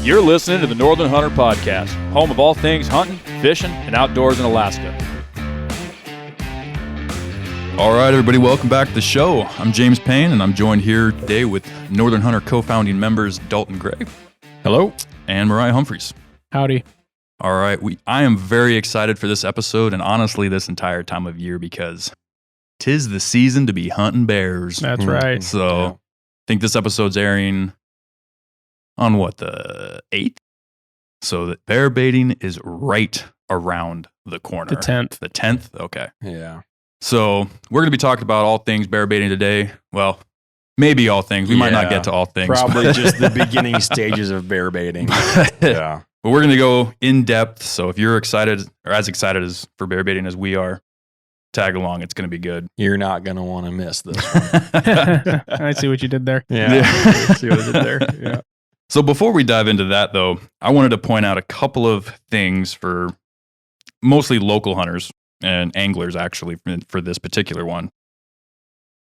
You're listening to the Northern Hunter Podcast, home of all things hunting, fishing, and outdoors in Alaska. All right, everybody, welcome back to the show. I'm James Payne, and I'm joined here today with Northern Hunter co-founding members Dalton Gray. Hello. And Mariah Humphreys. Howdy. All right, I am very excited for this episode, and honestly, this entire time of year, because 'tis the season to be hunting bears. That's right. So I think this episode's airing on the 8th? So the bear baiting is right around the corner. The 10th. The 10th? Okay. Yeah. So we're going to be talking about all things bear baiting today. Well, maybe all things. We might not get to all things. Probably just the beginning stages of bear baiting. Yeah. But we're going to go in depth. So if you're excited or as excited as for bear baiting as we are, tag along. It's going to be good. You're not going to want to miss this one. I see what you did there. Yeah. See what I did there? Yeah. So before we dive into that, though, I wanted to point out a couple of things for mostly local hunters and anglers, actually, for this particular one.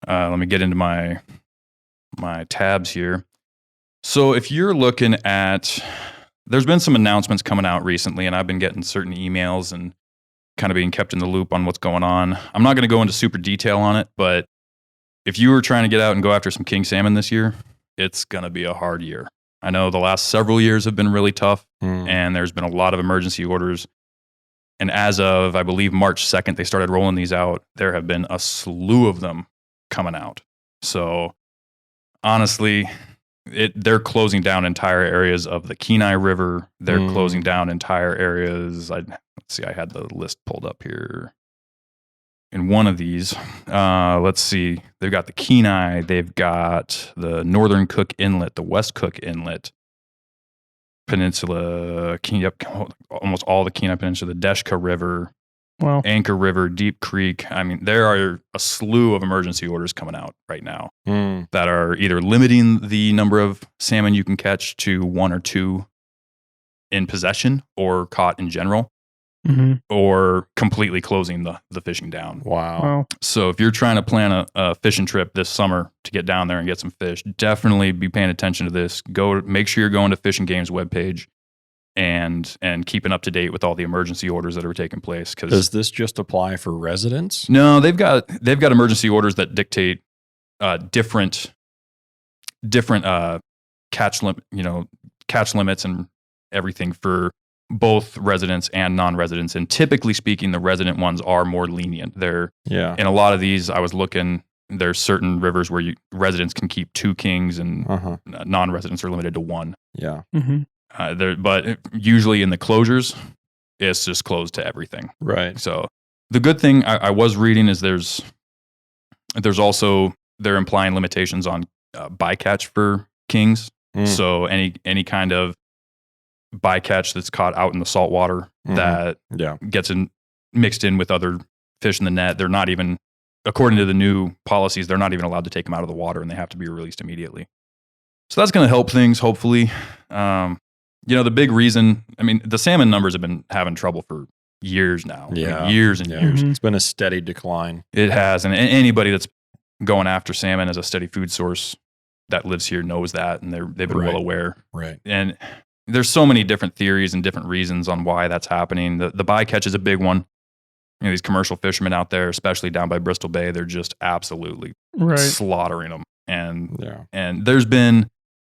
Let me get into my tabs here. So if you're looking at, there's been some announcements coming out recently, and I've been getting certain emails and kind of being kept in the loop on what's going on. I'm not going to go into super detail on it, but if you were trying to get out and go after some king salmon this year, it's going to be a hard year. I know the last several years have been really tough, and there's been a lot of emergency orders. And as of, I believe, March 2nd, they started rolling these out. There have been a slew of them coming out. So honestly, they're closing down entire areas of the Kenai River. They're closing down entire areas. Let's see, I had the list pulled up here. In one of these, let's see, they've got the Kenai, they've got the Northern Cook Inlet, the West Cook Inlet, Peninsula, almost all the Kenai Peninsula, the Deshka River, Anchor River, Deep Creek. I mean, there are a slew of emergency orders coming out right now that are either limiting the number of salmon you can catch to 1 or 2 in possession or caught in general. Or completely closing the fishing down. Wow. So if you're trying to plan a fishing trip this summer to get down there and get some fish, definitely be paying attention to this. Make sure you're going to Fish and Game's webpage and keeping up to date with all the emergency orders that are taking place. Does this just apply for residents? No, they've got emergency orders that dictate different catch limits and everything for both residents and non-residents. And typically speaking, the resident ones are more lenient. In a lot of these, I was looking, there's certain rivers where residents can keep 2 kings and non-residents are limited to 1. Yeah. But usually in the closures, it's just closed to everything. Right. So the good thing I was reading is there's also, they're implying limitations on bycatch for kings. So any kind of bycatch that's caught out in the salt water that gets mixed in with other fish in the net, they're not even, according to the new policies, they're not even allowed to take them out of the water, and they have to be released immediately. So that's going to help things, hopefully. The big reason, I mean, the salmon numbers have been having trouble for years now. Years and years. It's been a steady decline. It has, and anybody that's going after salmon as a steady food source that lives here knows that, and they've been well aware. Right. And there's so many different theories and different reasons on why that's happening. The bycatch is a big one. These commercial fishermen out there, especially down by Bristol Bay, they're just absolutely slaughtering them. And there's been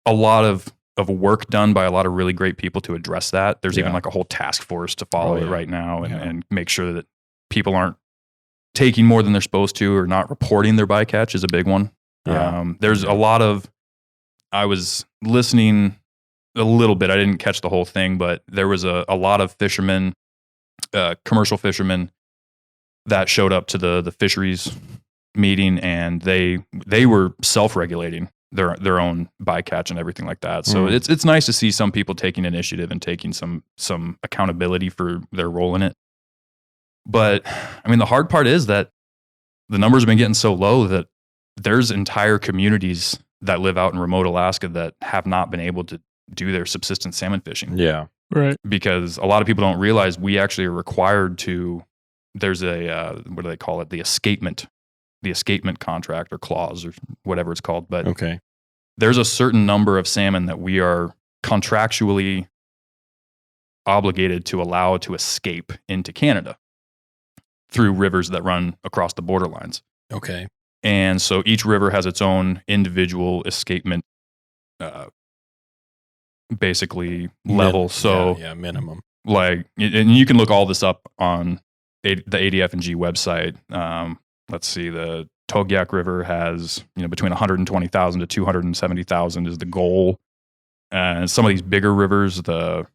a lot of work done by a lot of really great people to address that. There's even like a whole task force to follow it right now and make sure that people aren't taking more than they're supposed to or not reporting their bycatch is a big one. There's a lot of, I was listening a little bit. I didn't catch the whole thing, but there was a lot of fishermen, commercial fishermen that showed up to the fisheries meeting, and they were self-regulating their own bycatch and everything like that. So it's nice to see some people taking initiative and taking some accountability for their role in it. But I mean, the hard part is that the numbers have been getting so low that there's entire communities that live out in remote Alaska that have not been able to do their subsistence salmon fishing. Yeah. Right. Because a lot of people don't realize we actually are required to, there's a, what do they call it? The escapement contract or clause or whatever it's called. But okay, there's a certain number of salmon that we are contractually obligated to allow to escape into Canada through rivers that run across the borderlines. Okay. And so each river has its own individual escapement, basically level. So minimum. like, and you can look all this up on the ADF&G website. Let's see, the Togiak River has, between 120,000 to 270,000 is the goal. And some of these bigger rivers, the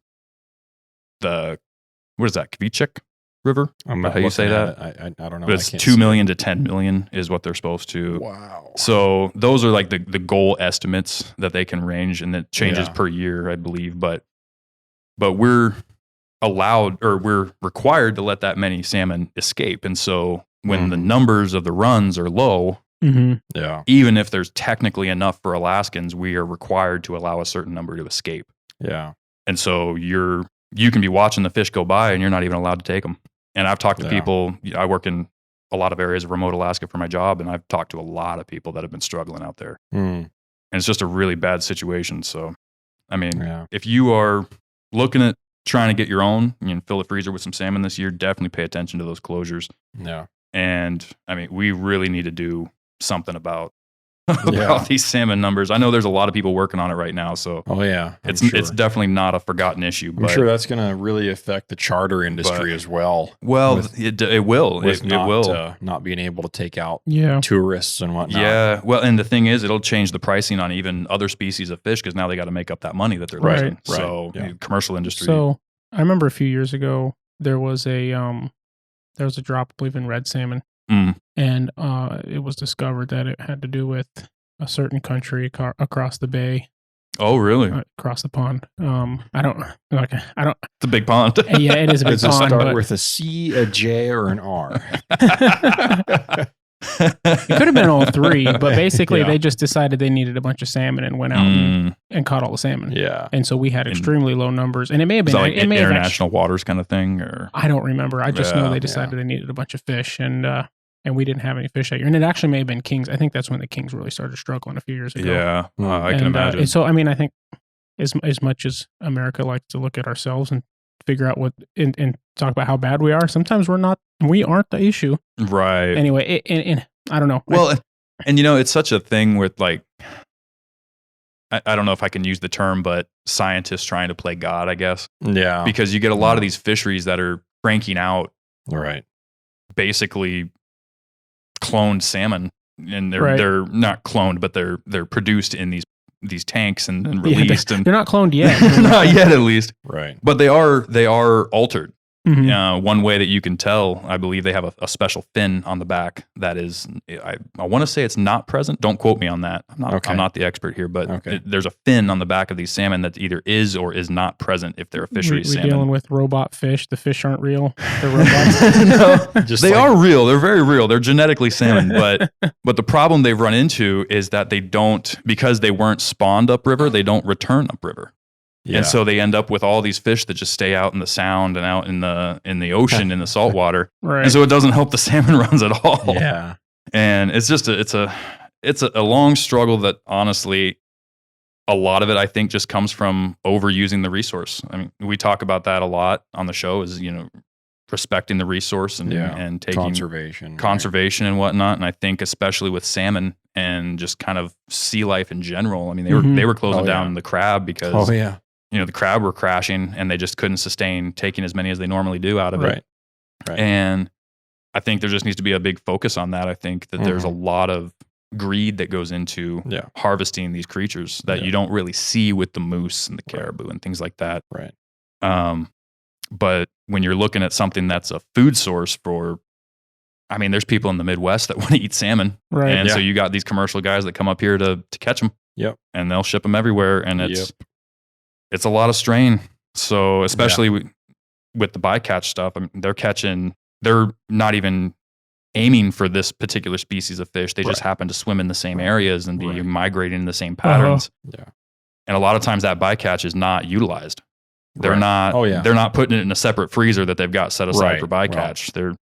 what is that, Kvichik River? I'm how you say that? I don't know. But it's 2 million to 10 million is what they're supposed to. Wow. So those are like the goal estimates that they can range, and it changes per year, I believe. But we're allowed, or we're required to let that many salmon escape. And so when the numbers of the runs are low, even if there's technically enough for Alaskans, we are required to allow a certain number to escape. Yeah. And so you can be watching the fish go by and you're not even allowed to take them. And I've talked to people. I work in a lot of areas of remote Alaska for my job, and I've talked to a lot of people that have been struggling out there. And it's just a really bad situation. So, I mean, if you are looking at trying to get your own, fill a freezer with some salmon this year, definitely pay attention to those closures. Yeah. And I mean, we really need to do something about these salmon numbers. I know there's a lot of people working on it right now, so it's definitely not a forgotten issue. I'm sure that's going to really affect the charter industry as well. Well, it will. It will. Not being able to take out tourists and whatnot. Yeah. Well, and the thing is, it'll change the pricing on even other species of fish because now they got to make up that money that they're losing. Right. So commercial industry. So I remember a few years ago there was a drop, I believe, in red salmon. And it was discovered that it had to do with a certain country across the bay. Oh, really? Across the pond. I don't. It's a big pond. Yeah, it is a big Does it pond. start with a C, a J, or an R? It could have been all three, but basically they just decided they needed a bunch of salmon and went out and caught all the salmon. Yeah. And so we had extremely low numbers, and it may have been like international waters kind of thing, or I don't remember. I just know they decided they needed a bunch of fish, and we didn't have any fish that year. And it actually may have been kings. I think that's when the kings really started struggling a few years ago. Yeah, I can imagine. And so, I mean, I think as much as America likes to look at ourselves and figure out what and talk about how bad we are, sometimes we aren't the issue. Right. Anyway, and I don't know. Well, and it's such a thing with like, I don't know if I can use the term, but scientists trying to play God, I guess. Yeah. Because you get a lot of these fisheries that are cranking out. Right. Basically cloned salmon, and they're not cloned, but they're produced in these tanks and then released. They're not cloned yet. Not yet, at least. Right. But they are altered. One way that you can tell, I believe they have a special fin on the back that is, I want to say it's not present. Don't quote me on that. I'm not the expert here, but there's a fin on the back of these salmon that either is or is not present if they're a fishery salmon. We're dealing with robot fish. The fish aren't real. They're robots. They are real. They're very real. They're genetically salmon, but the problem they've run into is that they don't, because they weren't spawned upriver, they don't return upriver. Yeah. And so they end up with all these fish that just stay out in the sound and out in the ocean in the salt water. Right. And so it doesn't help the salmon runs at all. Yeah. And it's just it's a long struggle that honestly a lot of it I think just comes from overusing the resource. I mean, we talk about that a lot on the show, is respecting the resource and taking conservation and whatnot. And I think especially with salmon and just kind of sea life in general. I mean, they were closing down the crab because the crab were crashing and they just couldn't sustain taking as many as they normally do out of it. Right. And I think there just needs to be a big focus on that. I think that there's a lot of greed that goes into harvesting these creatures that you don't really see with the moose and the caribou and things like that. Right. But when you're looking at something that's a food source there's people in the Midwest that want to eat salmon. Right. And so you got these commercial guys that come up here to catch them. Yep. And they'll ship them everywhere. And it's a lot of strain. So especially with the bycatch stuff, I mean, they're not even aiming for this particular species of fish. They just happen to swim in the same areas and be migrating in the same patterns. Yeah. And a lot of times that bycatch is not utilized. They're not. They're not putting it in a separate freezer that they've got set aside for bycatch.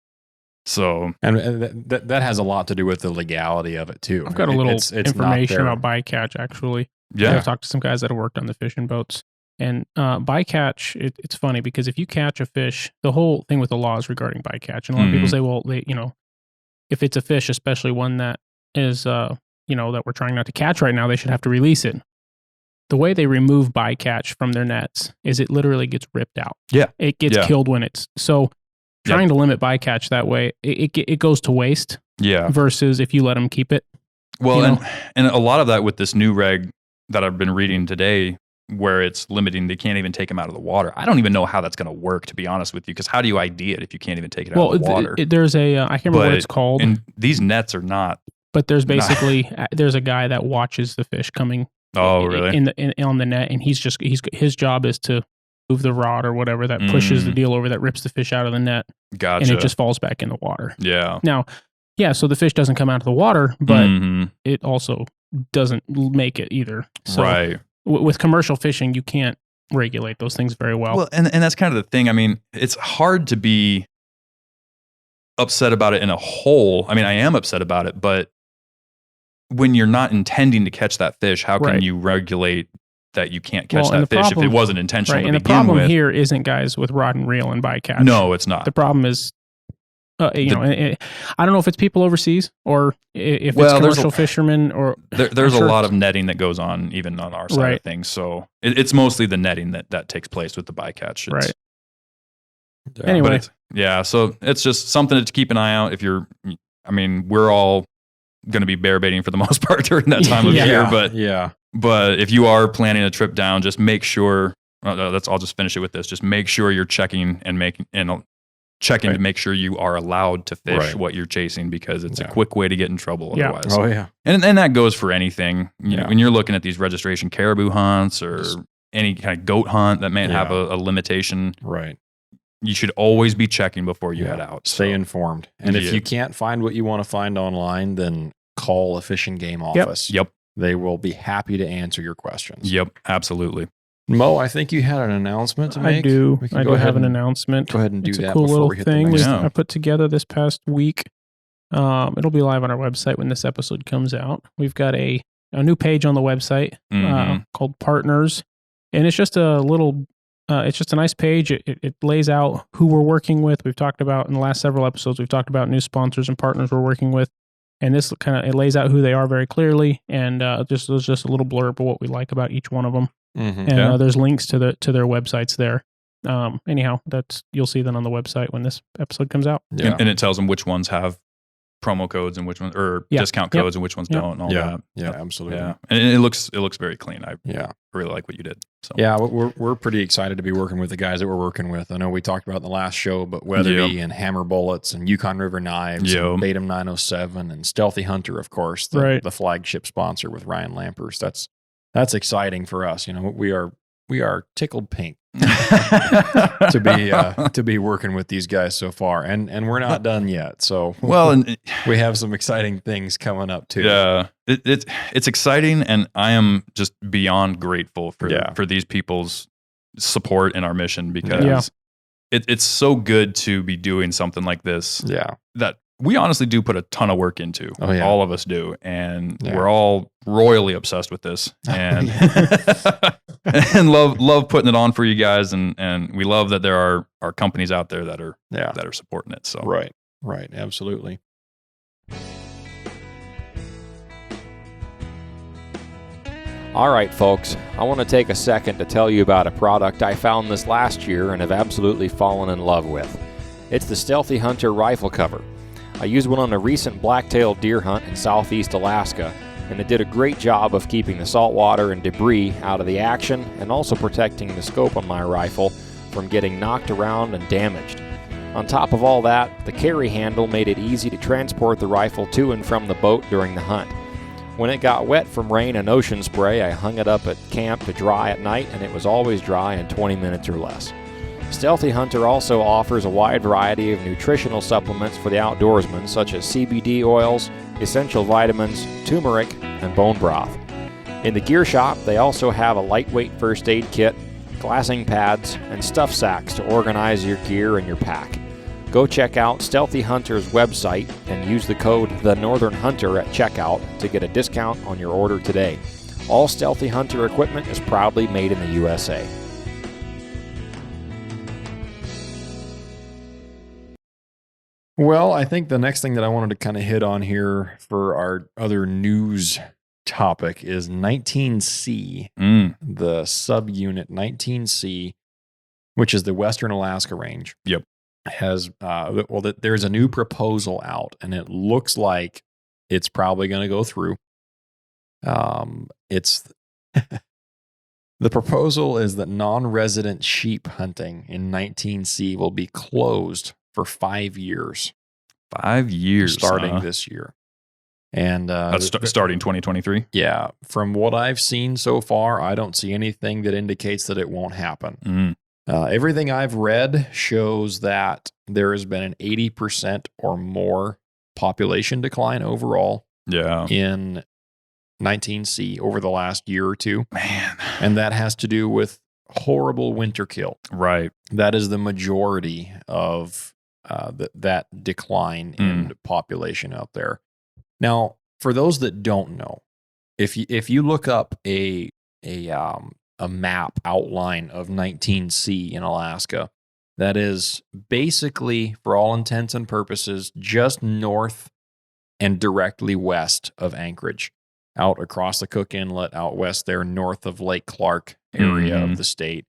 And that has a lot to do with the legality of it too. I've got a little information about bycatch actually. Yeah, I've talked to some guys that have worked on the fishing boats. And bycatch, it's funny because if you catch a fish, the whole thing with the laws regarding bycatch, and a lot of people say, well, if it's a fish, especially one that is, that we're trying not to catch right now, they should have to release it. The way they remove bycatch from their nets is it literally gets ripped out. Yeah. It gets killed when it's, so trying to limit bycatch that way, it goes to waste. Yeah. Versus if you let them keep it. Well, and a lot of that with this new reg that I've been reading today, where it's limiting, they can't even take them out of the water. I don't even know how that's going to work, to be honest with you, because how do you ID it if you can't even take it out of the water? There's a, I can't remember what it's called. And these nets are not. But there's basically, there's a guy that watches the fish coming. Oh, really? On the net, and his job is to move the rod or whatever that pushes the deal over, that rips the fish out of the net. Gotcha. And it just falls back in the water. Yeah. Now, so the fish doesn't come out of the water, but it also doesn't make it either. So right. With commercial fishing, you can't regulate those things very well. Well, and that's kind of the thing. I mean, it's hard to be upset about it in a whole. I mean, I am upset about it, but when you're not intending to catch that fish, how can you regulate that you can't catch that fish if it wasn't intentional to begin with? And the problem here isn't, guys, with rod and reel and bycatch. No, it's not. The problem is, I don't know if it's people overseas or if it's commercial fishermen or... There's a lot of netting that goes on even on our side of things. So it's mostly the netting that takes place with the bycatch. Right. Anyway. So it's just something to keep an eye out if you're... I mean, we're all going to be bear baiting for the most part during that time of year. But if you are planning a trip down, just make sure... I'll just finish it with this. Just make sure you're checking to make sure you are allowed to fish what you're chasing, because it's a quick way to get in trouble otherwise. Oh, yeah. And that goes for anything. You know, when you're looking at these registration caribou hunts or any kind of goat hunt that may have a limitation, you should always be checking before you head out. Stay informed. And if you can't find what you want to find online, then call a Fish and Game office. Yep. They will be happy to answer your questions. Yep, absolutely. Mo, I think you had an announcement to make. I do have an announcement. Go ahead and do that. It's a cool little thing I put together this past week. It'll be live on our website when this episode comes out. We've got a new page on the website called Partners, and it's just a little. It's just a nice page. It lays out who we're working with. We've talked about in the last several episodes. We've talked about new sponsors and partners we're working with, and this it lays out who they are very clearly, and there's just a little blurb of what we like about each one of them. And there's links to their websites there. Anyhow, you'll see that on the website when this episode comes out. Yeah. And it tells them which ones have promo codes and which ones discount codes and which ones don't and all that. Yeah, absolutely. Yeah. And it looks very clean. I really like what you did. So yeah, we're pretty excited to be working with the guys that we're working with. I know we talked about in the last show, but Weatherby and Hammer Bullets and Yukon River Knives and Batum 907 and Stealthy Hunter, of course, the flagship sponsor with Ryan Lampers. That's exciting for us. You know, we are tickled pink to be working with these guys so far, and we're not done yet. So we have some exciting things coming up too. Yeah, it's exciting, and I am just beyond grateful for these people's support in our mission, because it's so good to be doing something like this. Yeah, that we honestly do put a ton of work into. Oh, yeah. All of us do. And we're all royally obsessed with this and and love putting it on for you guys. And we love that there are companies out there that are supporting it. So Right. Absolutely. All right, folks, I want to take a second to tell you about a product I found this last year and have absolutely fallen in love with. It's the Stealthy Hunter rifle cover. I used one on a recent black-tailed deer hunt in southeast Alaska, and it did a great job of keeping the saltwater and debris out of the action and also protecting the scope on my rifle from getting knocked around and damaged. On top of all that, the carry handle made it easy to transport the rifle to and from the boat during the hunt. When it got wet from rain and ocean spray, I hung it up at camp to dry at night, and it was always dry in 20 minutes or less. Stealthy Hunter also offers a wide variety of nutritional supplements for the outdoorsman, such as CBD oils, essential vitamins, turmeric, and bone broth. In the gear shop, they also have a lightweight first aid kit, glassing pads, and stuff sacks to organize your gear and your pack. Go check out Stealthy Hunter's website and use the code TheNorthernHunter at checkout to get a discount on your order today. All Stealthy Hunter equipment is proudly made in the USA. Well, I think the next thing that I wanted to kind of hit on here for our other news topic is 19C, the subunit 19C, which is the Western Alaska Range. Yep. Has, there's a new proposal out, and it looks like it's probably going to go through. It's the proposal is that non-resident sheep hunting in 19C will be closed for 5 years. 5 years. Starting this year. And that's starting 2023? Yeah. From what I've seen so far, I don't see anything that indicates that it won't happen. Everything I've read shows that there has been an 80% or more population decline overall in 19C over the last year or two. Man. And that has to do with horrible winter kill. Right. That is the majority of that decline in population out there. Now, for those that don't know, if you look up a map outline of 19C in Alaska, that is basically, for all intents and purposes, just north and directly west of Anchorage, out across the Cook Inlet, out west there, north of Lake Clark area of the state.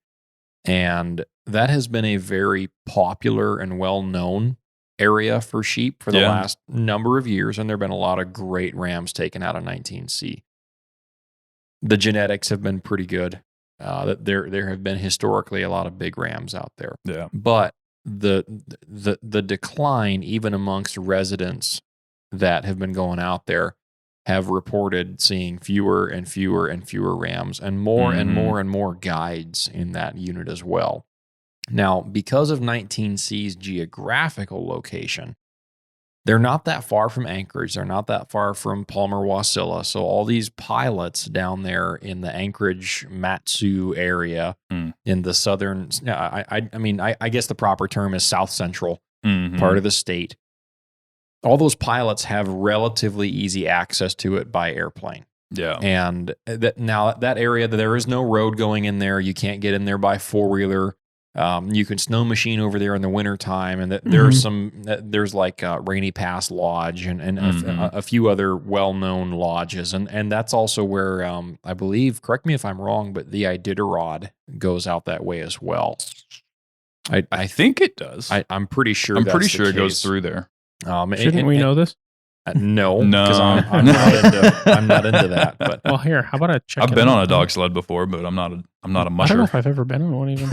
And that has been a very popular and well-known area for sheep for the last number of years, and there have been a lot of great rams taken out of 19C. The genetics have been pretty good. There have been historically a lot of big rams out there. Yeah. But the decline, even amongst residents that have been going out there, have reported seeing fewer and fewer and fewer rams, and more and more and more guides in that unit as well. Now, because of 19C's geographical location, they're not that far from Anchorage. They're not that far from Palmer-Wasilla. So all these pilots down there in the Anchorage-Matsu area in the southern, I guess the proper term is south central part of the state. All those pilots have relatively easy access to it by airplane. Yeah. And that area, there is no road going in there. You can't get in there by four-wheeler. You can snow machine over there in the wintertime, and there's like Rainy Pass Lodge and a few other well-known lodges. And that's also where, I believe, correct me if I'm wrong, but the Iditarod goes out that way as well. I think it does. I'm pretty sure it goes through there. Shouldn't we know this? No, because I'm not into that. But well, here, how about I check? I've been on a dog sled before, but I'm not a musher. I don't know if I've ever been on one even.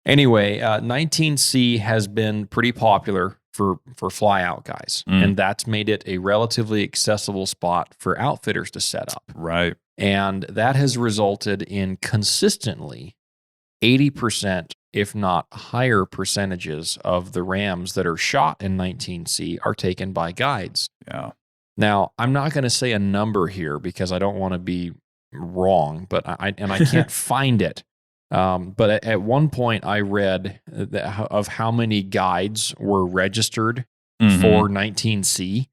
Anyway, 19C has been pretty popular for fly out guys, and that's made it a relatively accessible spot for outfitters to set up. Right, and that has resulted in consistently 80%. If not higher percentages of the rams that are shot in 19C are taken by guides. Yeah. Now, I'm not going to say a number here because I don't want to be wrong, but I can't find it. But at one point I read of how many guides were registered for 19C,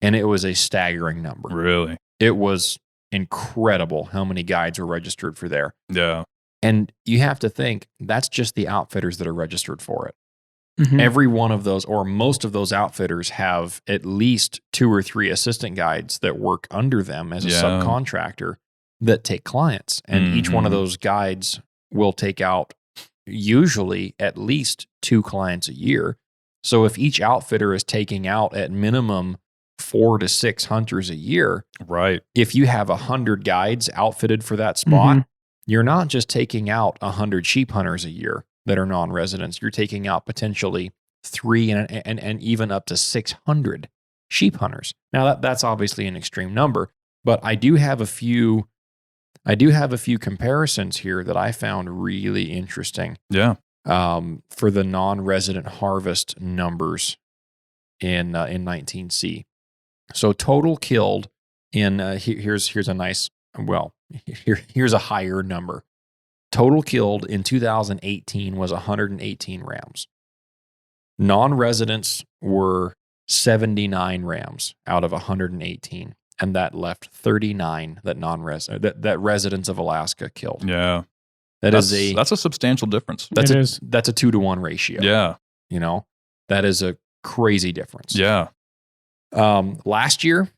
and it was a staggering number. Really? It was incredible how many guides were registered for there. Yeah. And you have to think, that's just the outfitters that are registered for it. Every one of those, or most of those outfitters, have at least 2 or 3 assistant guides that work under them as a subcontractor that take clients. And each one of those guides will take out usually at least 2 clients a year. So if each outfitter is taking out at minimum 4 to 6 hunters a year, right? If you have 100 guides outfitted for that spot, you're not just taking out 100 sheep hunters a year that are non-residents. You're taking out potentially 3 and even up to 600 sheep hunters. Now that's obviously an extreme number, but I do have a few comparisons here that I found really interesting. Yeah. For the non-resident harvest numbers in 19C. So total killed in here's a nice. Well, here's a higher number. Total killed in 2018 was 118 rams. Non-residents were 79 rams out of 118, and that left 39 that residents of Alaska killed. Yeah, that's a substantial difference. That's a 2-to-1 ratio. Yeah, that is a crazy difference. Yeah. Last year,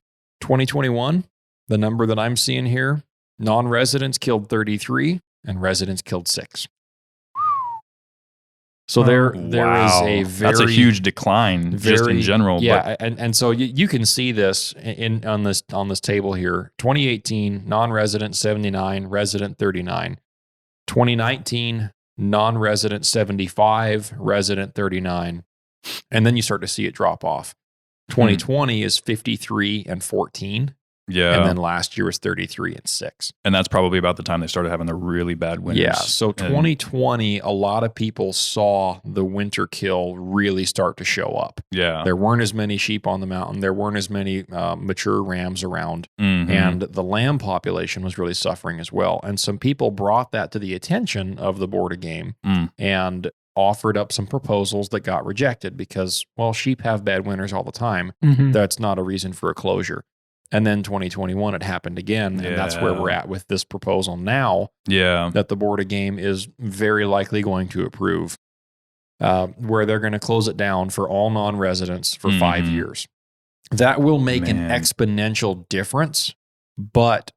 2021, the number that I'm seeing here, non-residents killed 33 and residents killed 6. So there is a very... That's a huge decline just in general. Yeah, and so you can see this on this table here. 2018, non-resident 79, resident 39. 2019, non-resident 75, resident 39. And then you start to see it drop off. 2020 is 53 and 14. Yeah. And then last year was 33 and 6. And that's probably about the time they started having the really bad winters. Yeah. So 2020, a lot of people saw the winter kill really start to show up. Yeah. There weren't as many sheep on the mountain. There weren't as many mature rams around. Mm-hmm. And the lamb population was really suffering as well. And some people brought that to the attention of the Board of Game and offered up some proposals that got rejected because, well, sheep have bad winters all the time. Mm-hmm. That's not a reason for a closure. And then 2021, it happened again. And that's where we're at with this proposal now that the Board of Game is very likely going to approve, where they're going to close it down for all non-residents for 5 years. That will make an exponential difference, but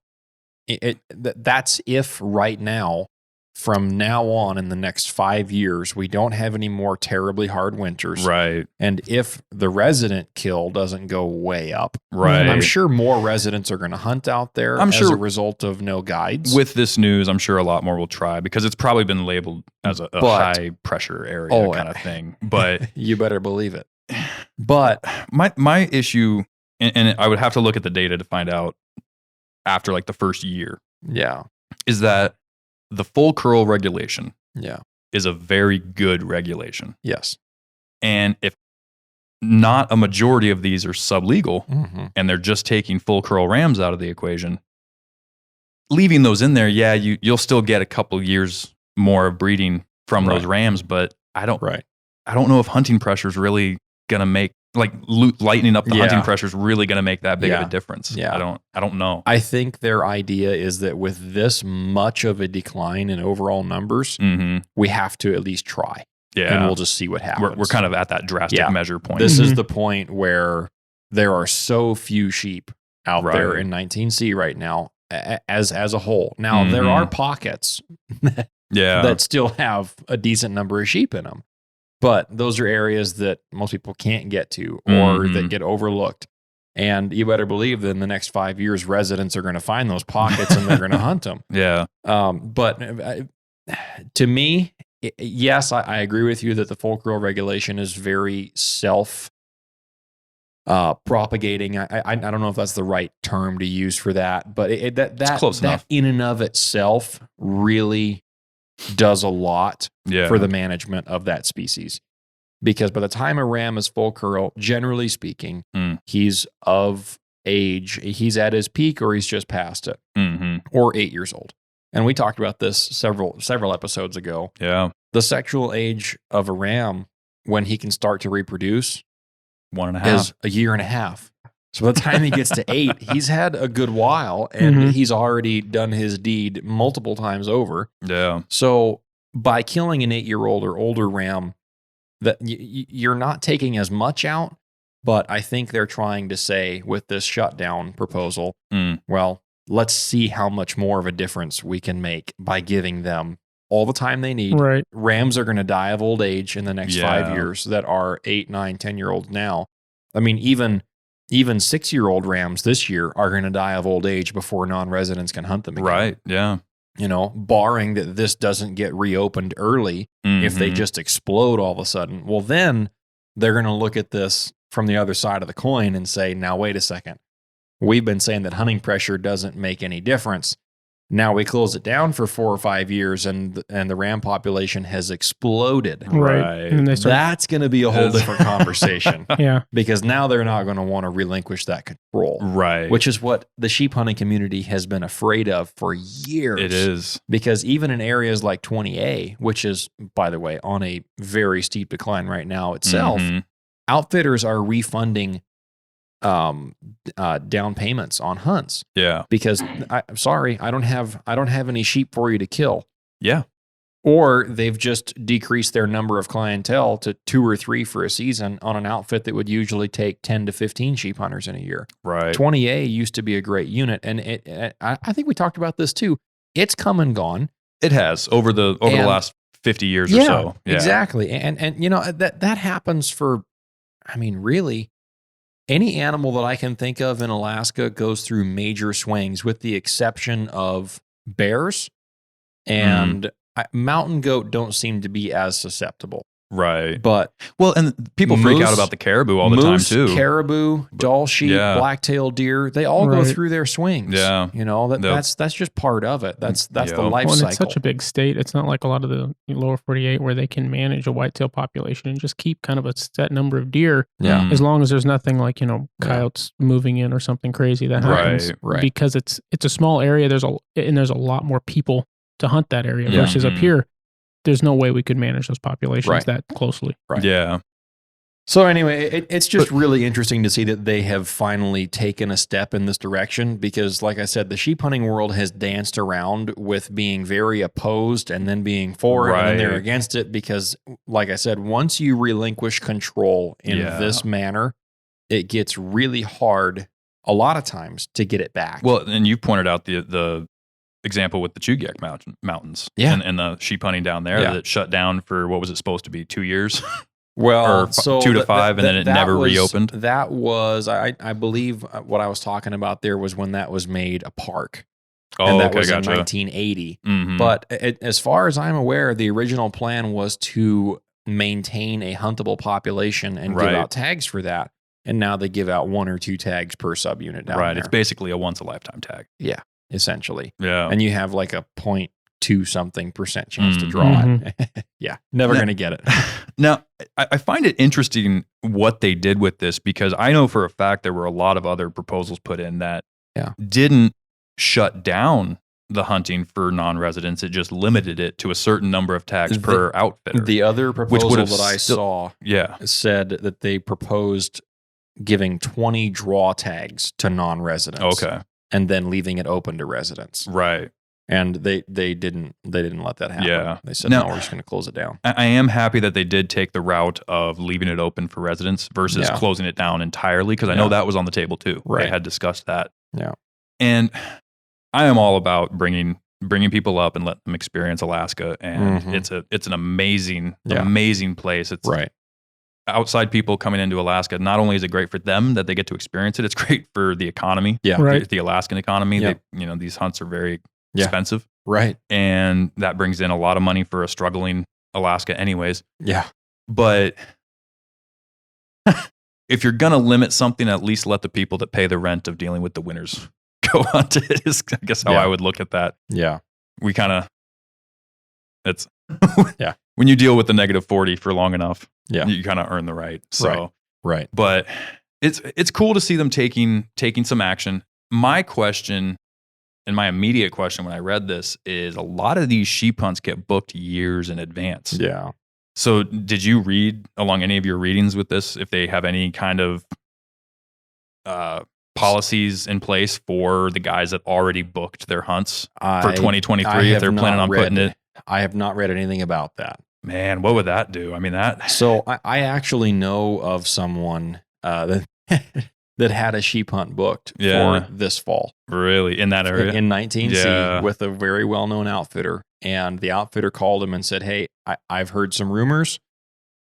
that's if right now, from now on in the next 5 years, we don't have any more terribly hard winters. Right. And if the resident kill doesn't go way up, right. I'm sure more residents are going to hunt out there as a result of no guides. With this news, I'm sure a lot more will try because it's probably been labeled as a high pressure area kind of thing. But you better believe it. But my issue, and I would have to look at the data to find out after like the first year. Yeah. Is that the full curl regulation is a very good regulation. Yes. And if not a majority of these are sublegal and they're just taking full curl rams out of the equation, leaving those in there, you'll still get a couple years more of breeding from those rams, but I don't know if hunting pressure is really going to make, like lightening up the hunting pressure is really going to make that big of a difference. Yeah. I don't know. I think their idea is that with this much of a decline in overall numbers, we have to at least try. Yeah. And we'll just see what happens. We're kind of at that drastic measure point. This is the point where there are so few sheep out there in 19C right now as a whole. Now, there are pockets that still have a decent number of sheep in them. But those are areas that most people can't get to or that get overlooked. And you better believe that in the next 5 years, residents are going to find those pockets and they're going to hunt them. Yeah. But to me, yes, I agree with you that the full curl regulation is very propagating. I don't know if that's the right term to use for that, but it's close enough. In and of itself really does a lot for the management of that species. Because by the time a ram is full curl, generally speaking, he's of age, he's at his peak or he's just past it, or 8 years old. And we talked about this several episodes ago. Yeah. The sexual age of a ram when he can start to reproduce 1.5 is a year and a half. So by the time he gets to 8, he's had a good while and he's already done his deed multiple times over. Yeah. So by killing an 8-year-old or older ram, that you're not taking as much out, but I think they're trying to say with this shutdown proposal, well, let's see how much more of a difference we can make by giving them all the time they need. Right. Rams are going to die of old age in the next 5 years that are 8, 9, 10-year-olds now. I mean, even 6-year-old rams this year are going to die of old age before non-residents can hunt them again. Right. Yeah. You know, barring that this doesn't get reopened early, if they just explode all of a sudden, well, then they're going to look at this from the other side of the coin and say, now, wait a second. We've been saying that hunting pressure doesn't make any difference. Now we close it down for 4 or 5 years and the ram population has exploded. Right. And that's going to be a whole different conversation. Yeah. Because now they're not going to want to relinquish that control. Right. Which is what the sheep hunting community has been afraid of for years. It is. Because even in areas like 20A, which is, by the way, on a very steep decline right now itself, outfitters are refunding down payments on hunts. Yeah. Because I'm sorry, I don't have any sheep for you to kill. Yeah. Or they've just decreased their number of clientele to 2 or 3 for a season on an outfit that would usually take 10 to 15 sheep hunters in a year. Right. 20A used to be a great unit. And I think we talked about this too. It's come and gone. It has over the last 50 years or so. Yeah, exactly. And you know, that happens for, I mean, really, any animal that I can think of in Alaska goes through major swings with the exception of bears and mountain goat don't seem to be as susceptible. Right. But and people freak out about the caribou all the time too. Caribou, Dall sheep, black-tailed deer, they all go through their swings. Yeah. You know, that's just part of it. That's the life cycle. cycle. It's such a big state. It's not like a lot of the lower 48 where they can manage a whitetail population and just keep kind of a set number of deer. Yeah. As long as there's nothing like, coyotes moving in or something crazy that happens. Right. Because it's a small area. There's a lot more people to hunt that area versus up here. There's no way we could manage those populations that closely. Right. Yeah. So anyway, it's just really interesting to see that they have finally taken a step in this direction because, like I said, the sheep hunting world has danced around with being very opposed and then being for it and then they're against it because, like I said, once you relinquish control in this manner, it gets really hard a lot of times to get it back. Well, and you pointed out the example with the Chugach Mountains and the sheep hunting down there that shut down for, what was it supposed to be, 2 years? Well, so 2 to 5, and then it never reopened. That was, I believe what I was talking about there was when that was made a park. Oh, and that okay, was gotcha. in 1980. Mm-hmm. But as far as I'm aware, the original plan was to maintain a huntable population and give out tags for that. And now they give out 1 or 2 tags per subunit down there. It's basically a once-a-lifetime tag. Yeah, essentially. Yeah. And you have like a 0.2 something % chance to draw it. Yeah, never going to get it. Now, I find it interesting what they did with this because I know for a fact there were a lot of other proposals put in that didn't shut down the hunting for non-residents. It just limited it to a certain number of tags per outfitter. The other proposal that I saw said that they proposed giving 20 draw tags to non-residents. Okay. And then leaving it open to residents. Right. And they didn't let that happen. Yeah. They said, no, we're just going to close it down. I am happy that they did take the route of leaving it open for residents versus closing it down entirely because I know that was on the table too. Right. They had discussed that. Yeah. And I am all about bringing people up and let them experience Alaska. And it's an amazing place. It's outside people coming into Alaska. Not only is it great for them that they get to experience it, it's great for the economy. Yeah. The Alaskan economy. Yeah. These hunts are very expensive. Right. And that brings in a lot of money for a struggling Alaska anyways. Yeah. But if you're going to limit something, at least let the people that pay the rent of dealing with the winters go hunt it is, I guess, how I would look at that. Yeah. We kind of, it's, when you deal with the -40 for long enough, you kind of earn the right. So, right. But it's cool to see them taking some action. My question, and my immediate question when I read this is a lot of these sheep hunts get booked years in advance. Yeah. So did you read along any of your readings with this, if they have any kind of policies in place for the guys that already booked their hunts for 2023 if they're planning on putting it? I have not read anything about that. Man, what would that do? I mean, that. So I actually know of someone that had a sheep hunt booked for this fall. Really? In that area? In 19C with a very well-known outfitter. And the outfitter called him and said, hey, I've heard some rumors.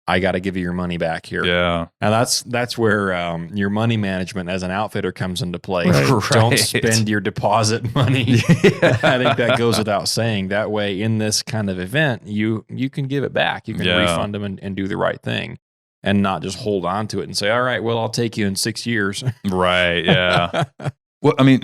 I got to give you your money back here. Yeah. And that's where your money management as an outfitter comes into play. Right. Don't spend your deposit money. I think that goes without saying. That way, in this kind of event, you can give it back. You can refund them and do the right thing and not just hold on to it and say, all right, well, I'll take you in 6 years. Right. Yeah. Well, I mean,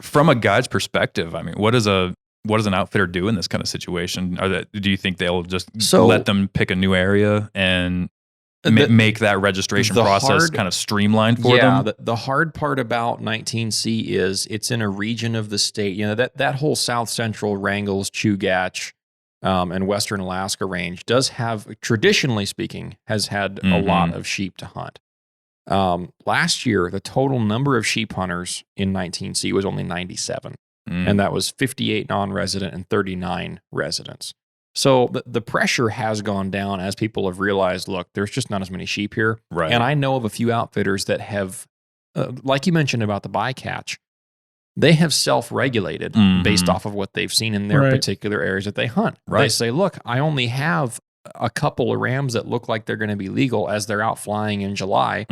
from a guide's perspective, I mean, what does an outfitter do in this kind of situation? Do you think they'll just let them pick a new area and make that registration process kind of streamlined for them? Yeah, the hard part about 19C is it's in a region of the state. You know, that whole south central Wrangell, Chugach, and western Alaska range does have, traditionally speaking, has had a lot of sheep to hunt. Last year, the total number of sheep hunters in 19C was only 97. And that was 58 non-resident and 39 residents. So the pressure has gone down as people have realized, look, there's just not as many sheep here. Right. And I know of a few outfitters that have, like you mentioned about the bycatch, they have self-regulated based off of what they've seen in their particular areas that they hunt. Right. They say, look, I only have a couple of rams that look like they're going to be legal as they're out flying in July.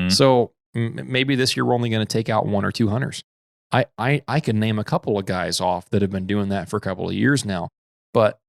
So maybe this year we're only going to take out 1 or 2 hunters. I can name a couple of guys off that have been doing that for a couple of years now, but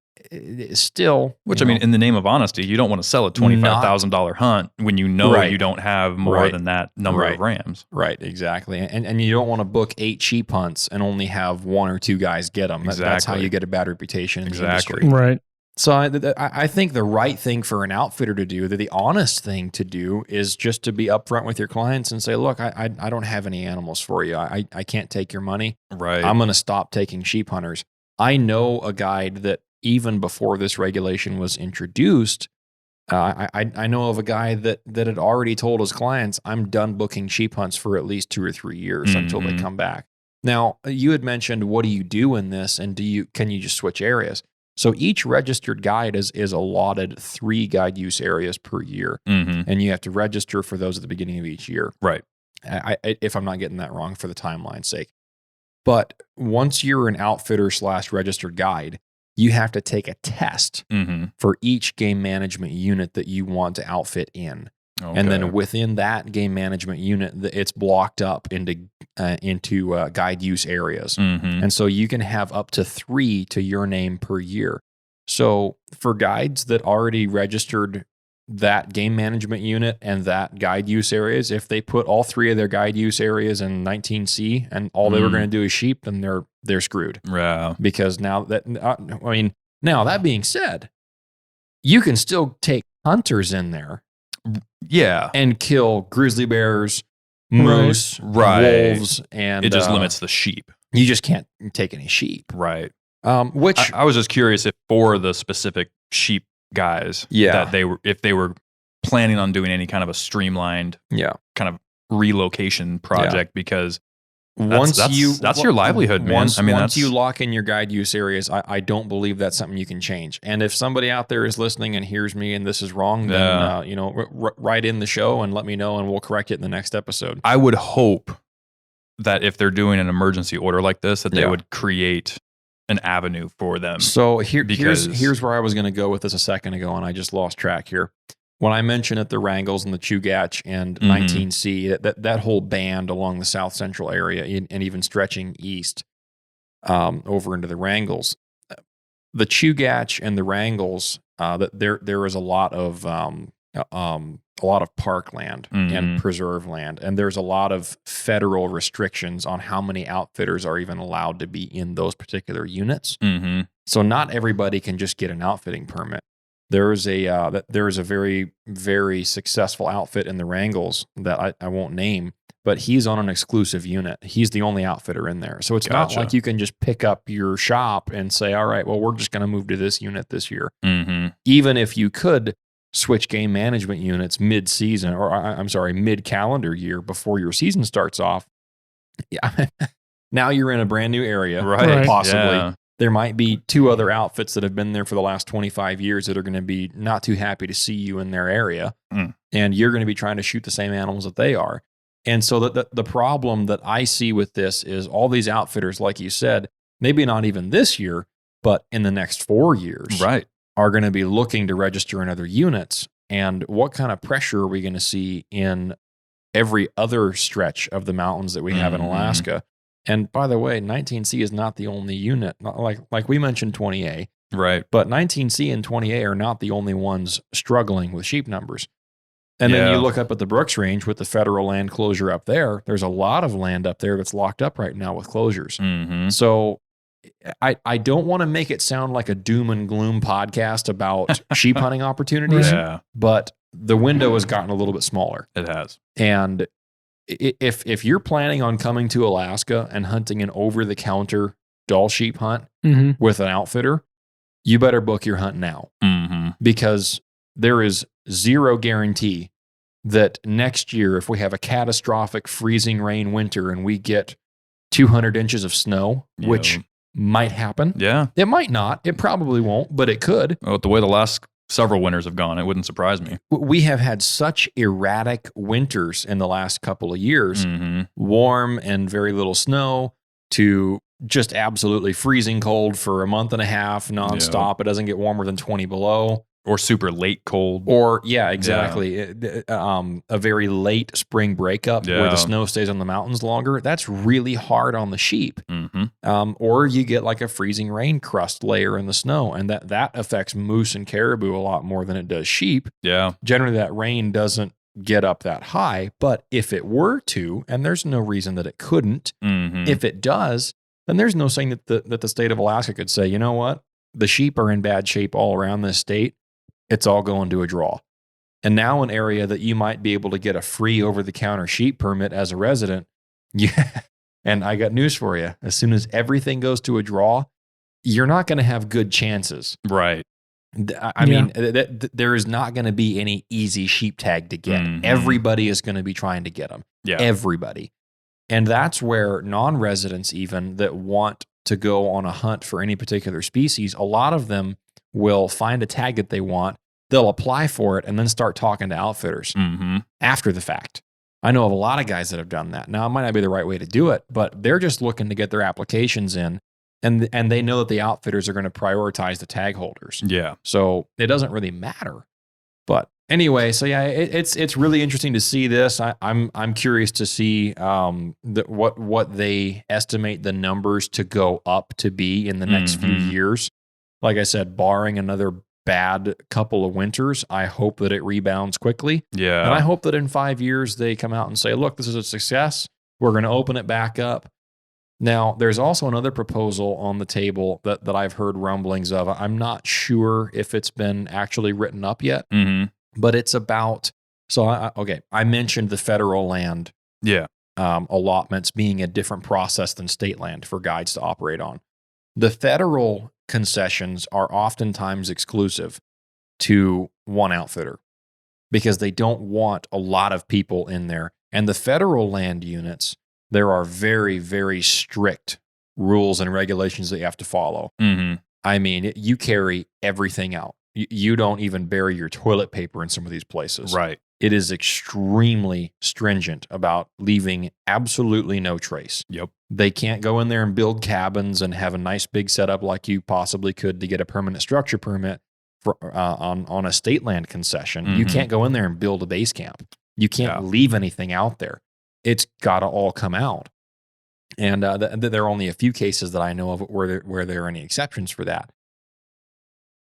still. Which, I mean, in the name of honesty, you don't want to sell a $25,000 hunt when you know you don't have more than that number of rams. Right, exactly. And you don't want to book 8 sheep hunts and only have 1 or 2 guys get them. Exactly. That's how you get a bad reputation in the industry. Right. So I think the right thing for an outfitter to do, the honest thing to do, is just to be upfront with your clients and say, look, I don't have any animals for you. I can't take your money. Right. I'm going to stop taking sheep hunters. I know a guide that even before this regulation was introduced, I know of a guy that had already told his clients, I'm done booking sheep hunts for at least 2 or 3 years until they come back. Now, you had mentioned, what do you do in this? And can you just switch areas? So each registered guide is allotted 3 guide use areas per year. And you have to register for those at the beginning of each year. Right. If I'm not getting that wrong for the timeline's sake. But once you're an outfitter / registered guide, you have to take a test for each game management unit that you want to outfit in. Okay. And then within that game management unit, it's blocked up into guide use areas. And so you can have up to 3 to your name per year. So for guides that already registered that game management unit and that guide use areas, if they put all 3 of their guide use areas in 19C and all they were going to do is sheep, then they're screwed. Yeah. Because now that, now that being said, you can still take hunters in there. Yeah. And kill grizzly bears, moose, wolves, and it just limits the sheep. You just can't take any sheep. Right. Which I was just curious if for the specific sheep guys, that if they were planning on doing any kind of a streamlined kind of relocation project, because that's your livelihood, man. Once you lock in your guide use areas, I don't believe that's something you can change. And if somebody out there is listening and hears me and this is wrong, then write in the show and let me know, and we'll correct it in the next episode. I would hope that if they're doing an emergency order like this, that they would create an avenue for them. So here's where I was going to go with this a second ago, and I just lost track here. When I mentioned at the Wrangles and the Chugach and 19C, that whole band along the south central area and even stretching east over into the Wrangles, the Chugach and the Wrangles, there is a lot of parkland and preserve land, and there's a lot of federal restrictions on how many outfitters are even allowed to be in those particular units. So not everybody can just get an outfitting permit. There is a very, very successful outfit in the Wrangles that I won't name, but he's on an exclusive unit. He's the only outfitter in there. So it's not like you can just pick up your shop and say, all right, well, we're just going to move to this unit this year. Even if you could switch game management units mid-season, or I'm sorry, mid-calendar year before your season starts off, now you're in a brand new area, possibly. Yeah. There might be 2 other outfits that have been there for the last 25 years that are going to be not too happy to see you in their area. And you're going to be trying to shoot the same animals that they are. And so the problem that I see with this is all these outfitters, like you said, maybe not even this year, but in the next 4 years, are going to be looking to register in other units. And what kind of pressure are we going to see in every other stretch of the mountains that we have in Alaska? And by the way, 19C is not the only unit. Like we mentioned 20A. Right. But 19C and 20A are not the only ones struggling with sheep numbers. And then you look up at the Brooks Range with the federal land closure up there. There's a lot of land up there that's locked up right now with closures. So I don't want to make it sound like a doom and gloom podcast about sheep hunting opportunities, but the window has gotten a little bit smaller. It has. And if you're planning on coming to Alaska and hunting an over-the-counter Dall sheep hunt with an outfitter, you better book your hunt now, because there is zero guarantee that next year, if we have a catastrophic freezing rain winter and we get 200 inches of snow, which might happen. Yeah. It might not. It probably won't, but it could. Well, the way the last several winters have gone, it wouldn't surprise me. We have had such erratic winters in the last couple of years, warm and very little snow to just absolutely freezing cold for a month and a half nonstop. It doesn't get warmer than 20 below. Or super late cold. Or, yeah, exactly. A very late spring breakup where the snow stays on the mountains longer. That's really hard on the sheep. Or you get like a freezing rain crust layer in the snow, and that affects moose and caribou a lot more than it does sheep. Yeah. Generally, that rain doesn't get up that high, but if it were to, and there's no reason that it couldn't, if it does, then there's no saying that the state of Alaska could say, you know what, the sheep are in bad shape all around this state. It's all going to a draw. And now an area that you might be able to get a free over-the-counter sheep permit as a resident, and I got news for you. As soon as everything goes to a draw, you're not going to have good chances. Right. I mean, there is not going to be any easy sheep tag to get. Everybody is going to be trying to get them. Yeah. Everybody. And that's where non-residents even that want to go on a hunt for any particular species, a lot of them will find a tag that they want, they'll apply for it, and then start talking to outfitters after the fact. I know of a lot of guys that have done that. Now, it might not be the right way to do it, but they're just looking to get their applications in, and they know that the outfitters are going to prioritize the tag holders. Yeah. So it doesn't really matter. But anyway, so yeah, it's really interesting to see this. I'm curious to see what they estimate the numbers to go up to be in the next few years. Like I said, barring another bad couple of winters, I hope that it rebounds quickly. Yeah. And I hope that in 5 years they come out and say, look, this is a success. We're going to open it back up. Now, there's also another proposal on the table that I've heard rumblings of. I'm not sure if it's been actually written up yet, but it's about, I mentioned the federal land allotments being a different process than state land for guides to operate on. The federal concessions are oftentimes exclusive to one outfitter because they don't want a lot of people in there. And the federal land units, there are very, very strict rules and regulations that you have to follow. I mean, you carry everything out. You don't even bury your toilet paper in some of these places. Right. It is extremely stringent about leaving absolutely no trace. Yep. They can't go in there and build cabins and have a nice big setup like you possibly could to get a permanent structure permit for, on a state land concession. You can't go in there and build a base camp. You can't leave anything out there. It's got to all come out. And there are only a few cases that I know of where there are any exceptions for that.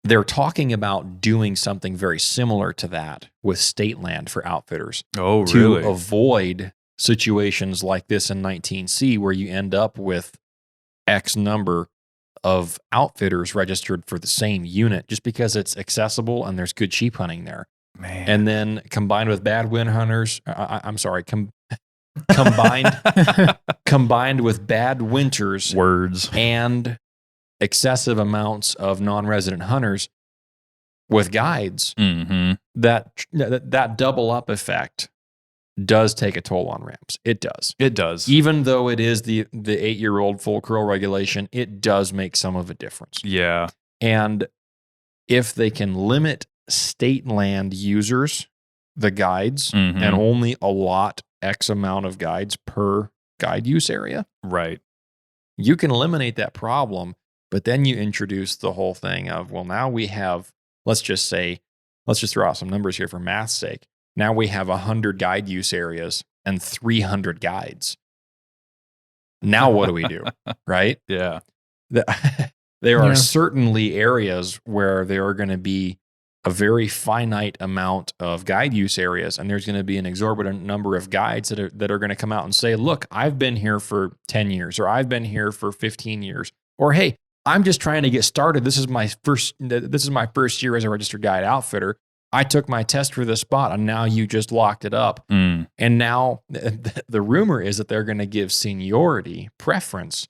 They're talking about doing something very similar to that with state land for outfitters. Oh, really? To avoid situations like this in 19C where you end up with X number of outfitters registered for the same unit just because it's accessible and there's good sheep hunting there. Man. And then combined with bad wind hunters, combined with bad winters and excessive amounts of non-resident hunters with guides, that double up effect does take a toll on ramps. It does. It does. Even though it is the 8-year-old full curl regulation, it does make some of a difference. Yeah. And if they can limit state land users, the guides, and only allot X amount of guides per guide use area, right, you can eliminate that problem. But then you introduce the whole thing of, well, now we have, let's just throw out some numbers here for math's sake. Now we have 100 guide use areas and 300 guides. Now what do we do? Right? Yeah. There are certainly areas where there are going to be a very finite amount of guide use areas, and there's going to be an exorbitant number of guides that are going to come out and say, look, I've been here for 10 years, or I've been here for 15 years, or hey, I'm just trying to get started. This is my first year as a registered guide outfitter. I took my test for this spot, and now you just locked it up. And now the rumor is that they're going to give seniority preference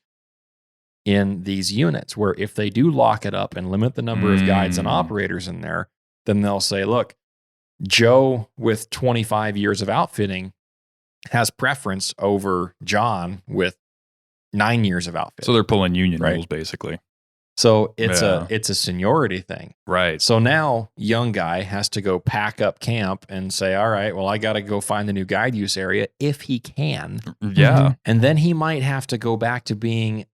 in these units, where if they do lock it up and limit the number of guides and operators in there, then they'll say, look, Joe with 25 years of outfitting has preference over John with 9 years of outfitting. So they're pulling union rules basically. So it's a seniority thing. Right. So now young guy has to go pack up camp and say, all right, well, I got to go find the new guide use area if he can. Yeah. And then he might have to go back to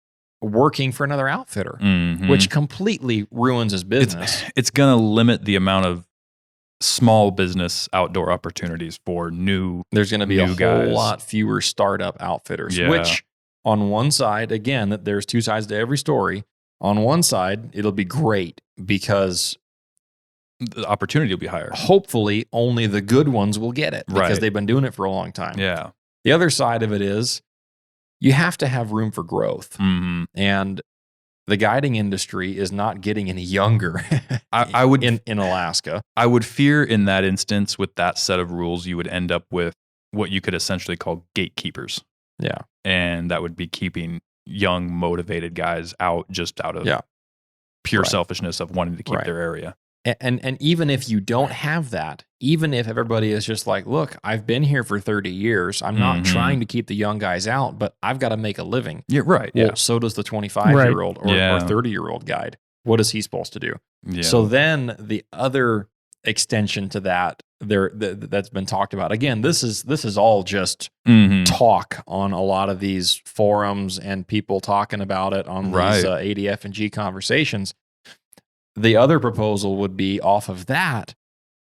working for another outfitter, which completely ruins his business. It's going to limit the amount of small business outdoor opportunities for new. There's going to be a guys. whole lot fewer startup outfitters, which on one side, again, that there's two sides to every story. On one side, it'll be great because the opportunity will be higher. Hopefully, only the good ones will get it because they've been doing it for a long time. Yeah. The other side of it is you have to have room for growth. And the guiding industry is not getting any younger I would in Alaska. I would fear in that instance with that set of rules, you would end up with what you could essentially call gatekeepers. Yeah. And that would be keeping young, motivated guys out of pure selfishness of wanting to keep their area. And even if you don't have that, even if everybody is just like, look, I've been here for 30 years. I'm not trying to keep the young guys out, but I've got to make a living. Yeah, right. Well, so does the 25-year-old or 30-year-old guide. What is he supposed to do? Yeah. So then the other extension to that that's been talked about. Again, this is all just talk on a lot of these forums and people talking about it on these ADF and G conversations. The other proposal would be off of that.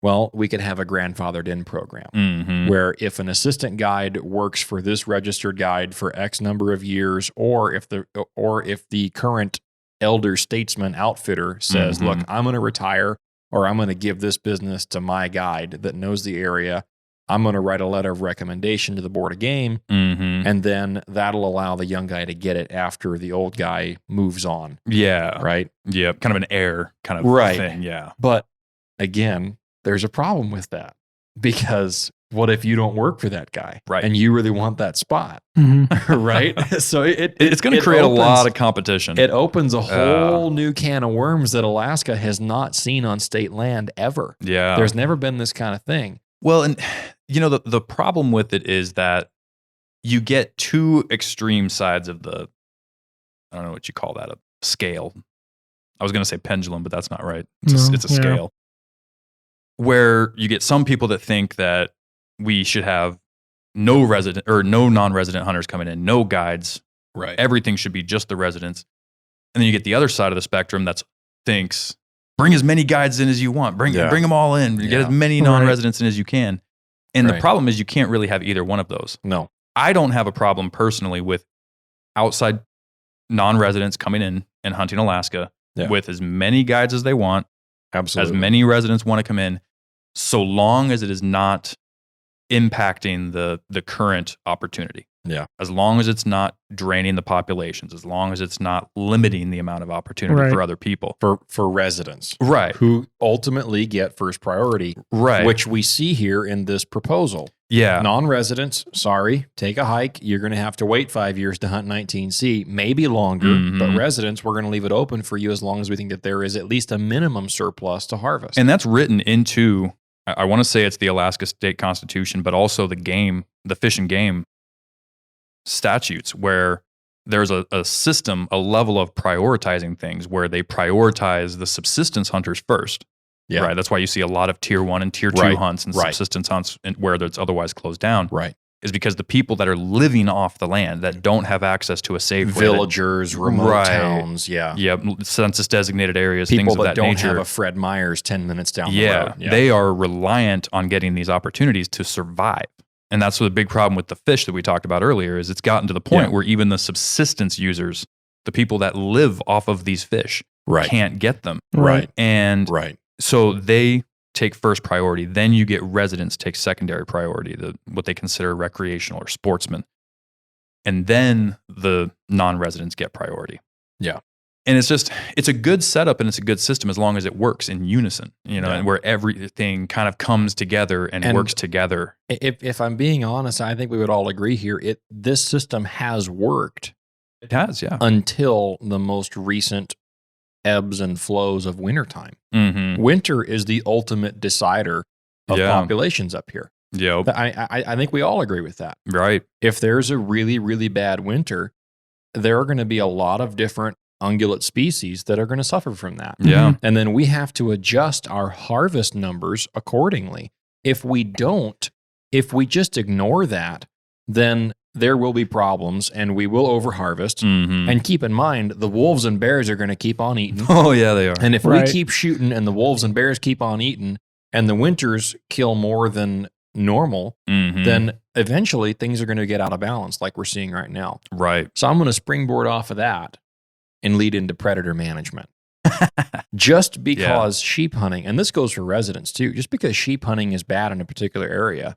Well, we could have a grandfathered in program where if an assistant guide works for this registered guide for X number of years, or if the current elder statesman outfitter says, look, I'm going to retire, or I'm going to give this business to my guide that knows the area. I'm going to write a letter of recommendation to the board of game, and then that'll allow the young guy to get it after the old guy moves on. Yeah. Right? Yeah. Kind of an heir kind of thing. Yeah. But again, there's a problem with that because what if you don't work for that guy? Right. And you really want that spot? Right? So it's going to create a lot of competition. It opens a whole new can of worms that Alaska has not seen on state land ever. Yeah. There's never been this kind of thing. Well, and the problem with it is that you get two extreme sides of the, I don't know what you call that, a scale. I was going to say pendulum, but that's not right. It's a scale. Where you get some people that think that we should have no non-resident hunters coming in, no guides. Right. Everything should be just the residents. And then you get the other side of the spectrum that thinks, bring as many guides in as you want. Bring them all in. Get as many non-residents in as you can. And the problem is you can't really have either one of those. No. I don't have a problem personally with outside non-residents coming in and hunting Alaska with as many guides as they want. Absolutely. As many residents want to come in, so long as it is not impacting the current opportunity. Yeah. As long as it's not draining the populations, as long as it's not limiting the amount of opportunity for other people. For residents. Right. Who ultimately get first priority. Right. Which we see here in this proposal. Yeah. Non-residents, sorry, take a hike. You're going to have to wait 5 years to hunt 19C, maybe longer. But residents, we're going to leave it open for you as long as we think that there is at least a minimum surplus to harvest. And that's written into, I want to say it's the Alaska State Constitution, but also the Fish and Game statutes, where there's a system, a level of prioritizing things where they prioritize the subsistence hunters first. Yeah. Right. That's why you see a lot of tier 1 and tier 2 hunts and subsistence hunts where it's otherwise closed down. Right. Is because the people that are living off the land that don't have access to a safe villagers, remote towns, census designated areas, people things of that don't nature. have a Fred Meyers 10 minutes down the road. Yeah, they are reliant on getting these opportunities to survive. And that's the big problem with the fish that we talked about earlier is it's gotten to the point where even the subsistence users, the people that live off of these fish, can't get them. Right. And so they take first priority. Then you get residents take secondary priority, what they consider recreational or sportsmen. And then the non-residents get priority. Yeah. And it's a good setup and it's a good system as long as it works in unison, and where everything kind of comes together and works together. If I'm being honest, I think we would all agree here. This system has worked. It has, yeah. Until the most recent ebbs and flows of wintertime. Winter is the ultimate decider of populations up here. Yep. I think we all agree with that. Right. If there's a really, really bad winter, there are going to be a lot of different ungulate species that are going to suffer from that. Yeah. And then we have to adjust our harvest numbers accordingly. If we don't, if we just ignore that, then there will be problems and we will overharvest. Mm-hmm. And keep in mind, the wolves and bears are going to keep on eating. Oh, yeah, they are. And if we keep shooting and the wolves and bears keep on eating and the winters kill more than normal, then eventually things are going to get out of balance like we're seeing right now. Right. So I'm going to springboard off of that and lead into predator management. Just because sheep hunting, and this goes for residents too, just because sheep hunting is bad in a particular area,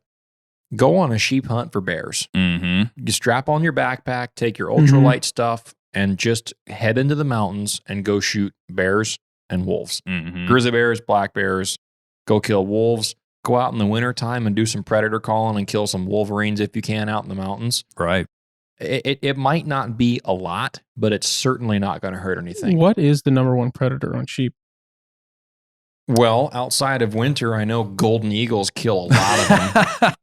go on a sheep hunt for bears. You strap on your backpack, take your ultralight stuff, and just head into the mountains and go shoot bears and wolves. Grizzly bears, black bears, go kill wolves. Go out in the wintertime and do some predator calling and kill some wolverines if you can out in the mountains. Right. It might not be a lot, but it's certainly not going to hurt anything. What is the number one predator on sheep? Well, outside of winter, I know golden eagles kill a lot of them.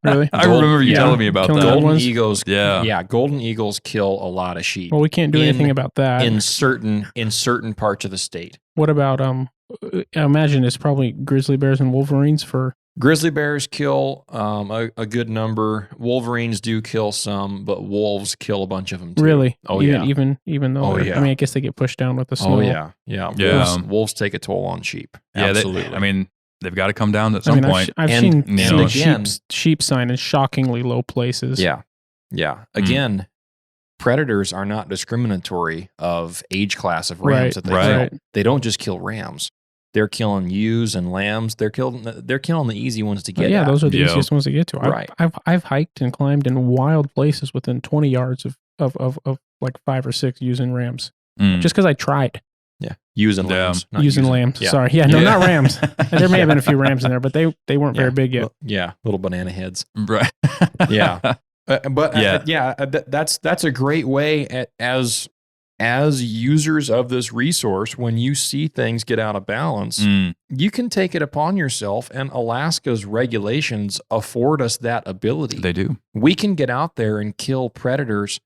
Really? I remember you telling me about Killing that. Golden eagles, Yeah. golden eagles kill a lot of sheep. Well, we can't do anything about that. in certain parts of the state. What about I imagine it's probably grizzly bears and wolverines for. Grizzly bears kill a good number. Wolverines do kill some, but wolves kill a bunch of them too. Really? Oh, even though, Oh, yeah. I mean, I guess they get pushed down with the snow. Oh, yeah. Wolves take a toll on sheep. Yeah, Absolutely. they've got to come down at some point. I've And, seen you know, sheep sign in shockingly low places. Yeah. Again, predators are not discriminatory of age class of rams that they kill. They don't just kill rams. They're killing ewes and lambs. They're killing the easy ones to get. Yeah, at. those are the easiest ones to get to. Right. I've hiked and climbed in wild places within 20 yards of like 5 or 6 ewes and rams. Just because I tried. Yeah, ewes and lambs. Ewes and lambs. Yeah. Sorry. Yeah, no, not rams. There may have been a few rams in there, but they weren't very big yet. Little banana heads. Right. Yeah. That's a great way as users of this resource, when you see things get out of balance, you can take it upon yourself, and Alaska's regulations afford us that ability. They do. We can get out there and kill predators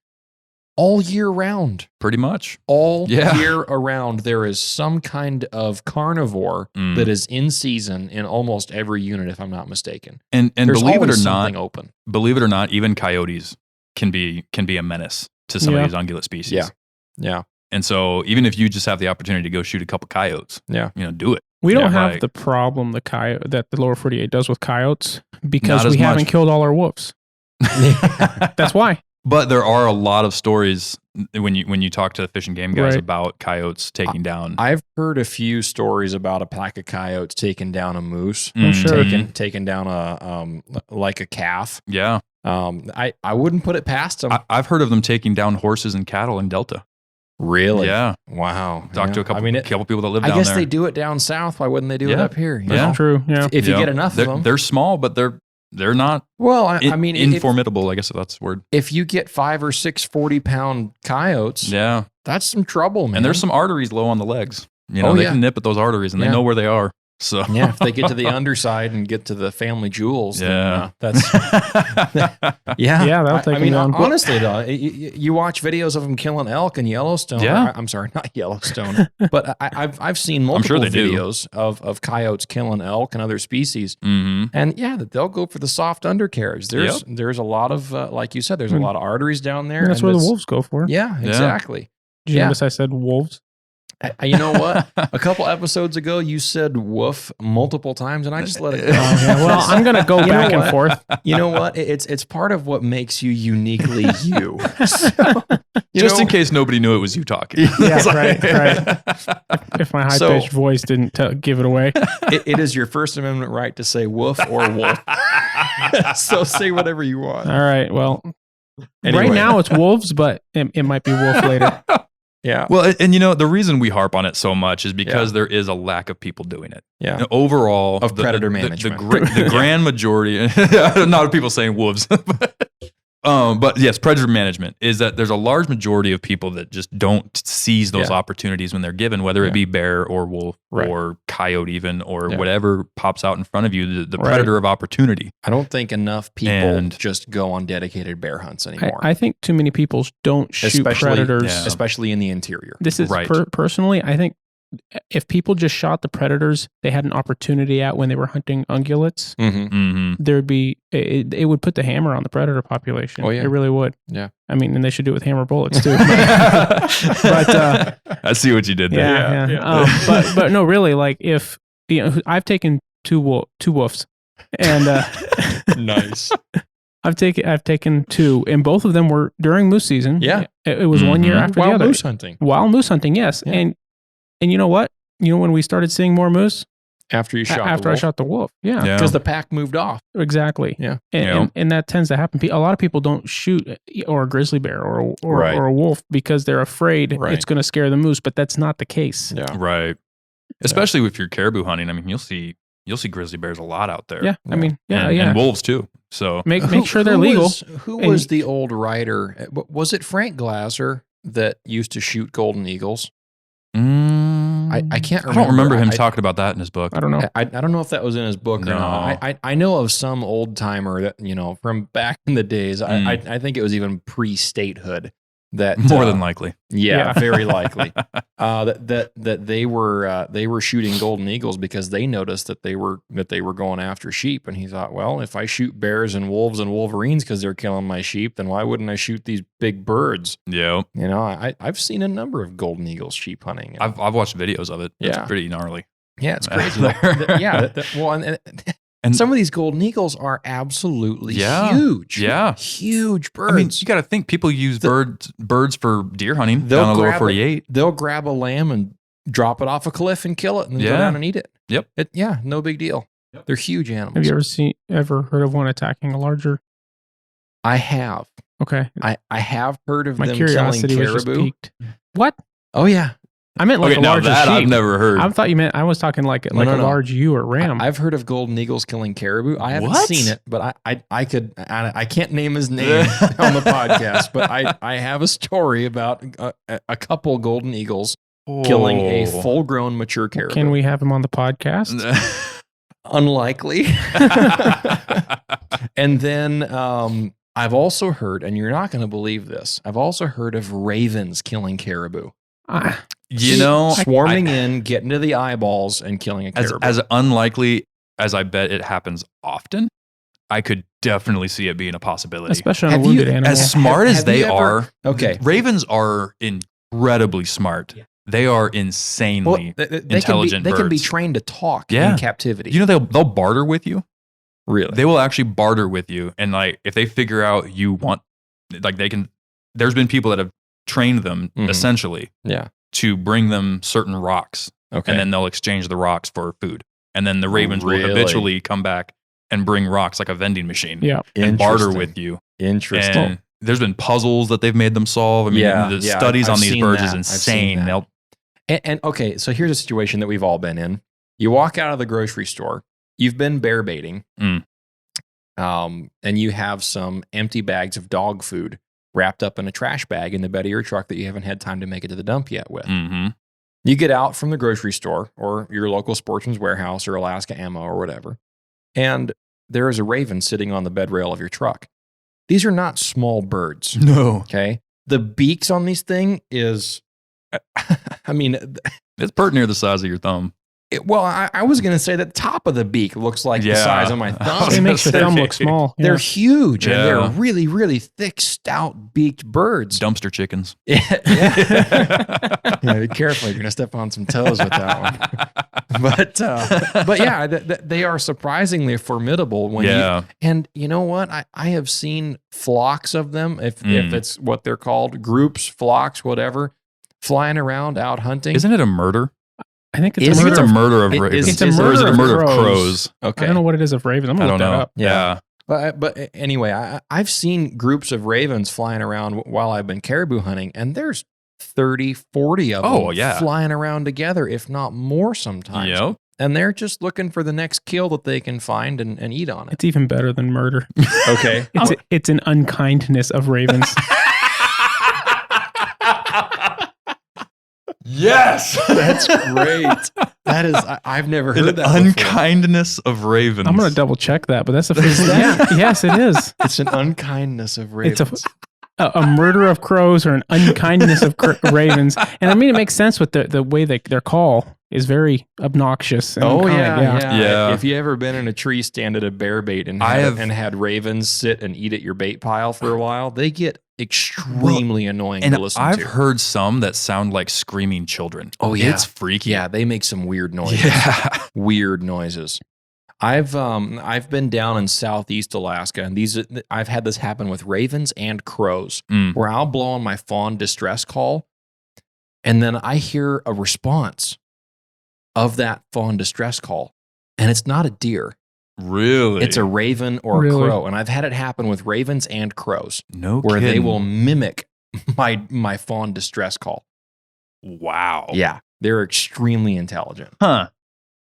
all year round. Pretty much. All year around, there is some kind of carnivore that is in season in almost every unit, if I'm not mistaken. And There's believe it or something not, even coyotes can be a menace to some of these ungulate species. Yeah. And so even if you just have the opportunity to go shoot a couple coyotes, do it. We don't have the problem that the lower 48 does with coyotes because we haven't much. killed all our wolves. That's why. But there are a lot of stories when you talk to fish and game guys about coyotes taking down. I've heard a few stories about a pack of coyotes taking down a moose. I'm sure. Taking down a calf. Yeah. I wouldn't put it past them. I've heard of them taking down horses and cattle in Delta. Really? Yeah. Wow. Talked to a couple people that live down there. I guess they do it down south. Why wouldn't they do it up here? That's true. Yeah. If you get enough of them. They're small, but they're not formidable, I guess that's the word. If you get 5 or 6 40-pound coyotes, that's some trouble, man. And there's some arteries low on the legs. They can nip at those arteries and they know where they are. So if they get to the underside and get to the family jewels, then, that's that'll take them down. Honestly, though, you watch videos of them killing elk in Yellowstone. Yeah. I'm sorry, not Yellowstone, but I've seen multiple videos of coyotes killing elk and other species, and they'll go for the soft undercarriage. There's a lot of like you said, there's a lot of arteries down there. That's where the wolves go for. Yeah, exactly. Did you notice I said wolves? You know what? A couple episodes ago, you said woof multiple times, and I just let it go. Well, I'm going to go back and forth. You know what? It's part of what makes you uniquely you. Just in case nobody knew it was you talking. Yeah, right. If my high-pitched voice didn't give it away. It is your First Amendment right to say woof or wolf. So say whatever you want. All right. Well, anyway. Right now it's wolves, but it might be wolf later. Yeah. Well, and the reson we harp on it so much is because there is a lack of people doing it. Yeah. Overall, of predator management. The grand majority, not of people saying wolves, but But yes, predator management is that there's a large majority of people that just don't seize those opportunities when they're given, whether it be bear or wolf or coyote even, or whatever pops out in front of you, the predator of opportunity. I don't think enough people just go on dedicated bear hunts anymore. I think too many people don't shoot predators. Especially in the interior. This is personally, I think if people just shot the predators they had an opportunity at when they were hunting ungulates, there'd be it would put the hammer on the predator population. Oh yeah, it really would. Yeah, I mean, and they should do it with hammer bullets too. But I see what you did there. Yeah. But no, really, like if I've taken two wolves, and nice. I've taken two, and both of them were during moose season. Yeah, it was 1 year after the other. Wild moose hunting, yes, And you know what? You know when we started seeing more moose? After I shot the wolf. Yeah. Because the pack moved off. Exactly. Yeah. And that tends to happen. A lot of people don't shoot or a grizzly bear or a wolf because they're afraid it's going to scare the moose, but that's not the case. Yeah. Right. Especially if you're caribou hunting. I mean, you'll see grizzly bears a lot out there. Yeah. I mean, and wolves too. So make sure they're legal. Who was the old writer? Was it Frank Glasser that used to shoot golden eagles? I can't remember. I don't remember him talking about that in his book. I don't know. I don't know if that was in his book or not. I know of some old timer that, from back in the days. I think it was even pre-statehood. That more than likely. Yeah, very likely. That they were shooting golden eagles because they noticed that they were going after sheep, and he thought, well, if I shoot bears and wolves and wolverines because they're killing my sheep, then why wouldn't I shoot these big birds? Yeah, I've seen a number of golden eagles sheep hunting. I've watched videos of it. It's pretty gnarly. Yeah, it's crazy. And some of these golden eagles are absolutely huge. Yeah. Huge birds. I mean, you got to think people use birds for deer hunting down the lower 48. They'll grab a lamb and drop it off a cliff and kill it and then go down and eat it. Yep. No big deal. Yep. They're huge animals. Have you ever heard of one attacking a larger? I have. Okay. I have heard of My them curiosity killing was just caribou. piqued. What? Oh, yeah. I meant like a larger sheep. I've never heard. I thought you meant I was talking like a large ewe or ram. I've heard of golden eagles killing caribou. I haven't seen it, but I can't name his name on the podcast, but I have a story about a couple golden eagles killing a full-grown mature caribou. Can we have him on the podcast? Unlikely. And then I've also heard, and you're not going to believe this, I've also heard of ravens killing caribou. Swarming in, getting to the eyeballs, and killing a caribou. As unlikely as I bet it happens often, I could definitely see it being a possibility. Especially on a wounded animal. As smart as they are, ravens are incredibly smart. Yeah. They are insanely intelligent birds. They can be birds. Trained to talk in captivity. They'll barter with you. Really? They will actually barter with you. And like if they figure out you want, like they can, there's been people that have trained them essentially to bring them certain rocks. Okay. And then they'll exchange the rocks for food. And then the ravens will habitually come back and bring rocks like a vending machine. Yeah. And barter with you. Interesting. And there's been puzzles that they've made them solve. I mean, the studies on these birds is insane. And okay, so here's a situation that we've all been in. You walk out of the grocery store, you've been bear baiting, and you have some empty bags of dog food wrapped up in a trash bag in the bed of your truck that you haven't had time to make it to the dump yet with. Mm-hmm. You get out from the grocery store or your local Sportsman's Warehouse or Alaska Ammo or whatever, and there is a raven sitting on the bed rail of your truck. These are not small birds. No. Okay? The beaks on these things is, I mean... It's pert near the size of your thumb. I was going to say that the top of the beak looks like the size of my thumb. It makes your thumb look small. They're huge, and they're really, really thick, stout beaked birds. Dumpster chickens. Be careful. You're going to step on some toes with that one. But yeah, they are surprisingly formidable. And you know what? I have seen flocks of them, if it's what they're called, groups, flocks, whatever, flying around out hunting. Isn't it a murder? I think it's a murder of ravens. It's a murder of crows. Okay. I don't know what it is of ravens. I'm going to look that up. Yeah. But anyway, I've seen groups of ravens flying around while I've been caribou hunting, and there's 30, 40 of them flying around together, if not more sometimes. Yep. and they're just looking for the next kill that they can find and eat on it. It's even better than murder. Okay. It's an unkindness of ravens. Yes, That's great. That is, I've never heard that unkindness of ravens. I'm going to double check that, but that's the first. Yes, it is. It's an unkindness of ravens. It's a murder of crows or an unkindness of ravens. And I mean, it makes sense with the way their call is very obnoxious. And unkind. Yeah. If you ever been in a tree stand at a bear bait and had ravens sit and eat at your bait pile for a while, they get extremely annoying to listen to. I've heard some that sound like screaming children. Oh yeah, it's freaky. Yeah, they make some weird noises. Yeah, weird noises. I've been down in southeast Alaska, and I've had this happen with ravens and crows, where I'll blow on my fawn distress call, and then I hear a response of that fawn distress call, and it's not a deer. Really? It's a raven or a crow, and I've had it happen with ravens and crows. No where kidding. They will mimic my fawn distress call. Wow. Yeah, they're extremely intelligent. Huh.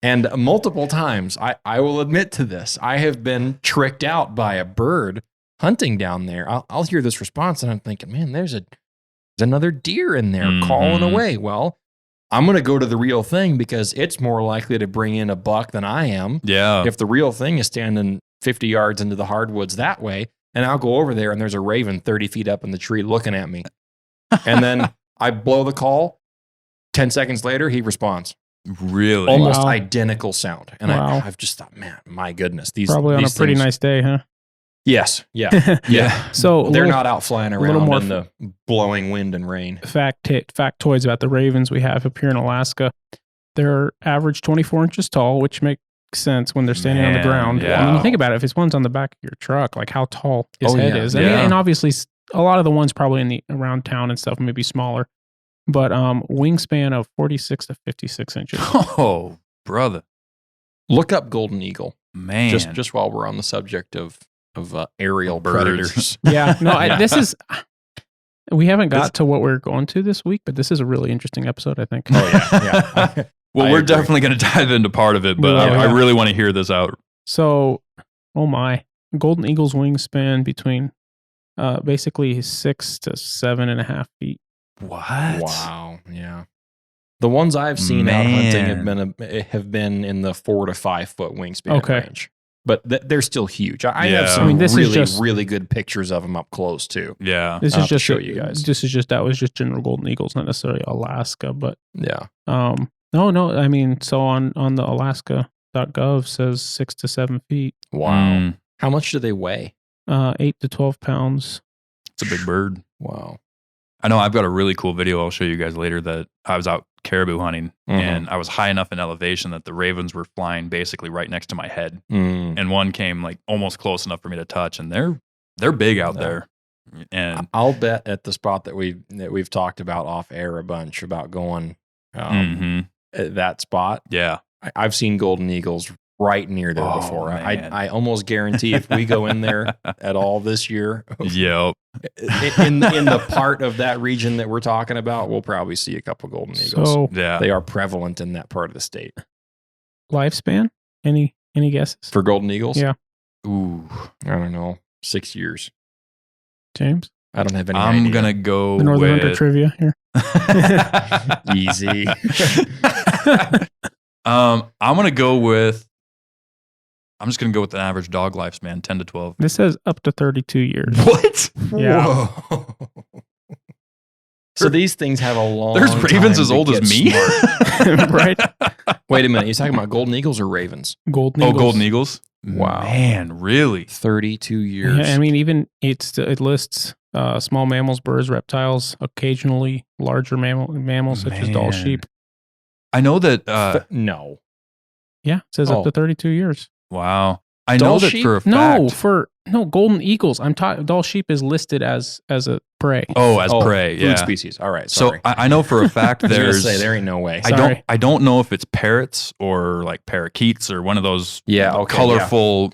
And multiple times, I will admit to this, I have been tricked out by a bird hunting down there. I'll hear this response, and I'm thinking, man, there's another deer in there calling away. Well, I'm going to go to the real thing because it's more likely to bring in a buck than I am. Yeah. If the real thing is standing 50 yards into the hardwoods that way, and I'll go over there and there's a raven 30 feet up in the tree looking at me. And then I blow the call. 10 seconds later, he responds. Really? Almost identical sound. And Wow. I've just thought, man, my goodness. Probably on a pretty nice day, huh? Yes. Yeah. Yeah. So they're not out flying around more in the blowing wind and rain. Factoids about the ravens we have up here in Alaska. They're average 24 inches tall, which makes sense when they're standing on the ground. Yeah. I mean, you think about it, if his one's on the back of your truck, like how tall his head is. I mean, Yeah. and obviously a lot of the ones probably around town and stuff may be smaller, but wingspan of 46 to 56 inches. Oh, brother. Look up golden eagle. Man. Just while we're on the subject of aerial Birds. predators. Yeah, no, this is. We haven't got to what we're going to this week, but this is a really interesting episode, I think. Oh yeah. Well, we're definitely going to dive into part of it, but I really want to hear this out. So, oh my, golden eagle's wingspan between basically 6 to 7.5 feet. What? Wow. Yeah. The ones I've seen out hunting have been in the 4 to 5 foot wingspan range. But they're still huge. I have some really good pictures of them up close too. Yeah, this is just show you guys. That was just general golden eagles, not necessarily Alaska, but yeah. No. I mean, so on the Alaska.gov says 6 to 7 feet. Wow. How much do they weigh? 8 to 12 pounds. It's a big bird. Wow. I know I've got a really cool video I'll show you guys later that I was out caribou hunting and I was high enough in elevation that the ravens were flying basically right next to my head. And one came like almost close enough for me to touch, and they're big out there. And I'll bet at the spot that we've talked about off air a bunch about going at that spot. Yeah. I've seen golden eagles right near there before. I almost guarantee if we go in there at all this year, yep. in the part of that region that we're talking about, we'll probably see a couple golden eagles. So they are prevalent in that part of the state. Lifespan? Any guesses? For golden eagles? Yeah. Ooh, I don't know. 6 years. James? I don't have any I'm idea. going to go the Northern Hunter trivia here. Easy. I'm just going to go with an average dog lifespan, 10 to 12. This says up to 32 years. What? Yeah. Whoa. So these things have a long There's ravens time as to old as get me? Smart. Right? Wait a minute. You're talking about golden eagles or ravens? Golden eagles. Oh, golden eagles? Wow. Man, really? 32 years. Yeah, I mean, even it lists small mammals, birds, reptiles, occasionally larger mammals such as doll sheep. I know that... no. Yeah, it says up to 32 years. Wow. I know that for a fact. No, golden eagles. I'm talking. Doll sheep is listed as a prey. Oh, as prey. Yeah. Food species. All right. Sorry. So I know for a fact there's. There ain't no way. I don't know if it's parrots or like parakeets or one of those. Colorful.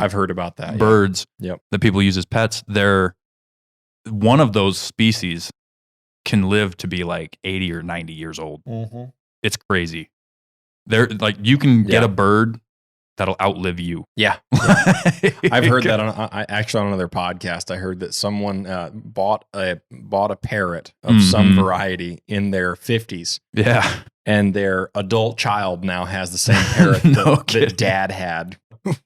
I've heard about that. Birds. Yep. That people use as pets. They're one of those species can live to be like 80 or 90 years old. Mm-hmm. It's crazy. They're like, you can get a bird that'll outlive you. Yeah. I've heard that on another podcast. I heard that someone bought a parrot of some variety in their 50s. Yeah. And their adult child now has the same parrot that dad had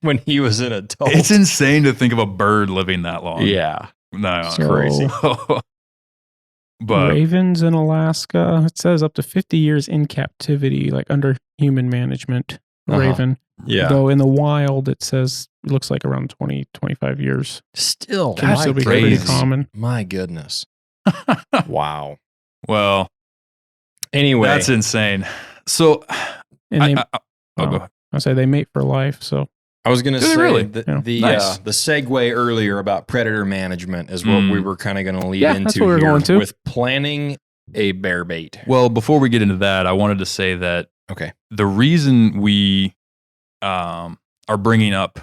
when he was an adult. It's insane to think of a bird living that long. Yeah. No, it's crazy. But ravens in Alaska, it says up to 50 years in captivity, like under human management. Raven. Yeah. Though in the wild, it says it looks like around 20, 25 years. Still, can still be pretty common. My goodness. Wow. Well, anyway, that's insane. So, and I say they mate for life. So I was going to say the segue earlier about predator management is what we were kind of going to lead into that's what we're going to. With planning a bear bait. Well, before we get into that, I wanted to say that the reason we are bringing up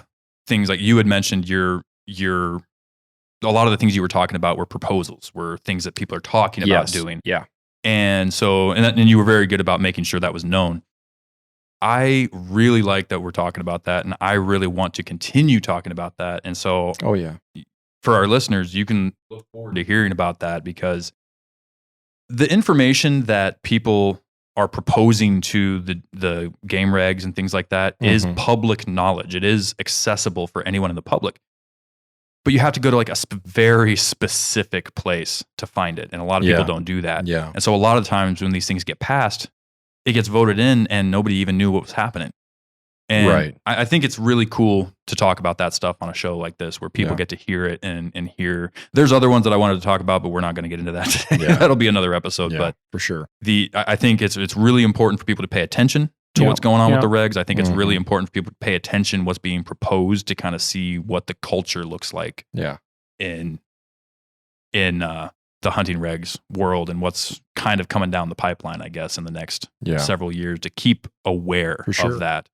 things like you had mentioned, a lot of the things you were talking about were proposals, were things that people are talking about doing. Yeah. And so, and you were very good about making sure that was known. I really like that we're talking about that, and I really want to continue talking about that. And so, for our listeners, you can look forward to hearing about that, because the information that people are proposing to the game regs and things like that is public knowledge. It is accessible for anyone in the public. But you have to go to like a very specific place to find it. And a lot of people don't do that. Yeah. And so a lot of times when these things get passed, it gets voted in and nobody even knew what was happening. And I think it's really cool to talk about that stuff on a show like this, where people get to hear it and hear. There's other ones that I wanted to talk about, but we're not going to get into that today. That'll be another episode. But for sure, I think it's really important for people to pay attention to what's going on with the regs. I think it's really important for people to pay attention what's being proposed, to kind of see what the culture looks like. In the hunting regs world, and what's kind of coming down the pipeline, I guess, in the next several years, to keep aware of that.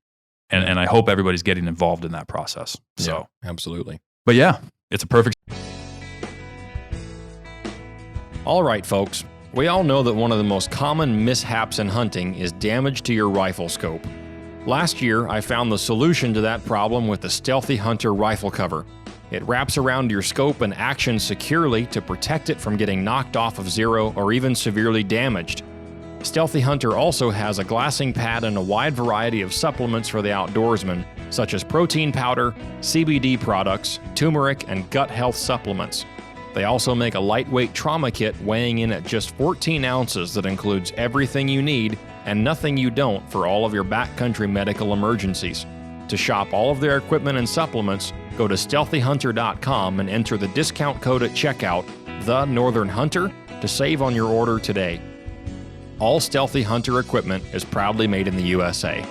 And I hope everybody's getting involved in that process. So absolutely. But it's a perfect. All right, folks. We all know that one of the most common mishaps in hunting is damage to your rifle scope. Last year, I found the solution to that problem with the Stealthy Hunter rifle cover. It wraps around your scope and actions securely to protect it from getting knocked off of zero or even severely damaged. Stealthy Hunter also has a glassing pad and a wide variety of supplements for the outdoorsman, such as protein powder, CBD products, turmeric, and gut health supplements. They also make a lightweight trauma kit weighing in at just 14 ounces that includes everything you need and nothing you don't for all of your backcountry medical emergencies. To shop all of their equipment and supplements, go to stealthyhunter.com and enter the discount code at checkout, The Northern Hunter, to save on your order today. All Stealthy Hunter equipment is proudly made in the USA.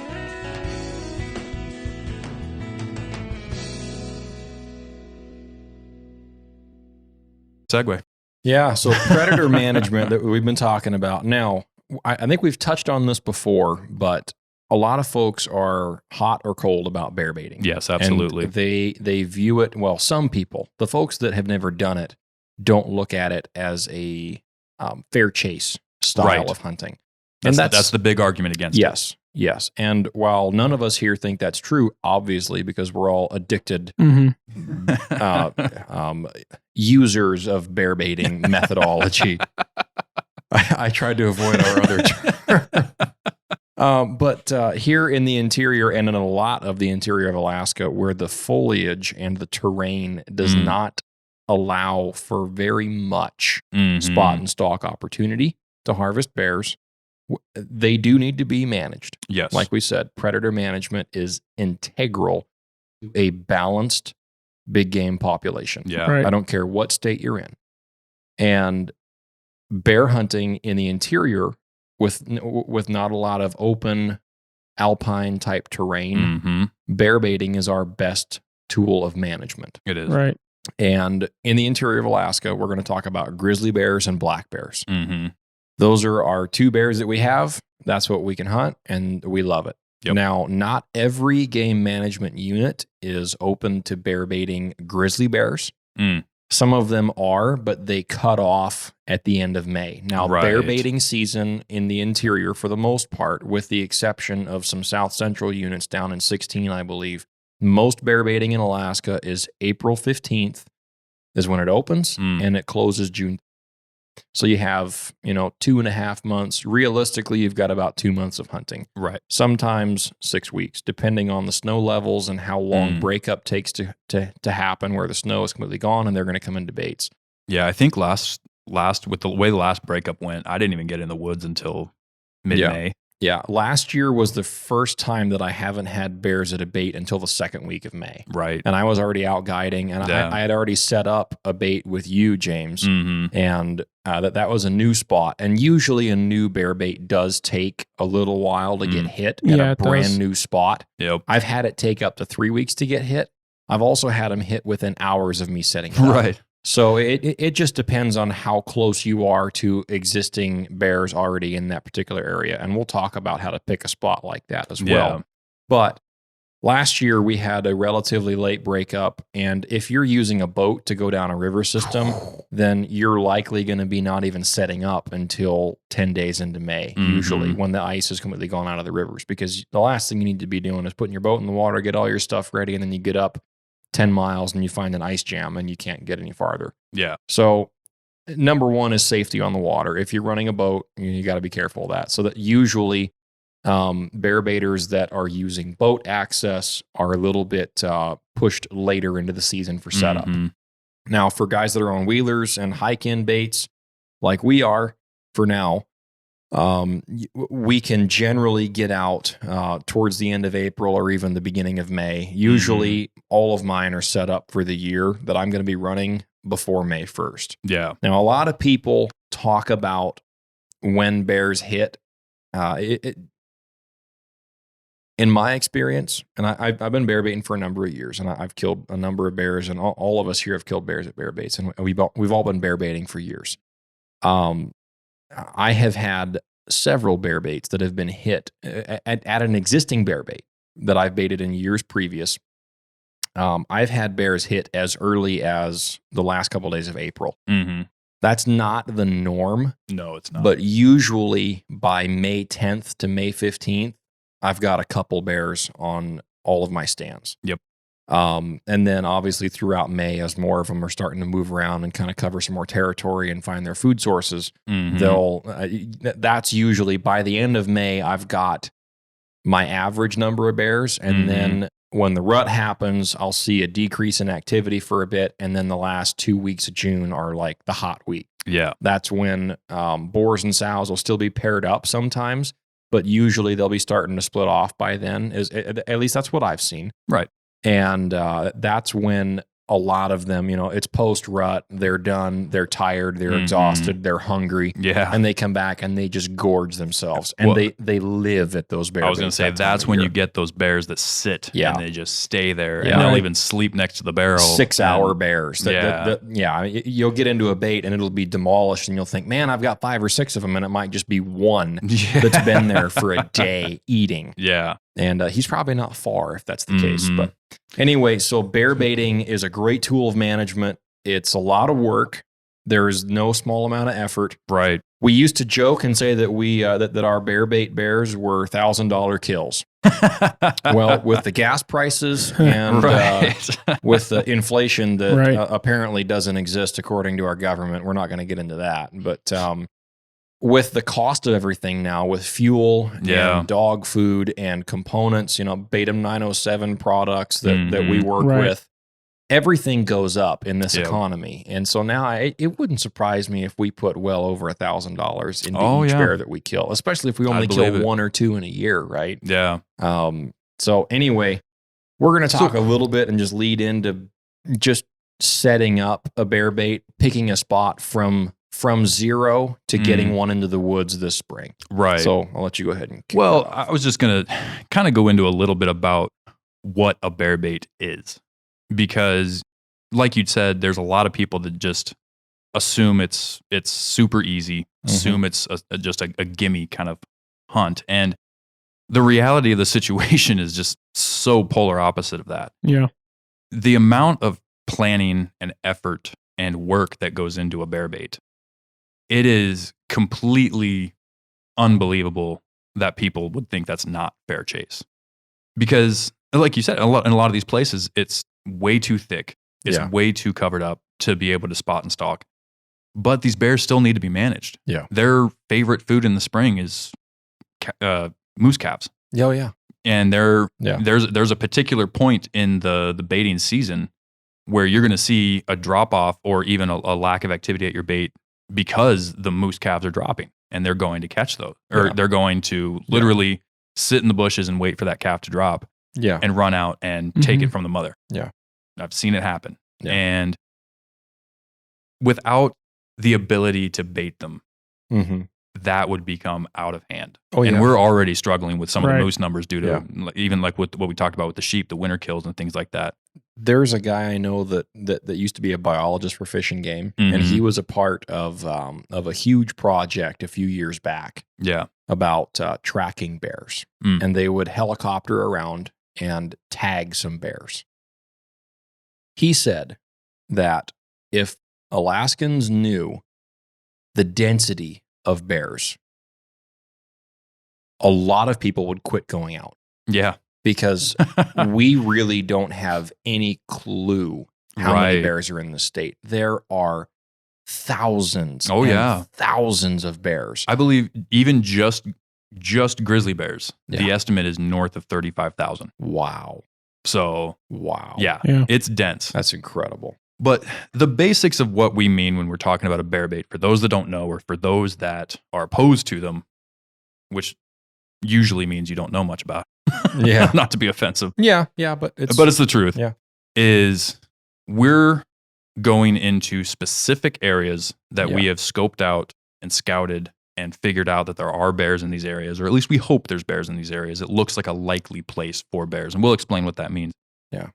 Segue. Yeah, so predator management that we've been talking about. Now, I think we've touched on this before, but a lot of folks are hot or cold about bear baiting. Yes, absolutely. And they view it, well, some people, the folks that have never done it, don't look at it as a fair chase style of hunting. And that's the big argument against it. Yes. And while none of us here think that's true, obviously, because we're all addicted users of bear baiting methodology, I tried to avoid our other term. But here in the interior and in a lot of the interior of Alaska, where the foliage and the terrain does not allow for very much spot and stalk opportunity to harvest bears, they do need to be managed. Yes. Like we said, predator management is integral to a balanced big game population. Yeah. Right. I don't care what state you're in. And bear hunting in the interior with not a lot of open alpine type terrain, bear baiting is our best tool of management. It is. Right. And in the interior of Alaska, we're going to talk about grizzly bears and black bears. Those are our two bears that we have. That's what we can hunt, and we love it. Yep. Now, not every game management unit is open to bear baiting grizzly bears. Some of them are, but they cut off at the end of May. Now, bear baiting season in the interior, for the most part, with the exception of some South Central units down in 16, I believe, most bear baiting in Alaska is April 15th is when it opens, and it closes June. So you have, 2.5 months. Realistically, you've got about 2 months of hunting. Right. Sometimes 6 weeks, depending on the snow levels and how long breakup takes to happen, where the snow is completely gone and they're going to come into baits. Yeah, I think last with the way the last breakup went, I didn't even get in the woods until mid-May. Yeah, last year was the first time that I haven't had bears at a bait until the second week of May. Right. And I was already out guiding, and I had already set up a bait with you, James, and that was a new spot. And usually a new bear bait does take a little while to get hit at a brand new spot. Yep. I've had it take up to 3 weeks to get hit. I've also had them hit within hours of me setting it up. Right. So it just depends on how close you are to existing bears already in that particular area. And we'll talk about how to pick a spot like that as well. Yeah. But last year we had a relatively late breakup. And if you're using a boat to go down a river system, then you're likely going to be not even setting up until 10 days into May, usually when the ice has completely gone out of the rivers. Because the last thing you need to be doing is putting your boat in the water, get all your stuff ready, and then you get up 10 miles and you find an ice jam and you can't get any farther. Yeah. So number one is safety on the water. If you're running a boat, you got to be careful of that. So that usually bear baiters that are using boat access are a little bit pushed later into the season for setup. Now, for guys that are on wheelers and hike-in baits, like we are for now, we can generally get out towards the end of April or even the beginning of May. Usually all of mine are set up for the year that I'm going to be running before May 1st. Yeah. Now, a lot of people talk about when bears hit. In my experience, and I've been bear baiting for a number of years, and I've killed a number of bears, and all of us here have killed bears at bear baits, and we've all been bear baiting for years. I have had several bear baits that have been hit at an existing bear bait that I've baited in years previous. I've had bears hit as early as the last couple of days of April. That's not the norm. No, it's not. But usually by May 10th to May 15th, I've got a couple bears on all of my stands. Yep. And then obviously throughout May, as more of them are starting to move around and kind of cover some more territory and find their food sources, that's usually by the end of May, I've got my average number of bears. And then when the rut happens, I'll see a decrease in activity for a bit. And then the last 2 weeks of June are like the hot week. Yeah. That's when boars and sows will still be paired up sometimes, but usually they'll be starting to split off by then. At least that's what I've seen. Right. And that's when a lot of them, it's post-rut, they're done, they're tired, they're exhausted, they're hungry. Yeah. And they come back and they just gorge themselves. And they live at those bear I was going to say, that's when year. you get those bears that sit and they just stay there and they'll even sleep next to the barrel. 6-hour bears. You'll get into a bait and it'll be demolished and you'll think, man, I've got 5 or 6 of them, and it might just be one that's been there for a day eating. Yeah. And he's probably not far if that's the case. But anyway, so bear baiting is a great tool of management. It's a lot of work. There is no small amount of effort. Right. We used to joke and say that we that our bear bait bears were $1,000 kills. Well, with the gas prices and with the inflation that apparently doesn't exist according to our government, we're not going to get into that. But with the cost of everything now, with fuel and dog food and components, Batum 907 products that we work with, everything goes up in this economy. And so now it wouldn't surprise me if we put well over $1,000 into each bear that we kill, especially if we only kill 1 or 2 in a year, right? Yeah. So anyway, we're going to talk a little bit and just lead into just setting up a bear bait, picking a spot from zero to getting one into the woods this spring. Right. So I'll let you go ahead and kick Well, I was just going to kind of go into a little bit about what a bear bait is. Because like you'd said, there's a lot of people that just assume it's super easy, assume it's just a gimme kind of hunt. And the reality of the situation is just so polar opposite of that. Yeah. The amount of planning and effort and work that goes into a bear bait. It is completely unbelievable that people would think that's not bear chase. Because, like you said, in a lot of these places, it's way too thick. It's way too covered up to be able to spot and stalk. But these bears still need to be managed. Yeah. Their favorite food in the spring is moose calves. Oh, yeah. And there's a particular point in the baiting season where you're going to see a drop off or even a lack of activity at your bait because the moose calves are dropping and they're going to catch those, or they're going to literally sit in the bushes and wait for that calf to drop and run out and take it from the mother. Yeah. I've seen it happen. Yeah. And without the ability to bait them, that would become out of hand. Oh, and we're already struggling with some of the moose numbers due to even like what we talked about with the sheep, the winter kills and things like that. There's a guy I know that used to be a biologist for Fish and Game, and he was a part of a huge project a few years back. Yeah, about tracking bears, and they would helicopter around and tag some bears. He said that if Alaskans knew the density of bears, a lot of people would quit going out. Yeah. Because we really don't have any clue how many bears are in the state. There are thousands thousands of bears. I believe even just grizzly bears, the estimate is north of 35,000. Wow. So, yeah, it's dense. That's incredible. But the basics of what we mean when we're talking about a bear bait, for those that don't know, or for those that are opposed to them, which usually means you don't know much about. Not to be offensive. Yeah, but it's the truth. Yeah. Is we're going into specific areas that we have scoped out and scouted and figured out that there are bears in these areas, or at least we hope there's bears in these areas. It looks like a likely place for bears, and we'll explain what that means. Yeah.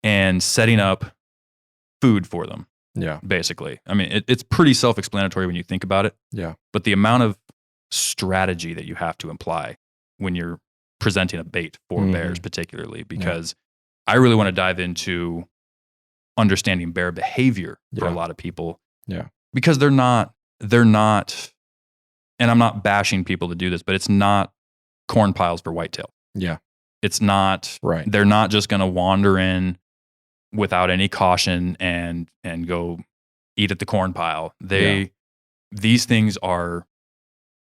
And setting up food for them. Yeah. Basically. I mean, it's pretty self-explanatory when you think about it. Yeah. But the amount of strategy that you have to imply when you're presenting a bait for bears, particularly, because I really want to dive into understanding bear behavior for a lot of people. Yeah. Because they're not, and I'm not bashing people to do this, but it's not corn piles for whitetail. Yeah. It's not, they're not just going to wander in without any caution and go eat at the corn pile. These things are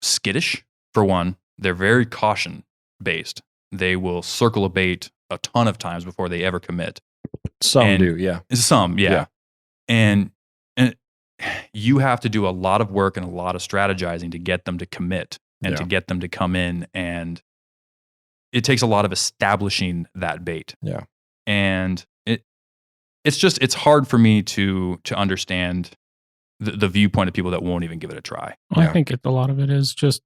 skittish, for one. They're very caution based. They will circle a bait a ton of times before they ever commit. Some do, yeah. Some, yeah. And you have to do a lot of work and a lot of strategizing to get them to commit and to get them to come in. And it takes a lot of establishing that bait. Yeah. And it's hard for me to understand the viewpoint of people that won't even give it a try. Well, I think a lot of it is just,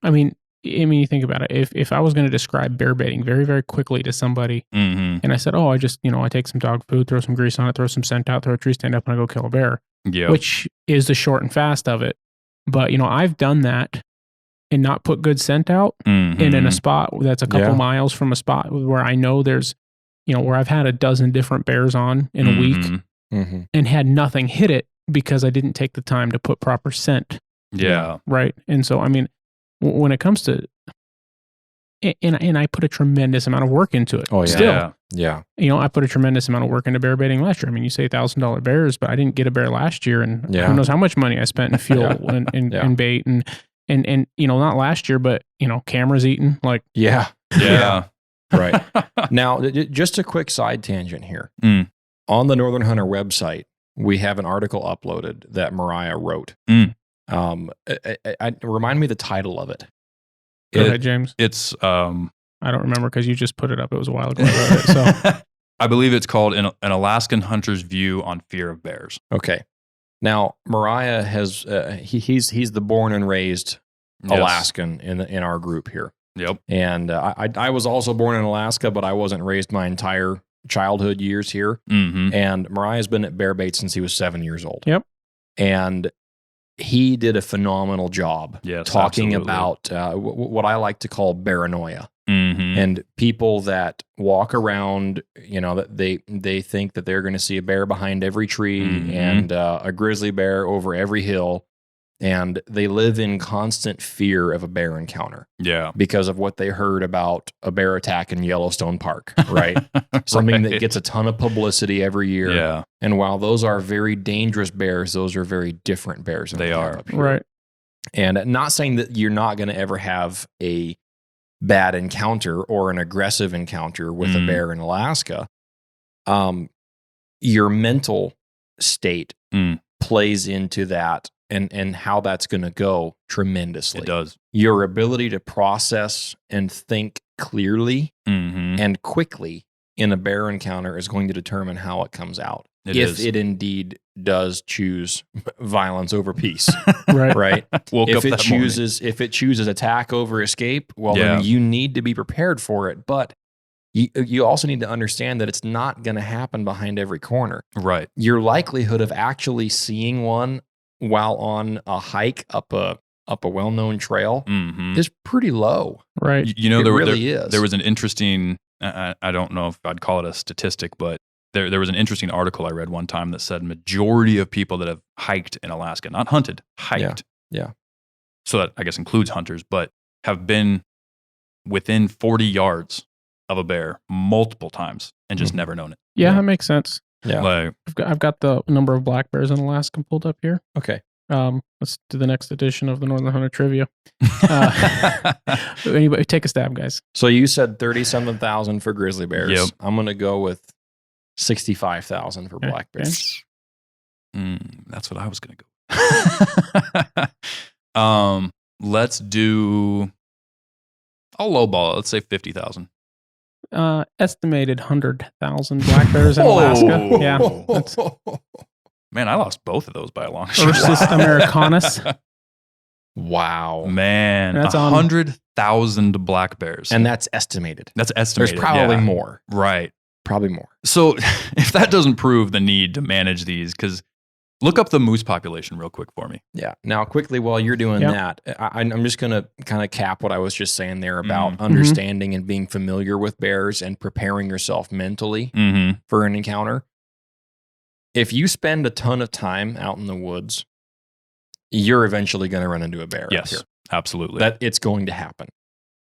I mean, you think about it. If I was going to describe bear baiting very, very quickly to somebody, and I said, I just, I take some dog food, throw some grease on it, throw some scent out, throw a tree stand up, and I go kill a bear, which is the short and fast of it. But, I've done that and not put good scent out and in a spot that's a couple miles from a spot where I know there's, where I've had a dozen different bears on in a week and had nothing hit it because I didn't take the time to put proper scent. Yeah. Right. And so, I mean, when it comes to, and I put a tremendous amount of work into it. Oh, yeah. Still. Yeah. I put a tremendous amount of work into bear baiting last year. I mean, you say $1,000 bears, but I didn't get a bear last year, and who knows how much money I spent in fuel and bait and not last year, but cameras eaten, like. Yeah. Right. Now, just a quick side tangent here. On the Northern Hunter website, we have an article uploaded that Mariah wrote. Remind me the title of it. Go ahead, James. It's I don't remember because you just put it up. It was a while ago. I wrote it, so. I believe it's called An Alaskan Hunter's View on Fear of Bears. Okay. Now, Mariah has he's the born and raised Alaskan in our group here. Yep. And I was also born in Alaska, but I wasn't raised my entire childhood years here. And Mariah's been at bear bait since he was 7 years old. Yep. And he did a phenomenal job talking about what I like to call paranoia. And people that walk around, that they think that they're going to see a bear behind every tree and a grizzly bear over every hill. And they live in constant fear of a bear encounter. Yeah. Because of what they heard about a bear attack in Yellowstone Park, right? Something that gets a ton of publicity every year. Yeah. And while those are very dangerous bears, those are very different bears. They are. Right. And not saying that you're not going to ever have a bad encounter or an aggressive encounter with a bear in Alaska. Your mental state plays into that. And how that's going to go tremendously. It does. Your ability to process and think clearly and quickly in a bear encounter is going to determine how it comes out. If it indeed does choose violence over peace, right? If it chooses attack over escape, well, then you need to be prepared for it. But you also need to understand that it's not going to happen behind every corner. Right. Your likelihood of actually seeing one while on a hike up a well-known trail is pretty low. Right. There was an interesting, I don't know if I'd call it a statistic, but there was an interesting article I read one time that said majority of people that have hiked in Alaska, not hunted, hiked. Yeah. So that I guess includes hunters, but have been within 40 yards of a bear multiple times and just never known it. Yeah, that makes sense. Yeah. I've got the number of black bears in Alaska pulled up here. Okay. Let's do the next edition of the Northern Hunter Trivia. Anybody, take a stab, guys. So you said 37,000 for grizzly bears. Yep. I'm going to go with 65,000 for black bears. That's what I was going to go. Let's do. I'll lowball it. Let's say 50,000. Estimated 100,000 black bears in Alaska. Yeah. Man, I lost both of those by a long shot. Ursus americanus. Wow. Man, that's 100,000 black bears. And that's estimated. That's estimated. There's probably more. Right. Probably more. So if that doesn't prove the need to manage these, because look up the moose population real quick for me. Yeah. Now, quickly, while you're doing that, I'm just going to kind of cap what I was just saying there about understanding and being familiar with bears and preparing yourself mentally for an encounter. If you spend a ton of time out in the woods, you're eventually going to run into a bear. Yes, out here. Absolutely. That it's going to happen.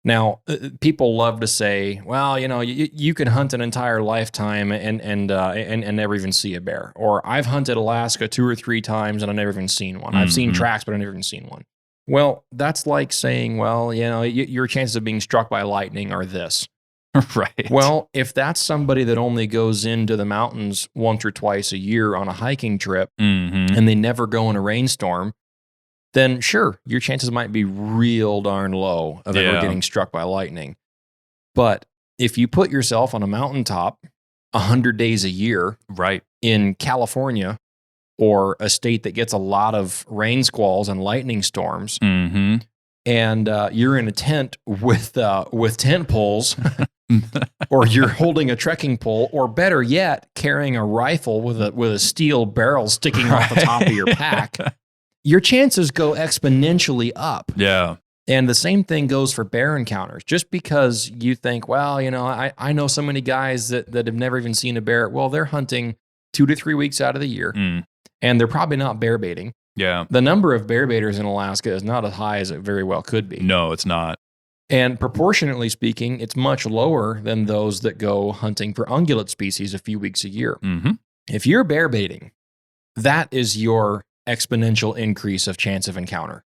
Now, people love to say, well, you can hunt an entire lifetime and never even see a bear. Or I've hunted Alaska 2 or 3 times and I've never even seen one. I've seen tracks, but I've never even seen one. Well, that's like saying, well, your chances of being struck by lightning are this. Right. Well, if that's somebody that only goes into the mountains once or twice a year on a hiking trip and they never go in a rainstorm, then sure, your chances might be real darn low of ever getting struck by lightning. But if you put yourself on a mountaintop 100 days a year in California or a state that gets a lot of rain squalls and lightning storms, and you're in a tent with tent poles, or you're holding a trekking pole, or better yet, carrying a rifle with a steel barrel sticking off the top of your pack, your chances go exponentially up. Yeah. And the same thing goes for bear encounters. Just because you think, well, I know so many guys that have never even seen a bear. Well, they're hunting 2 to 3 weeks out of the year, and they're probably not bear baiting. Yeah. The number of bear baiters in Alaska is not as high as it very well could be. No, it's not. And proportionately speaking, it's much lower than those that go hunting for ungulate species a few weeks a year. If you're bear baiting, that is your exponential increase of chance of encounter.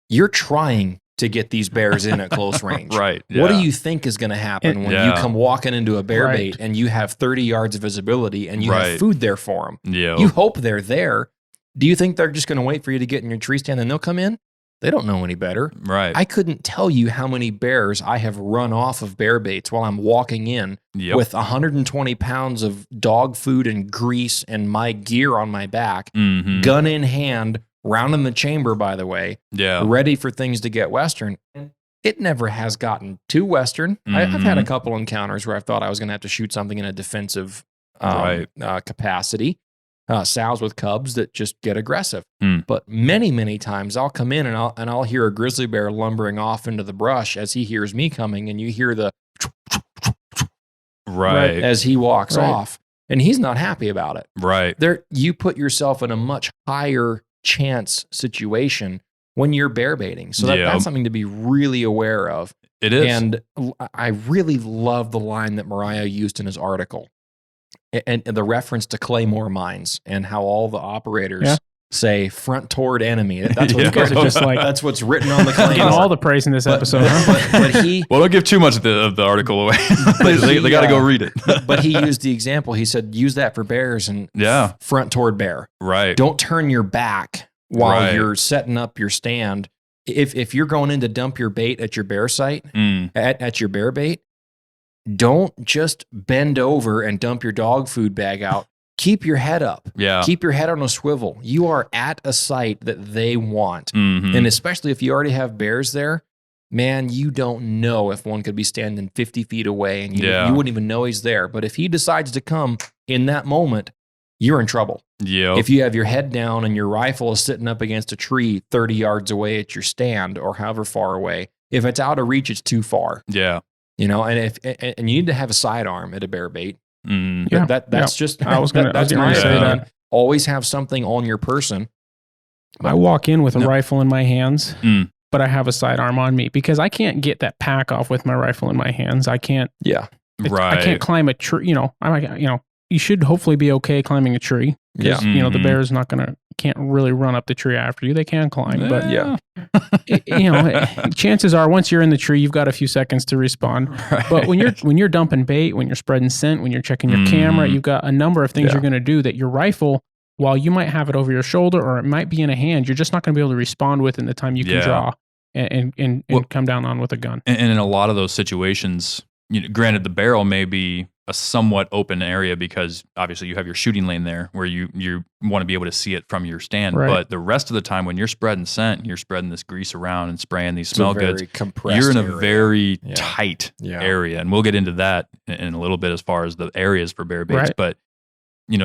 You're trying to get these bears in at close range. Right. What do you think is going to happen when you come walking into a bear bait and you have 30 yards of visibility and you have food there for them? You hope they're there. Do you think they're just going to wait for you to get in your tree stand and they'll come in? They don't know any better. Right. I couldn't tell you how many bears I have run off of bear baits while I'm walking in with 120 pounds of dog food and grease and my gear on my back, gun in hand, rounding the chamber, by the way, ready for things to get Western. It never has gotten too Western. I've had a couple encounters where I thought I was going to have to shoot something in a defensive capacity. sows with cubs that just get aggressive. But many times I'll come in and I'll hear a grizzly bear lumbering off into the brush as he hears me coming, and you hear the right as he walks off, and he's not happy about it. Right. There, you put yourself in a much higher chance situation when you're bear baiting. So that's something to be really aware of. It is. And I really love the line that Mariah used in his article, and the reference to claymore mines and how all the operators say front toward enemy. That's what you guys are just like, that's what's written on the claymore. Getting all the praise in this episode. But he, well, don't give too much of the article away. they got to go read it. But he used the example. He said, use that for bears and front toward bear. Right. Don't turn your back while you're setting up your stand. If you're going in to dump your bait at your bear site, at your bear bait, don't just bend over and dump your dog food bag out. Keep your head up. Yeah. Keep your head on a swivel. You are at a site that they want. And especially if you already have bears there, man, you don't know if one could be standing 50 feet away and you wouldn't even know he's there. But if he decides to come in that moment, you're in trouble. Yep. If you have your head down and your rifle is sitting up against a tree 30 yards away at your stand or however far away, if it's out of reach, it's too far. Yeah. You know, and you need to have a sidearm at a bear bait. That's just that's my say that. Always have something on your person. I walk in with a rifle in my hands, but I have a sidearm on me because I can't get that pack off with my rifle in my hands. I can't. Right. I can't climb a tree. You know, you should hopefully be okay climbing a tree. Yeah. You know, the bear's can't really run up the tree after you. They can climb, but chances are once you're in the tree, you've got a few seconds to respond. Right. But when you're dumping bait, when you're spreading scent, when you're checking your camera, you've got a number of things you're going to do that your rifle, while you might have it over your shoulder or it might be in a hand, you're just not going to be able to respond with in the time you can draw and come down on with a gun. And in a lot of those situations, granted, the barrel may be a somewhat open area because obviously you have your shooting lane there where you want to be able to see it from your stand. Right. But the rest of the time when you're spreading scent, you're spreading this grease around and spraying these smell goods, you're in a very tight area. And we'll get into that in a little bit as far as the areas for bear baits. Right. But,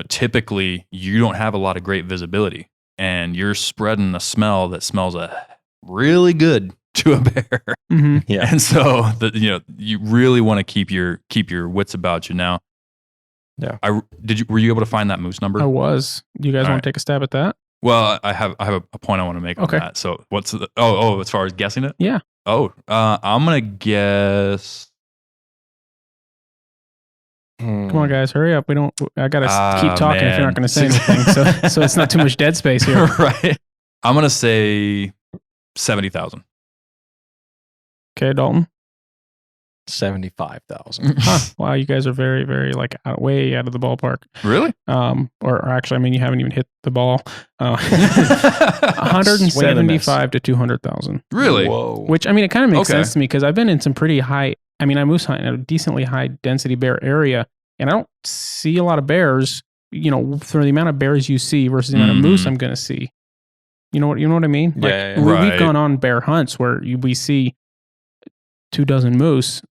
typically you don't have a lot of great visibility and you're spreading a smell that smells really good to a bear. Yeah. And so you really want to keep your wits about you. Now, were you able to find that moose number? I was. Do you guys want to take a stab at that? Well, I have a point I want to make on that. So what's as far as guessing it? Yeah. I'm gonna guess. Come on, guys, hurry up. I gotta keep talking if you're not gonna say anything. So it's not too much dead space here. Right. I'm gonna say 70,000. Okay, Dalton. 75,000. Wow, you guys are very, very way out of the ballpark. Really? Or actually, you haven't even hit the ball. 175 to 200,000. Really? Whoa. Which it kind of makes sense to me because I've been in some pretty high. I moose hunt in a decently high density bear area, and I don't see a lot of bears. For the amount of bears you see versus the amount of moose I'm going to see. You know what I mean? We've gone on bear hunts where we see 24 moose,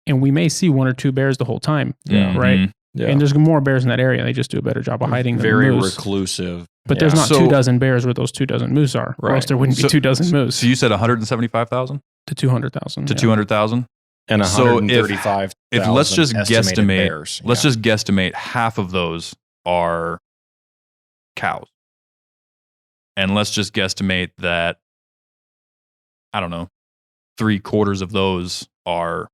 and we may see 1 or 2 bears the whole time. Yeah. Right. Yeah. And there's more bears in that area. They just do a better job of hiding. Very than moose. Reclusive. But there's not 24 bears where those 24 moose are. Right. Or else there wouldn't be 24 moose. So you said 175,000 to 200,000. To 200,000. And 135,000. If let's just guesstimate, bears. Let's just guesstimate half of those are cows. And let's just guesstimate that, I don't know, 3/4 of those are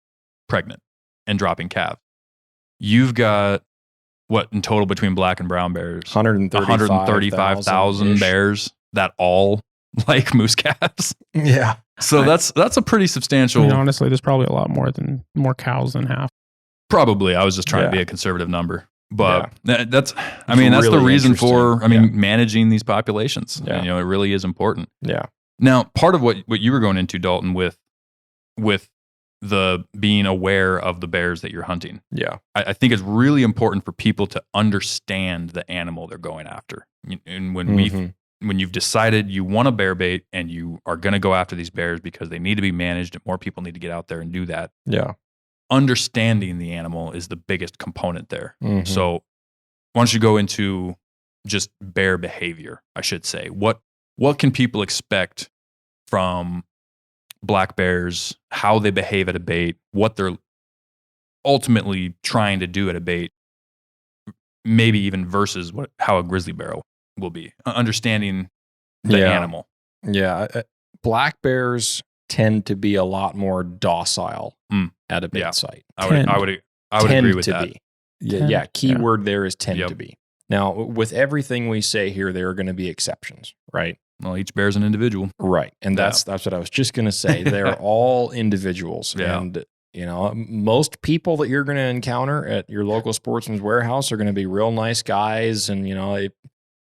pregnant and dropping calves. You've got what in total between black and brown bears? 135,000 bears that all like moose calves. Yeah. So that's a pretty substantial. Honestly, there's probably a lot more cows than half. Probably. I was just trying to be a conservative number. But that's really the reason for, managing these populations. Yeah. It really is important. Yeah. Now, part of what you were going into, Dalton, with the being aware of the bears that you're hunting. Yeah. I think it's really important for people to understand the animal they're going after. And when you've decided you want a bear bait and you are going to go after these bears because they need to be managed and more people need to get out there and do that. Yeah. Understanding the animal is the biggest component there. So why don't you go into just bear behavior, I should say. What can people expect from black bears, how they behave at a bait, what they're ultimately trying to do at a bait, maybe even versus how a grizzly bear will be, understanding the animal. Yeah. Black bears tend to be a lot more docile at a bait site. I would agree with that. Yeah. Keyword there is tend to be. Now, with everything we say here, there are going to be exceptions, right? Well, each bear is an individual. Right. And that's what I was just going to say. They're all individuals. Yeah. And, most people that you're going to encounter at your local sportsman's warehouse are going to be real nice guys. And,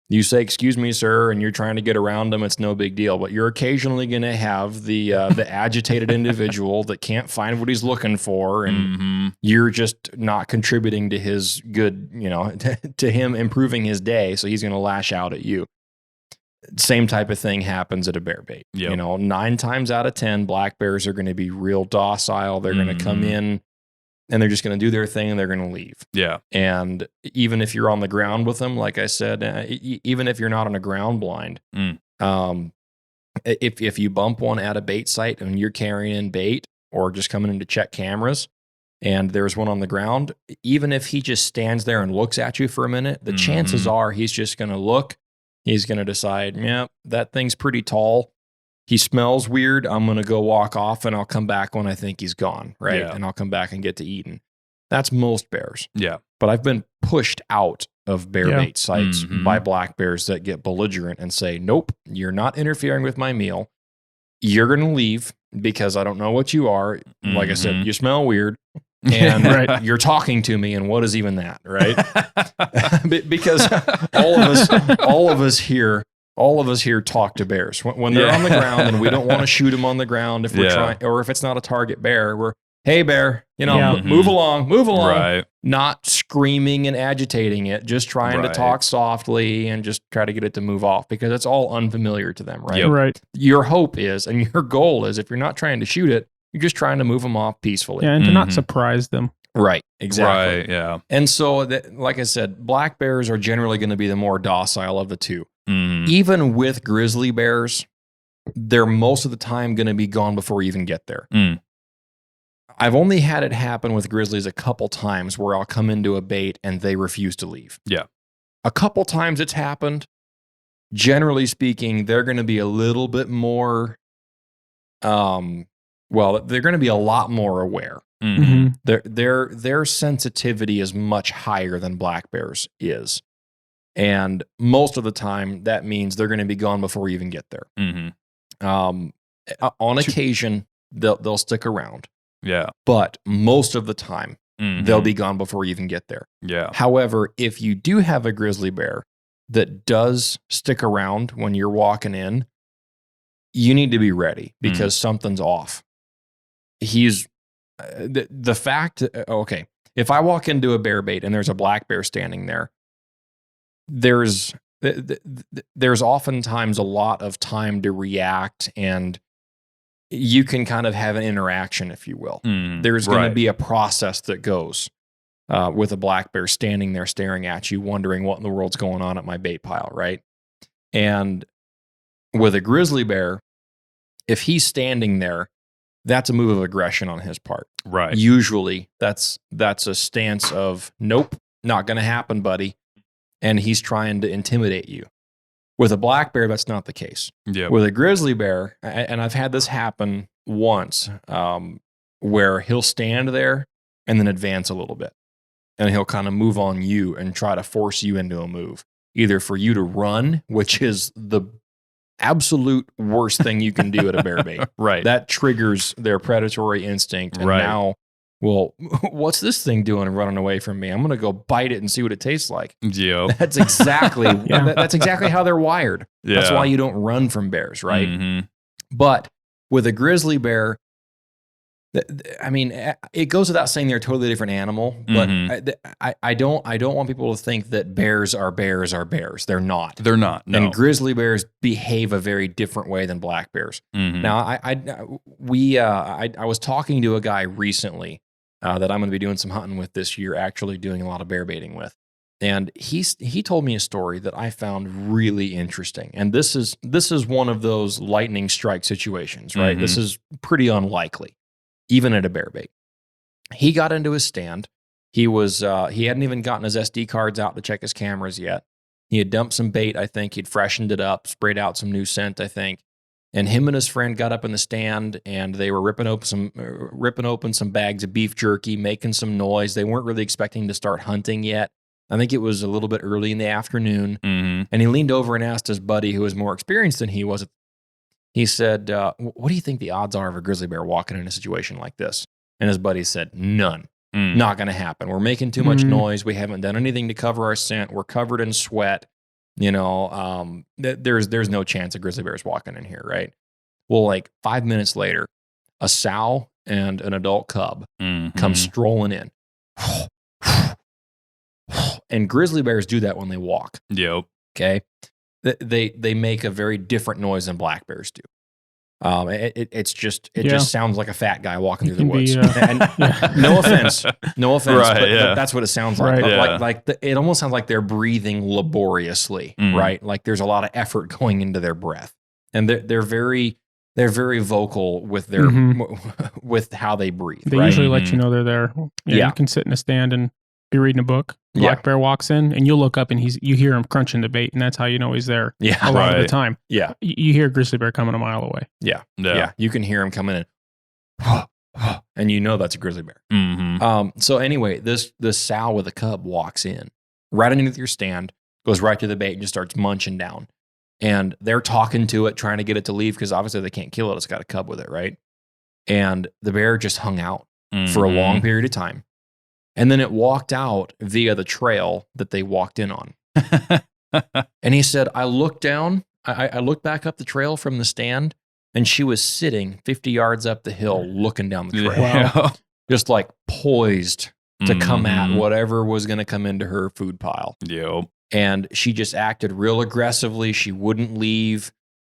you say, "Excuse me, sir," and you're trying to get around them, it's no big deal. But you're occasionally going to have the agitated individual that can't find what he's looking for, and you're just not contributing to his good, to him improving his day. So he's going to lash out at you. Same type of thing happens at a bear bait. Yep. 9 times out of 10, black bears are going to be real docile. They're going to come in and they're just going to do their thing and they're going to leave. Yeah. And even if you're on the ground with them, like I said, even if you're not on a ground blind, if you bump one at a bait site and you're carrying in bait or just coming in to check cameras and there's one on the ground, even if he just stands there and looks at you for a minute, the chances are he's just going to look. He's going to decide, that thing's pretty tall. He smells weird. I'm going to go walk off and I'll come back when I think he's gone, right? Yeah. And I'll come back and get to eating. That's most bears. Yeah. But I've been pushed out of bear bait sites by black bears that get belligerent and say, "Nope, you're not interfering with my meal. You're going to leave because I don't know what you are. Like I said, you smell weird. And you're talking to me, and what is even that, right?" Because all of us here talk to bears when they're on the ground, and we don't want to shoot them on the ground if we're trying, or if it's not a target bear. We're, "Hey bear, move along," right. Not screaming and agitating it, just trying to talk softly and just try to get it to move off because it's all unfamiliar to them, right? Yep. Right. Your hope is, and your goal is, if you're not trying to shoot it, you're just trying to move them off peacefully. Yeah, and to not surprise them. Right, exactly. Right, yeah. And so, like I said, black bears are generally going to be the more docile of the two. Even with grizzly bears, they're most of the time going to be gone before you even get there. I've only had it happen with grizzlies a couple times where I'll come into a bait and they refuse to leave. Yeah. A couple times it's happened. Generally speaking, they're going to be a little bit more... they're going to be a lot more aware. Their sensitivity is much higher than black bears is. And most of the time, that means they're going to be gone before you even get there. On occasion, they'll stick around. Yeah. But most of the time, they'll be gone before you even get there. Yeah. However, if you do have a grizzly bear that does stick around when you're walking in, you need to be ready because something's off. He's the fact. Okay, if I walk into a bear bait and there's a black bear standing there, there's oftentimes a lot of time to react, and you can kind of have an interaction, if you will. There's going to be a process that goes with a black bear standing there staring at you, wondering what in the world's going on at my bait pile, right? And with a grizzly bear, if he's standing there, that's a move of aggression on his part. Right. Usually that's a stance of, "Nope, not going to happen, buddy." And he's trying to intimidate you. With a black bear, that's not the case. Yep. With a grizzly bear, and I've had this happen once, where he'll stand there and then advance a little bit. And he'll kind of move on you and try to force you into a move. Either for you to run, which is the absolute worst thing you can do at a bear bait. Right. That triggers their predatory instinct. And now, well, what's this thing doing and running away from me? I'm going to go bite it and see what it tastes like. Yeah. That's exactly that's exactly how they're wired. Yeah. That's why you don't run from bears, right? But with a grizzly bear, I mean, it goes without saying they're a totally different animal, but I don't want people to think that bears are bears. They're not. They're not. No. And grizzly bears behave a very different way than black bears. Now, I was talking to a guy recently that I'm going to be doing some hunting with this year, actually doing a lot of bear baiting with. And he told me a story that I found really interesting. And this is one of those lightning strike situations, right? This is pretty unlikely, even at a bear bait. He got into his stand. He hadn't even gotten his SD cards out to check his cameras yet. He had dumped some bait, I think. He'd freshened it up, sprayed out some new scent, I think. And him and his friend got up in the stand, and they were ripping open some bags of beef jerky, making some noise. They weren't really expecting to start hunting yet. I think it was a little bit early in the afternoon. And he leaned over and asked his buddy, who was more experienced than he was. He said, what do you think the odds are of a grizzly bear walking in a situation like this? And his buddy said, none. Not going to happen. We're making too much noise. We haven't done anything to cover our scent. We're covered in sweat. You know, there's no chance a grizzly bear is walking in here, right? Well, like 5 minutes later, a sow and an adult cub come strolling in. And grizzly bears do that when they walk. Yep. Okay. They make a very different noise than black bears do. It just sounds like a fat guy walking through the woods. No offense, right, but that's what it sounds like. Right. It almost sounds like they're breathing laboriously, right? Like there's a lot of effort going into their breath, and they're very vocal with their with how they breathe. They right? usually let you know they're there. You can sit in a stand and be reading a book. Black bear walks in, and you'll look up and you hear him crunching the bait, and that's how you know he's there. A lot of the time. Yeah, you hear a grizzly bear coming a mile away. Yeah. You can hear him coming in, and you know that's a grizzly bear. So anyway, this sow with a cub walks in right underneath your stand, goes right to the bait, and just starts munching down. And they're talking to it, trying to get it to leave because obviously they can't kill it. It's got a cub with it, right? And the bear just hung out for a long period of time. And then it walked out via the trail that they walked in on. And he said, I looked down, I looked back up the trail from the stand, and she was sitting 50 yards up the hill looking down the trail. Yeah. Just like poised to come at whatever was going to come into her food pile. Yep. And she just acted real aggressively. She wouldn't leave.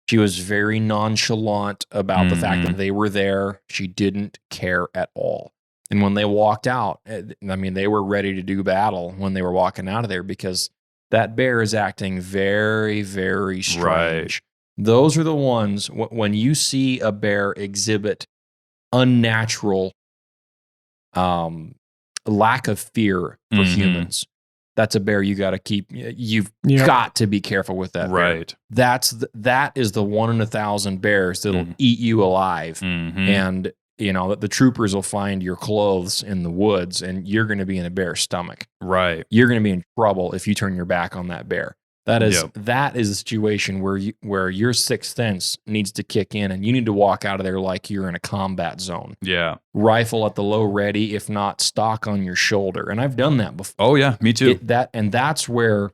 She was very nonchalant about the fact that they were there. She didn't care at all. And when they walked out, I mean, they were ready to do battle when they were walking out of there because that bear is acting very, very strange. Right. Those are the ones, when you see a bear exhibit unnatural lack of fear for humans, that's a bear you got to keep. You've got to be careful with that. Right. Bear. That is the 1 in 1,000 bears that'll eat you alive. And you know, the troopers will find your clothes in the woods and you're going to be in a bear's stomach. Right. You're going to be in trouble if you turn your back on that bear. That is a situation where your sixth sense needs to kick in and you need to walk out of there like you're in a combat zone. Yeah. Rifle at the low ready, if not stock on your shoulder. And I've done that before. Oh yeah, me too. That's where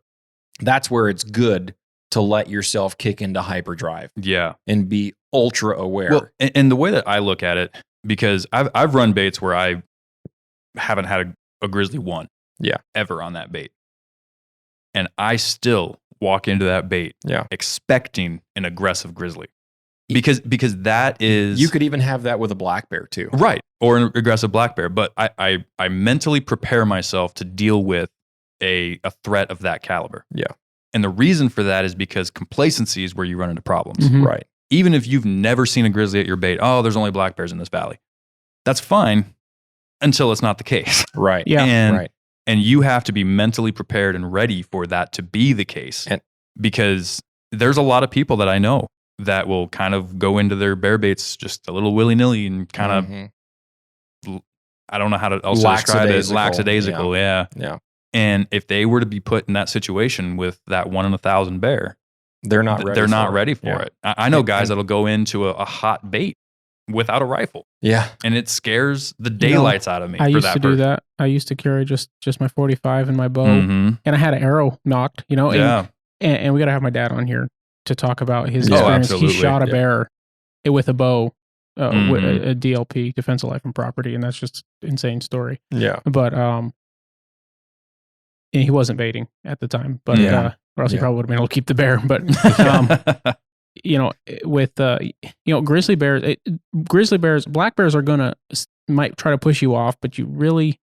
it's good to let yourself kick into hyperdrive. Yeah. And be ultra aware. Well, and the way that I look at it, because I've run baits where I haven't had a grizzly one ever on that bait. And I still walk into that bait expecting an aggressive grizzly. Because that is... You could even have that with a black bear too. Right. Or an aggressive black bear. But I mentally prepare myself to deal with a threat of that caliber. Yeah. And the reason for that is because complacency is where you run into problems. Right. Even if you've never seen a grizzly at your bait, there's only black bears in this valley. That's fine until it's not the case. Right. Yeah. And you have to be mentally prepared and ready for that to be the case. Because there's a lot of people that I know that will kind of go into their bear baits just a little willy-nilly and kind of, I don't know how to also describe it, lackadaisical. Yeah. And if they were to be put in that situation with that 1 in 1,000 bear, they're not ready for it. I know guys that'll go into a hot bait without a rifle. Yeah. And it scares the daylights out of me. I used to do that. I used to carry just my 45 and my bow. And I had an arrow knocked, you know. And we got to have my dad on here to talk about his experience. He shot a bear with a bow, with a DLP, Defense of Life and Property. And that's just an insane story. Yeah. But and he wasn't baiting at the time. But or else he probably would have been able to keep the bear. But you know, with grizzly bears, black bears are might try to push you off, but you really,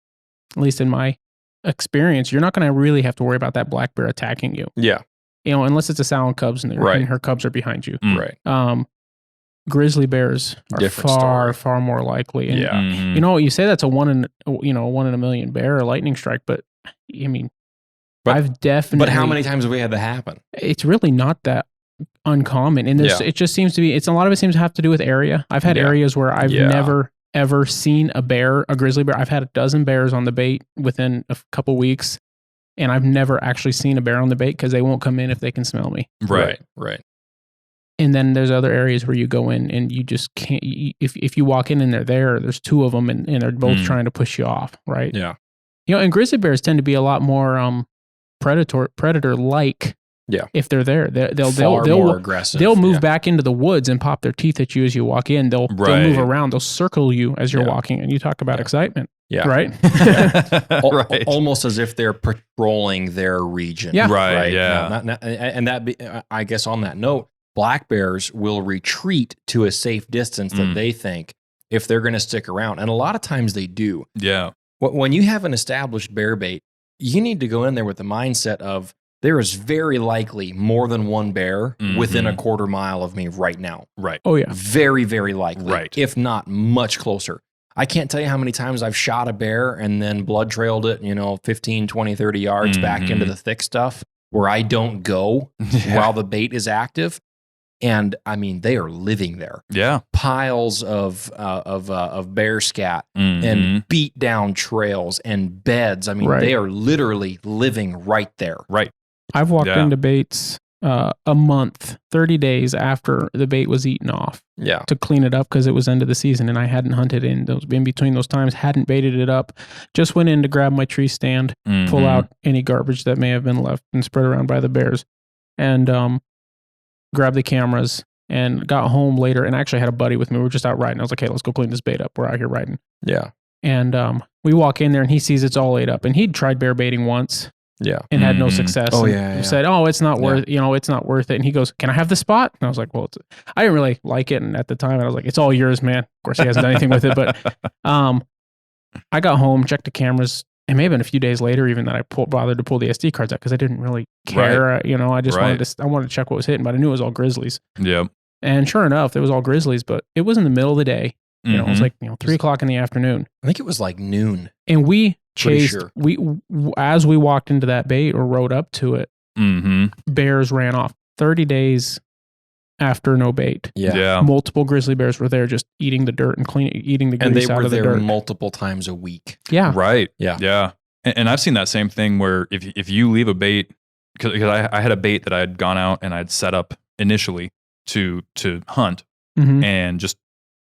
at least in my experience, you're not going to really have to worry about that black bear attacking you. Yeah. Unless it's a sow and cubs and her cubs are behind you. Right. Grizzly bears are far more likely. And, you say that's a one in a million bear, a lightning strike, but I mean, I've definitely. But how many times have we had that happen? It's really not that uncommon, and it just seems to be. A lot of it seems to have to do with area. I've had areas where I've never ever seen a grizzly bear. I've had a dozen bears on the bait within a couple weeks, and I've never actually seen a bear on the bait because they won't come in if they can smell me. Right. And then there's other areas where you go in and you just can't. If you walk in and there's two of them and they're both trying to push you off, right? Yeah. And grizzly bears tend to be a lot more predator like. Yeah. If they're there, they'll more aggressive. They'll move back into the woods and pop their teeth at you as you walk in. They'll move around. They'll circle you as you're walking, and you talk about excitement. Yeah. Right. Right. Almost as if they're patrolling their region. Yeah. Right. Yeah. I guess on that note, black bears will retreat to a safe distance that they think if they're going to stick around, and a lot of times they do. Yeah. When you have an established bear bait, you need to go in there with the mindset of there is very likely more than one bear within a quarter mile of me right now. Right. Oh yeah. Very, very likely. Right. If not much closer. I can't tell you how many times I've shot a bear and then blood trailed it, 15, 20, 30 yards back into the thick stuff where I don't go while the bait is active. And I mean, they are living there. Yeah. Piles of bear scat and beat down trails and beds. I mean, they are literally living right there. Right. I've walked into baits a month, 30 days after the bait was eaten off to clean it up because it was end of the season and I hadn't hunted in between those times, hadn't baited it up, just went in to grab my tree stand, pull out any garbage that may have been left and spread around by the bears, and grabbed the cameras and got home later and actually had a buddy with me. We were just out riding. I was like, hey, let's go clean this bait up. We're out here riding. Yeah. And we walk in there and he sees it's all ate up, and he'd tried bear baiting once. Yeah. And had no success. Oh, and yeah. Said, oh, it's not worth, it's not worth it. And he goes, can I have the spot? And I was like, well, I didn't really like it. And at the time I was like, it's all yours, man. Of course he hasn't done anything with it, but I got home, checked the cameras. It may have been a few days later even that I bothered to pull the SD cards out because I didn't really care. Right. I just wanted to check what was hitting, but I knew it was all grizzlies. Yeah. And sure enough, it was all grizzlies, but it was in the middle of the day. It was like 3:00 in the afternoon. I think it was like noon. And we chased. As we walked into that bait or rode up to it, bears ran off. 30 days after no bait. Yeah. Multiple grizzly bears were there, just eating the dirt and eating the grease out of the dirt. And they were there multiple times a week. Yeah. Right. Yeah. Yeah. And I've seen that same thing where if you leave a bait, because I had a bait that I had gone out and I'd set up initially to hunt, and just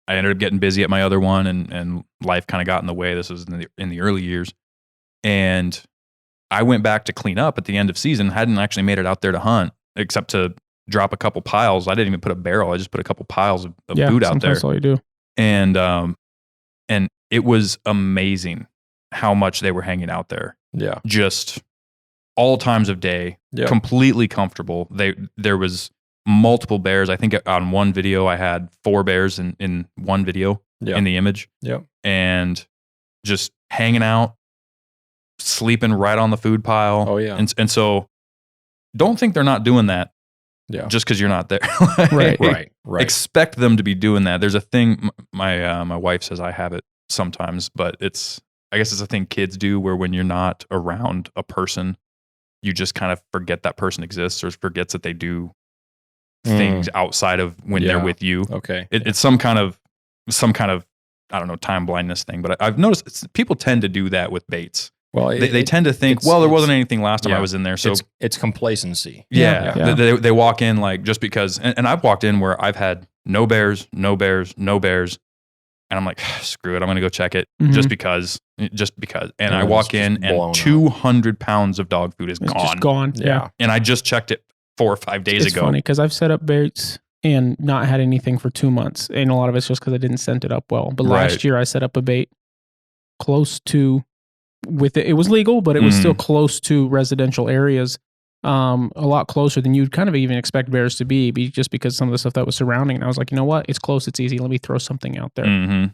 I ended up getting busy at my other one, and life kind of got in the way. This was in the early years, and I went back to clean up at the end of season. Hadn't actually made it out there to hunt, except to drop a couple piles. I didn't even put a barrel. I just put a couple piles of food out there. That's all you do. And it was amazing how much they were hanging out there. Yeah, just all times of day, completely comfortable. There was multiple bears. I think on one video I had 4 bears in one video in the image. Yeah. And just hanging out, sleeping right on the food pile. Oh yeah. And so don't think they're not doing that. Yeah. Just because you're not there. Right. Expect them to be doing that. There's a thing my wife says I have it sometimes, but I guess it's a thing kids do where when you're not around a person, you just kind of forget that person exists or forgets that they do things outside of when they're with you. Okay. It's some kind of I don't know, time blindness thing, but I've noticed people tend to do that with baits. Well, they tend to think, there wasn't anything last time I was in there, so it's complacency. Yeah. They walk in like just because, and I've walked in where I've had no bears, and I'm like, screw it, I'm gonna go check it just because, and I walk in and 200 pounds of dog food is gone. Just gone. Yeah, and I just checked it 4 or 5 days ago. It's funny because I've set up baits and not had anything for 2 months, and a lot of it's just because I didn't scent it up well. But last year I set up a bait close to. It was legal, but it was still close to residential areas, a lot closer than you'd kind of even expect bears to be just because some of the stuff that was surrounding. And I was like, you know what? It's close. It's easy. Let me throw something out there.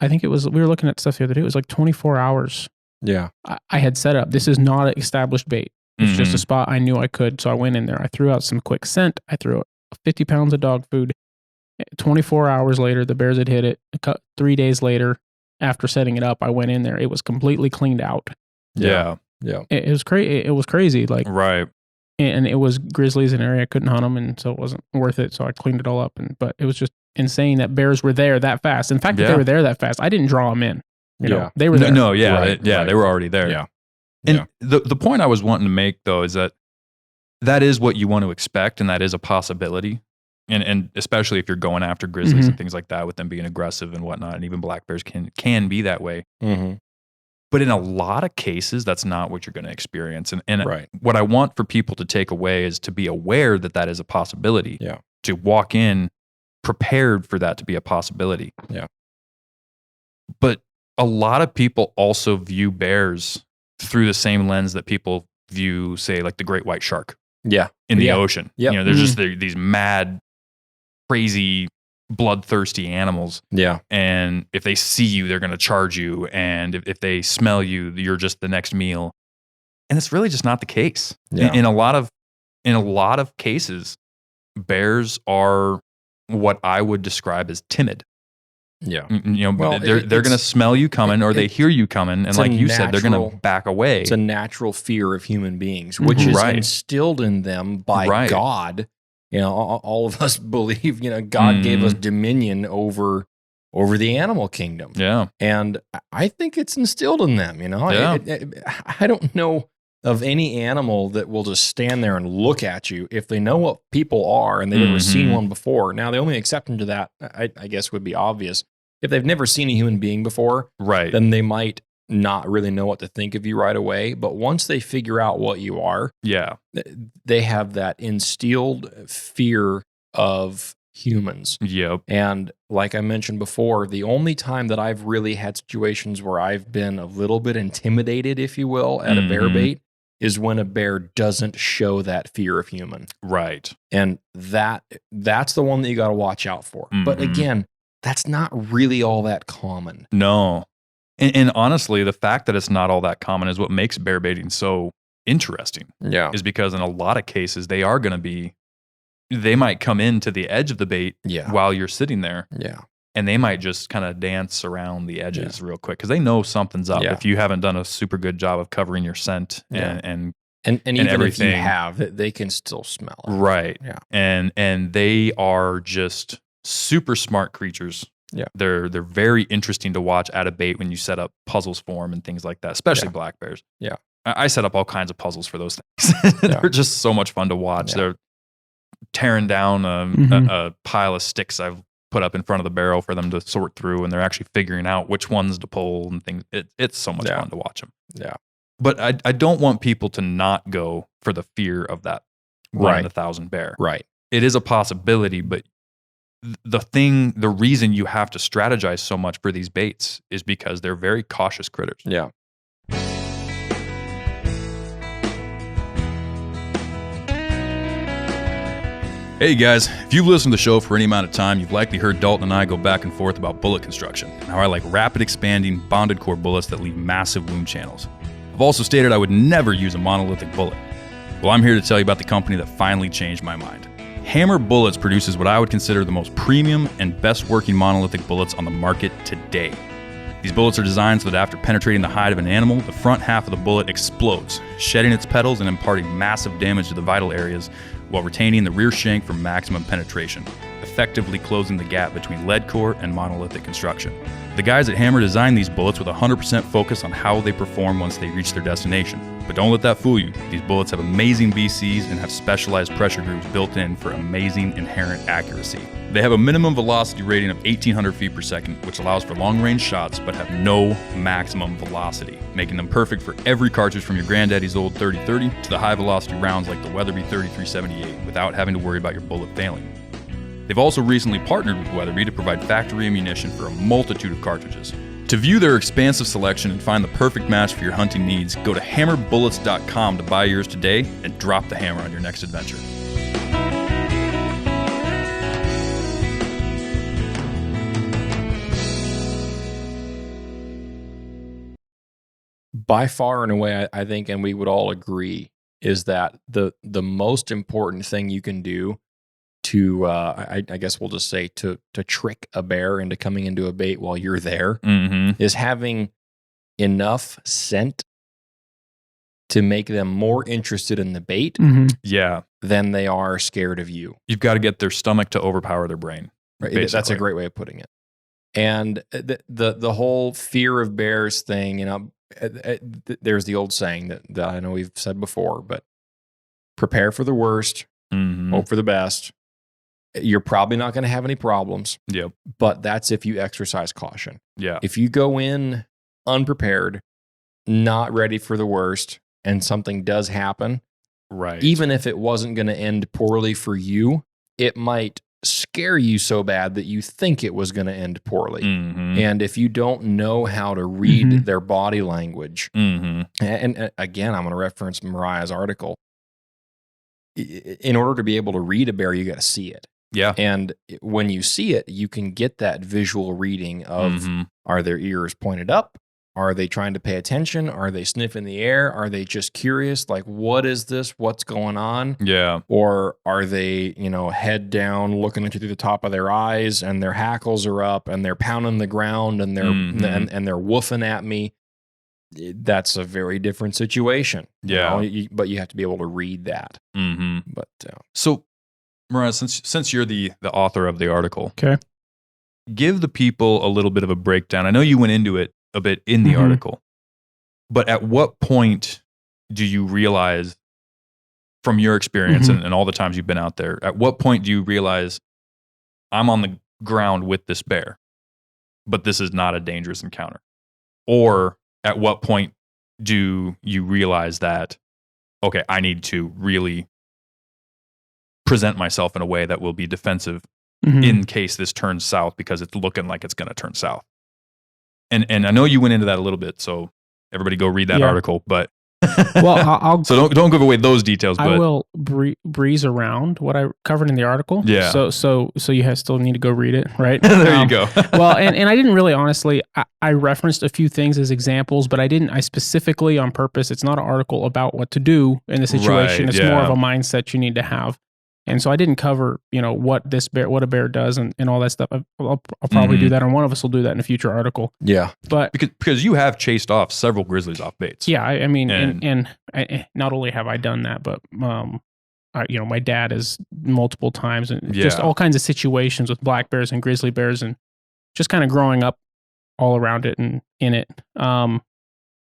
I think we were looking at stuff the other day. It was like 24 hours Yeah. I had set up. This is not an established bait. It's just a spot I knew I could. So I went in there. I threw out some quick scent. I threw out 50 pounds of dog food. 24 hours later, the bears had hit it. 3 days later, after setting it up, I went in there. It was completely cleaned out. Yeah. It was crazy. It was crazy. Like, right. And it was grizzlies in an area I couldn't hunt them, and so it wasn't worth it. So I cleaned it all up. But it was just insane that bears were there that fast. In fact, if they were there that fast, I didn't draw them in. You know, they were there. No, yeah, they were already there. Yeah. And the point I was wanting to make though is that is what you want to expect, and that is a possibility. And especially if you're going after grizzlies and things like that, with them being aggressive and whatnot, and even black bears can be that way. Mm-hmm. But in a lot of cases, that's not what you're going to experience. And what I want for people to take away is to be aware that that is a possibility. Yeah. To walk in prepared for that to be a possibility. Yeah. But a lot of people also view bears through the same lens that people view, say, like the great white shark. Yeah. In the ocean. Yep. You know, there's just these mad, crazy, bloodthirsty animals. Yeah. And if they see you, they're going to charge you. And if they smell you, you're just the next meal. And it's really just not the case. Yeah. In a lot of cases, bears are what I would describe as timid. Yeah. You know, they're going to smell you coming, or they hear you coming. And like you said, they're going to back away. It's a natural fear of human beings, which is instilled in them by God. You know, all of us believe, you know, God gave us dominion over the animal kingdom. Yeah. And I think it's instilled in them, you know. Yeah. I don't know of any animal that will just stand there and look at you if they know what people are and they've never seen one before. Now, the only exception to that, I guess, would be obvious. If they've never seen a human being before, then they might not really know what to think of you right away. But once they figure out what you are, they have that instilled fear of humans. Yep. And like I mentioned before, the only time that I've really had situations where I've been a little bit intimidated, if you will, at a bear bait is when a bear doesn't show that fear of human. Right. And that's the one that you got to watch out for. But again, that's not really all that common. No. And honestly, the fact that it's not all that common is what makes bear baiting so interesting. Yeah. Is because in a lot of cases, they might come into the edge of the bait while you're sitting there. Yeah. And they might just kind of dance around the edges real quick because they know something's up if you haven't done a super good job of covering your scent and even everything. If you have, they can still smell it. Right. Yeah. And they are just super smart creatures. Yeah. They're very interesting to watch at a bait when you set up puzzles for them and things like that, especially black bears. Yeah. I set up all kinds of puzzles for those things. They're just so much fun to watch. Yeah. They're tearing down a pile of sticks I've put up in front of the barrel for them to sort through, and they're actually figuring out which ones to pull and things. It's so much fun to watch them. Yeah. But I don't want people to not go for the fear of that 1 in 1,000 bear. Right. It is a possibility, but the reason you have to strategize so much for these baits is because they're very cautious critters. Yeah. Hey guys, if you've listened to the show for any amount of time, you've likely heard Dalton and I go back and forth about bullet construction and how I like rapid expanding bonded core bullets that leave massive wound channels. I've also stated I would never use a monolithic bullet. Well, I'm here to tell you about the company that finally changed my mind. Hammer Bullets produces what I would consider the most premium and best working monolithic bullets on the market today. These bullets are designed so that after penetrating the hide of an animal, the front half of the bullet explodes, shedding its petals and imparting massive damage to the vital areas while retaining the rear shank for maximum penetration, effectively closing the gap between lead core and monolithic construction. The guys at Hammer designed these bullets with 100% focus on how they perform once they reach their destination. But don't let that fool you. These bullets have amazing VCs and have specialized pressure grooves built in for amazing inherent accuracy. They have a minimum velocity rating of 1,800 feet per second, which allows for long-range shots but have no maximum velocity, making them perfect for every cartridge from your granddaddy's old 30-30 to the high-velocity rounds like the Weatherby 3378 without having to worry about your bullet failing. They've also recently partnered with Weatherby to provide factory ammunition for a multitude of cartridges. To view their expansive selection and find the perfect match for your hunting needs, go to hammerbullets.com to buy yours today and drop the hammer on your next adventure. by far and away, I think, and we would all agree, is that the most important thing you can do to, I guess we'll just say, to trick a bear into coming into a bait while you're there, is having enough scent to make them more interested in the bait than they are scared of you. You've got to get their stomach to overpower their brain. Right. That's a great way of putting it. And the whole fear of bears thing, you know, there's the old saying that I know we've said before, but prepare for the worst, hope for the best. You're probably not going to have any problems. Yep. But that's if you exercise caution. Yeah. If you go in unprepared, not ready for the worst, and something does happen, right? Even if it wasn't going to end poorly for you, it might scare you so bad that you think it was going to end poorly. And if you don't know how to read their body language, and again, I'm going to reference Mariah's article. In order to be able to read a bear, you got to see it. Yeah. And when you see it, you can get that visual reading of, are their ears pointed up? Are they trying to pay attention? Are they sniffing the air? Are they just curious? Like, what is this? What's going on? Yeah. Or are they, you know, head down, looking into through the top of their eyes, and their hackles are up, and they're pounding the ground, and they're and they're woofing at me? That's a very different situation. Yeah. You know? But you have to be able to read that. But so, Mariah, since you're the author of the article, okay, give the people a little bit of a breakdown. I know you went into it a bit in the article, but at what point do you realize, from your experience and all the times you've been out there, at what point do you realize I'm on the ground with this bear, but this is not a dangerous encounter? Or at what point do you realize that, okay, I need to really present myself in a way that will be defensive in case this turns south, because it's looking like it's going to turn south? And I know you went into that a little bit, so everybody go read that article. But well, I'll so don't give away those details. But I will breeze around what I covered in the article. Yeah. So you still need to go read it, right? There you go. Well, and I didn't really, honestly, I referenced a few things as examples, but I specifically on purpose. It's not an article about what to do in the situation. Right, it's more of a mindset you need to have. And so I didn't cover, you know, what a bear does and all that stuff. I'll probably do that, and one of us will do that in a future artitle. Yeah, but because you have chased off several grizzlies off baits. Yeah, I mean, and not only have I done that, but you know, my dad has multiple times, and just all kinds of situations with black bears and grizzly bears, and just kind of growing up all around it and in it.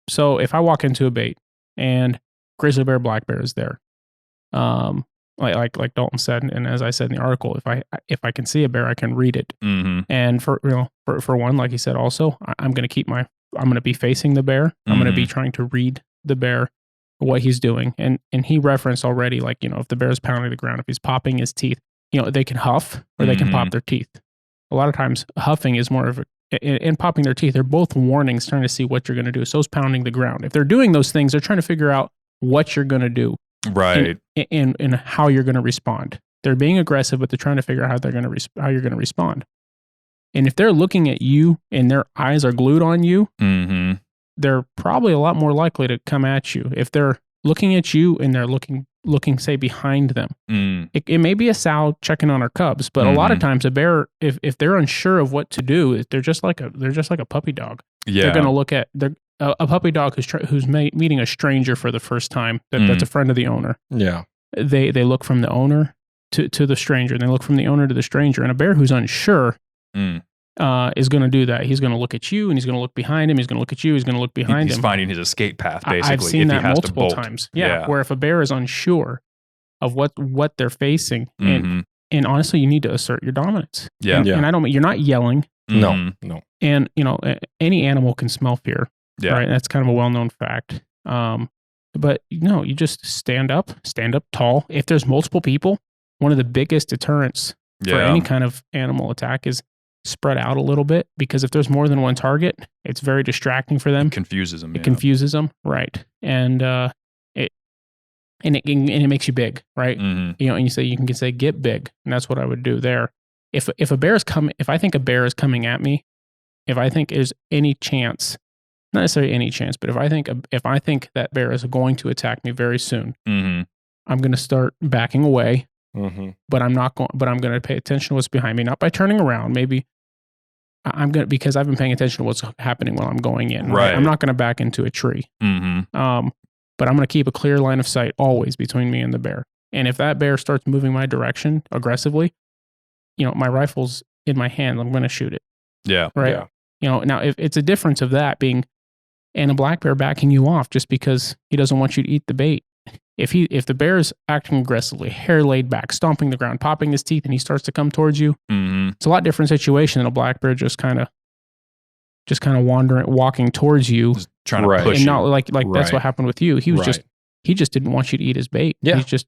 So if I walk into a bait and grizzly bear, black bear is there, like Dalton said, and as I said in the article, if I can see a bear, I can read it. And for one, like he said, also I'm going to be facing the bear. I'm going to be trying to read the bear, what he's doing, and he referenced already, like, you know, if the bear is pounding the ground, if he's popping his teeth, you know, they can huff or they can pop their teeth. A lot of times, huffing is more of and popping their teeth. They're both warnings, trying to see what you're going to do. So is pounding the ground. If they're doing those things, they're trying to figure out what you're going to do. Right. And how you're going to respond. They're being aggressive, but they're trying to figure out how you're going to respond. And if they're looking at you and their eyes are glued on you, they're probably a lot more likely to come at you. If they're looking at you and they're looking, say, behind them, it may be a sow checking on her cubs, but a lot of times a bear, if they're unsure of what to do, they're just like a puppy dog. Yeah. They're going to look at a puppy dog who's meeting a stranger for the first time. That's a friend of the owner. Yeah. They look from the owner to the stranger, and they look from the owner to the stranger. And a bear who's unsure is going to do that. He's going to look at you, and he's going to look behind him. He's going to look at you. He's going to look behind him. He's finding his escape path, basically. I've seen that multiple times. Yeah, where if a bear is unsure of what they're facing, and honestly, you need to assert your dominance. Yeah. And I don't mean, you're not yelling. No. And, you know, any animal can smell fear. Yeah. Right. That's kind of a well-known fact. But no, you just stand up tall. If there's multiple people, one of the biggest deterrents for any kind of animal attack is spread out a little bit, because if there's more than one target, it's very distracting for them. It confuses them. It confuses them. Right. And, it makes you big, right? You know, and you can say, get big. And that's what I would do there. If I think a bear is coming at me, if I think there's any chance not necessarily any chance, but if I think that bear is going to attack me very soon, I'm going to start backing away. But I'm not going. But I'm going to pay attention to what's behind me, not by turning around. Maybe I'm going to, because I've been paying attention to what's happening while I'm going in. Right. I'm not going to back into a tree. But I'm going to keep a clear line of sight always between me and the bear. And if that bear starts moving my direction aggressively, my rifle's in my hand. I'm going to shoot it. Yeah. Right. Yeah. Now if it's a difference of that being, and a black bear backing you off just because he doesn't want you to eat the bait. If the bear is acting aggressively, hair laid back, stomping the ground, popping his teeth, and he starts to come towards you, it's a lot different situation than a black bear just kind of wandering, walking towards you, just trying to push and you. not like that's what happened with you. He was he just didn't want you to eat his bait. Yeah, he's just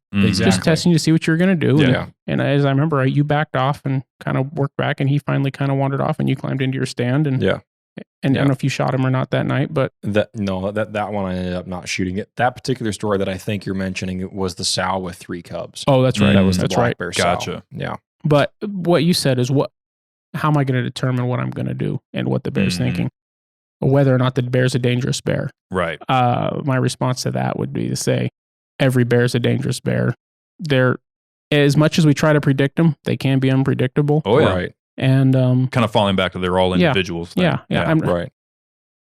testing you to see what you're going to do. Yeah. And as I remember, you backed off and kind of worked back, and he finally kind of wandered off, and you climbed into your stand. And I don't know if you shot him or not that night, but that one I ended up not shooting it. That particular story that I think you're mentioning, it was the sow with 3 cubs. Oh, that's right. That was the that's black right. bear sow. Gotcha. Yeah. But what you said is how am I going to determine what I'm going to do and what the bear's thinking, or whether or not the bear's a dangerous bear? Right. My response to that would be to say, every bear is a dangerous bear. They're, as much as we try to predict them, they can be unpredictable. Oh yeah. Right. And kind of falling back to they're all individuals. Yeah. I'm right.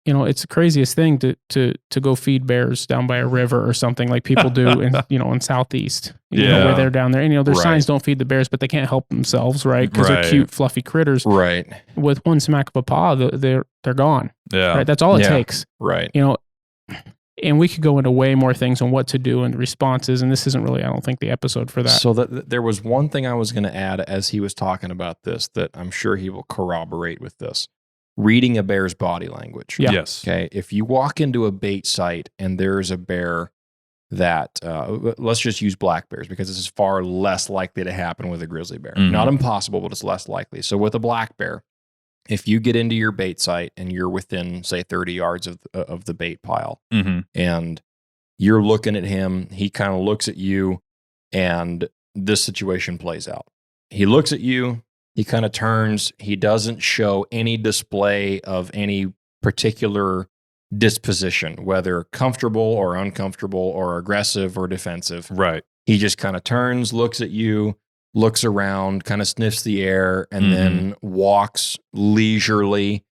It's the craziest thing to go feed bears down by a river or something like people do in Southeast, where they're down there. And, their signs don't feed the bears, but they can't help themselves, right? Because they're cute, fluffy critters. Right. With one smack of a paw, they're gone. Yeah. Right. That's all it takes. Right. And we could go into way more things on what to do and responses. And this isn't really, I don't think, the episode for that. So there was one thing I was going to add as he was talking about this that I'm sure he will corroborate with this. Reading a bear's body language. Yeah. Yes. Okay. If you walk into a bait site and there's a bear that, let's just use black bears because this is far less likely to happen with a grizzly bear. Not impossible, but it's less likely. So with a black bear, if you get into your bait site and you're within, say, 30 yards of the bait pile, and you're looking at him, he kind of looks at you, and this situation plays out. He looks at you, he kind of turns, he doesn't show any display of any particular disposition, whether comfortable or uncomfortable or aggressive or defensive. Right. He just kind of turns, looks at you, looks around, kind of sniffs the air, and then walks leisurely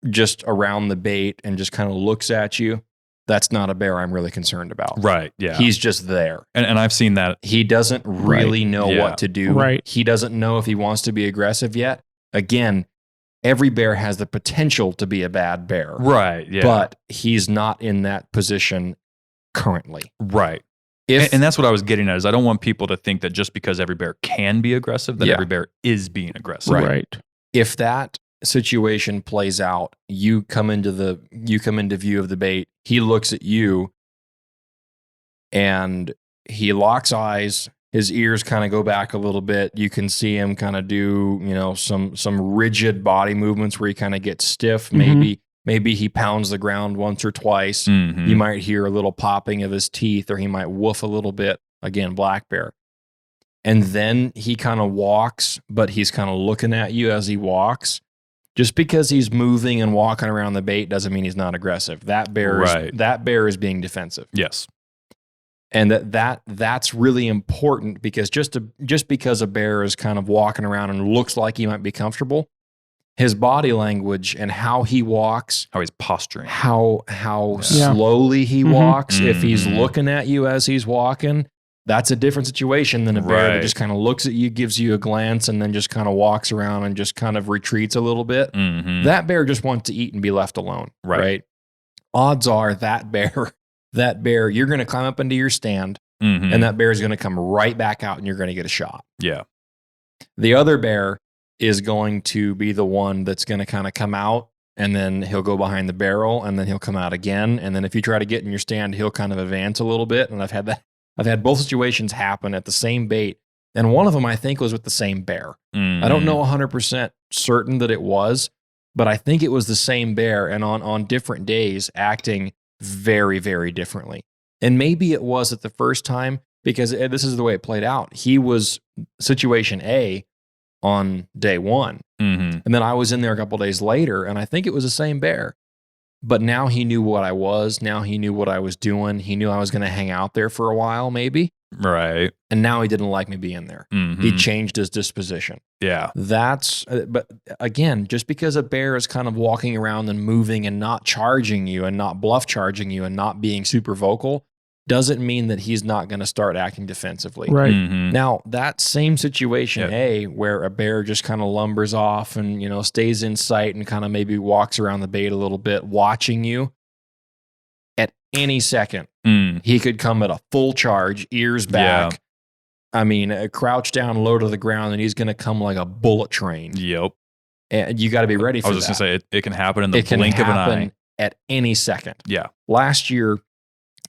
just around the bait and just kind of looks at you. That's not a bear I'm really concerned about. Right. Yeah. He's just there. And I've seen that. He doesn't really know what to do. Right. He doesn't know if he wants to be aggressive yet. Again, every bear has the potential to be a bad bear. Right. Yeah. But he's not in that position currently. Right. And that's what I was getting at is I don't want people to think that just because every bear can be aggressive, that every bear is being aggressive. Right. If that situation plays out, you come into view of the bait, he looks at you and he locks eyes, his ears kind of go back a little bit. You can see him kind of do, some rigid body movements where he kind of gets stiff. Maybe he pounds the ground once or twice. You might hear a little popping of his teeth, or he might woof a little bit. Again, black bear. And then he kind of walks, but he's kind of looking at you as he walks. Just because he's moving and walking around the bait doesn't mean he's not aggressive. That bear is being defensive. Yes. And that's really important because just because a bear is kind of walking around and looks like he might be comfortable, his body language and how he walks, how he's posturing, how slowly he walks, if he's looking at you as he's walking, that's a different situation than a bear that just kind of looks at you, gives you a glance, and then just kind of walks around and just kind of retreats a little bit. That bear just wants to eat and be left alone, right? Odds are that bear, you're going to climb up into your stand, and that bear is going to come right back out and you're going to get a shot. Yeah. The other bear is going to be the one that's going to kind of come out, and then he'll go behind the barrel, and then he'll come out again. And then if you try to get in your stand, he'll kind of advance a little bit. And I've had both situations happen at the same bait. And one of them I think was with the same bear. I don't know 100% certain that it was, but I think it was the same bear, and on different days acting very, very differently. And maybe it was at the first time, because this is the way it played out. He was situation A on day one. And then I was in there a couple days later, and I think it was the same bear. But now he knew what I was. Now he knew what I was doing. He knew I was going to hang out there for a while, maybe. Right. And now he didn't like me being there. Mm-hmm. He changed his disposition. Yeah. But again, just because a bear is kind of walking around and moving and not charging you and not bluff charging you and not being super vocal doesn't mean that he's not going to start acting defensively. Right. Mm-hmm. Now, that same situation, where a bear just kind of lumbers off and, stays in sight and kind of maybe walks around the bait a little bit, watching you, at any second, he could come at a full charge, ears back. Yeah. I mean, crouch down, low to the ground, and he's going to come like a bullet train. Yep. And you got to be ready for that. I was just going to say, it can happen in the blink of an eye. At any second. Yeah. Last year,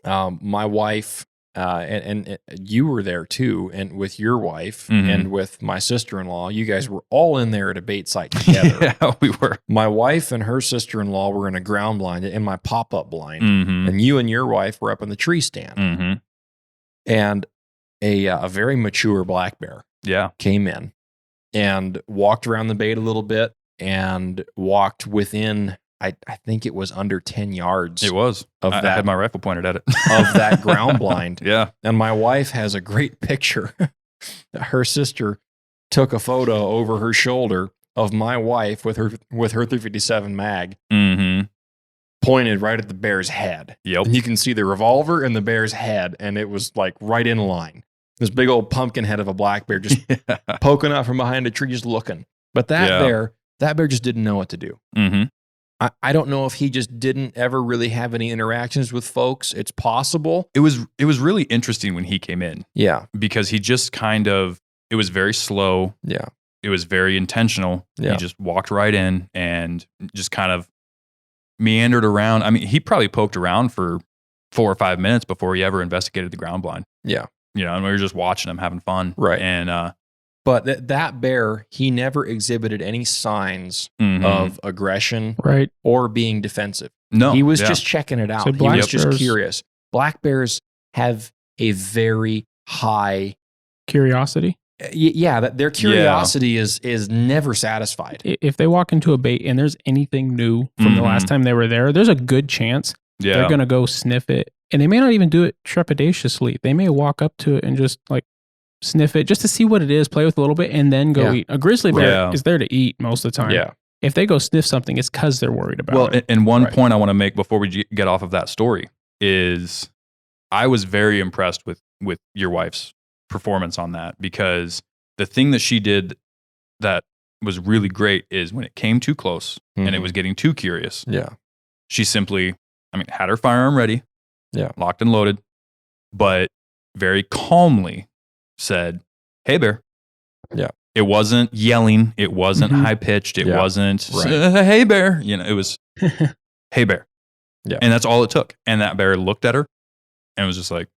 my wife, and you were there too, and with your wife and with my sister-in-law, you guys were all in there at a bait site together. Yeah, we were. My wife and her sister-in-law were in a ground blind in my pop-up blind, and you and your wife were up in the tree stand. And a very mature black bear came in and walked around the bait a little bit and walked within, I think it was under 10 yards. It was. I had my rifle pointed at it. Of that ground blind. Yeah. And my wife has a great picture. Her sister took a photo over her shoulder of my wife with her 357 mag pointed right at the bear's head. Yep. And you can see the revolver in the bear's head, and it was like right in line. This big old pumpkin head of a black bear just poking out from behind a tree, just looking. But that bear just didn't know what to do. I don't know if he just didn't ever really have any interactions with folks. It's possible. It was really interesting when he came in. Yeah. Because he just it was very slow. Yeah. It was very intentional. Yeah. He just walked right in and just kind of meandered around. I mean, he probably poked around for 4 or 5 minutes before he ever investigated the ground blind. Yeah. And we were just watching him having fun. Right. And, but that bear, he never exhibited any signs of aggression or being defensive. No. He was just checking it out. So he was just curious. Black bears have a very high curiosity. Yeah, their curiosity is never satisfied. If they walk into a bait and there's anything new from the last time they were there's a good chance they're going to go sniff it. And they may not even do it trepidatiously. They may walk up to it and just like sniff it just to see what it is, play with a little bit, and then go eat. A grizzly bear is there to eat most of the time. Yeah. If they go sniff something, it's because they're worried about it. And one point I want to make before we get off of that story is I was very impressed with your wife's performance on that, because the thing that she did that was really great is when it came too close and it was getting too curious. Yeah. She simply, had her firearm ready. Yeah. Locked and loaded, but very calmly said, "Hey, bear." Yeah. It wasn't yelling. It wasn't high pitched. It wasn't, "Hey, bear." It was, "Hey, bear." Yeah. And that's all it took. And that bear looked at her and was just like,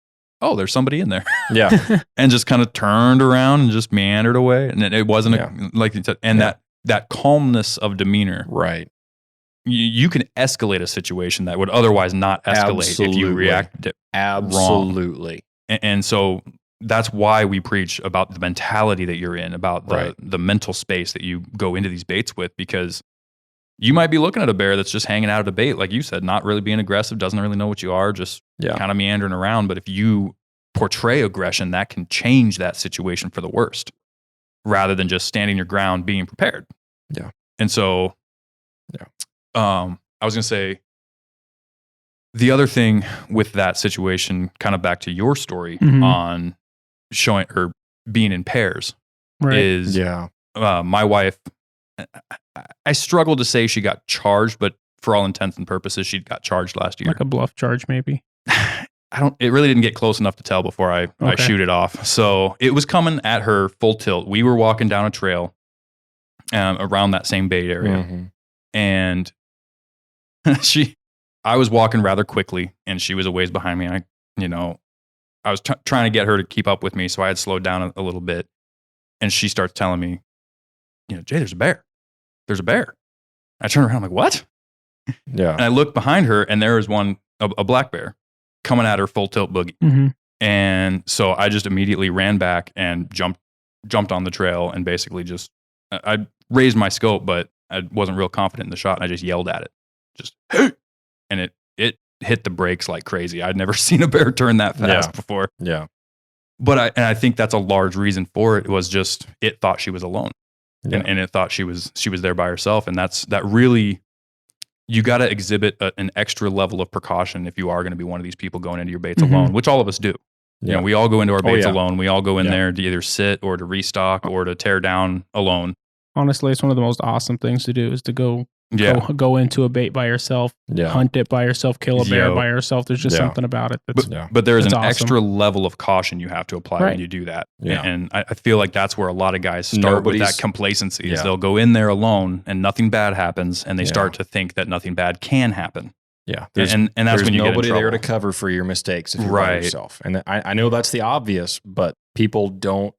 "Oh, there's somebody in there." Yeah. And just kind of turned around and just meandered away. And it wasn't like you said, and that calmness of demeanor. Right. You can escalate a situation that would otherwise not escalate if you react Absolutely. wrong. And so that's why we preach about the mentality that you're in, about the mental space that you go into these baits with, because you might be looking at a bear that's just hanging out at a bait, like you said, not really being aggressive, doesn't really know what you are, just kind of meandering around. But if you portray aggression, that can change that situation for the worst, rather than just standing your ground, being prepared. Yeah. And so, I was going to say, the other thing with that situation, kind of back to your story on showing or being in pairs, is my wife, I struggle to say she got charged, but for all intents and purposes, she got charged last year. Like a bluff charge, maybe. It really didn't get close enough to tell before I shoot it off. So it was coming at her full tilt. We were walking down a trail around that same bait area. And I was walking rather quickly, and she was a ways behind me. I was trying to get her to keep up with me, so I had slowed down a little bit. And she starts telling me, "Jay, there's a bear. There's a bear." I turn around, I'm like, "What?" Yeah. And I look behind her, and there was a black bear coming at her full tilt boogie. And so I just immediately ran back and jumped on the trail, and basically I raised my scope, but I wasn't real confident in the shot, and I just yelled at it. Just, "Hey!" and it hit the brakes like crazy. I'd never seen a bear turn that fast before. Yeah. But I think that's a large reason for it, was just it thought she was alone. Yeah. And it thought she was there by herself. And that really, you got to exhibit an extra level of precaution if you are going to be one of these people going into your baits alone, which all of us do. You know, we all go into our baits alone. We all go in there to either sit or to restock or to tear down alone. Honestly, it's one of the most awesome things to do is to go into a bait by yourself, hunt it by yourself, kill a bear by yourself. There's just something about it. But there is an extra level of caution you have to apply when you do that. Yeah. And I feel like that's where a lot of guys start with that complacency. Is they'll go in there alone and nothing bad happens, and they start to think that nothing bad can happen. Yeah, and that's when you get in trouble. There's nobody there to cover for your mistakes if you're by yourself. And I know that's the obvious, but people don't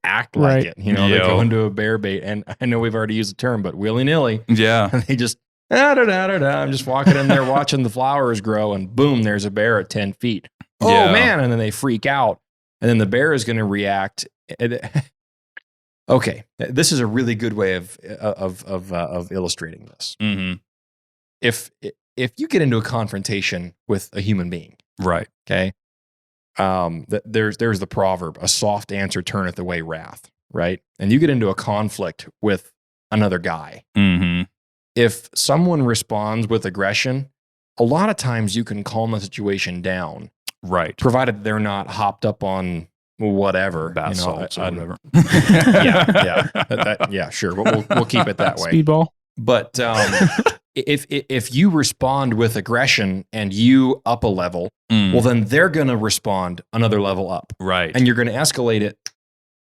act like it. You know, they go into a bear bait, and I know we've already used the term, but willy nilly. Yeah, and they just I'm just walking in there watching the flowers grow, and boom, there's a bear at 10 feet. Oh man! And then they freak out, and then the bear is going to react. Okay, this is a really good way of illustrating this. Mm-hmm. If you get into a confrontation with a human being, right? Okay, there's the proverb: a soft answer turneth away wrath. Right, and you get into a conflict with another guy. Mm-hmm. If someone responds with aggression, a lot of times you can calm the situation down, right? Provided they're not hopped up on whatever, bath salts or whatever. Yeah, sure. We'll keep it that way. Speedball. But if you respond with aggression and you up a level, well, then they're going to respond another level up. Right. And you're going to escalate it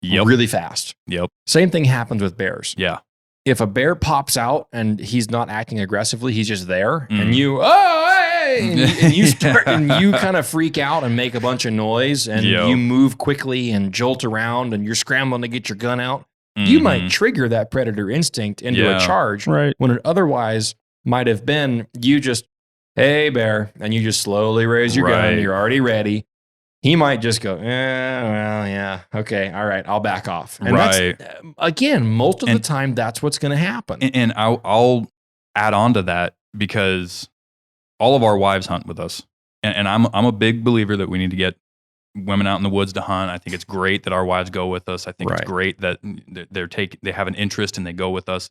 really fast. Yep. Same thing happens with bears. Yeah. If a bear pops out and he's not acting aggressively, he's just there, and you, and you start, and you kind of freak out and make a bunch of noise, and you move quickly and jolt around, and you're scrambling to get your gun out. You might trigger that predator instinct into a charge, right? When it otherwise might have been you just, hey bear, and you just slowly raise your gun. You're already ready. He might just go, well, yeah, okay, all right, I'll back off. And that's, again, most of the time, that's what's going to happen. And I'll add on to that, because all of our wives hunt with us, and I'm a big believer that we need to get women out in the woods to hunt. I think it's great that our wives go with us. I think it's great that they have an interest and they go with us.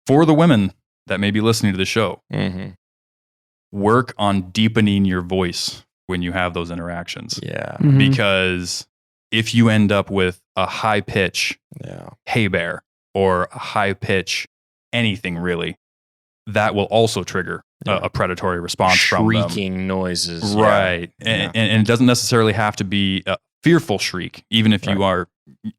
For the women that may be listening to the show, work on deepening your voice when you have those interactions. Yeah. Because if you end up with a high pitch, hey bear, or a high pitch, anything really, that will also trigger a predatory response from them. Shrieking noises. Right. And it doesn't necessarily have to be a fearful shriek, even if you are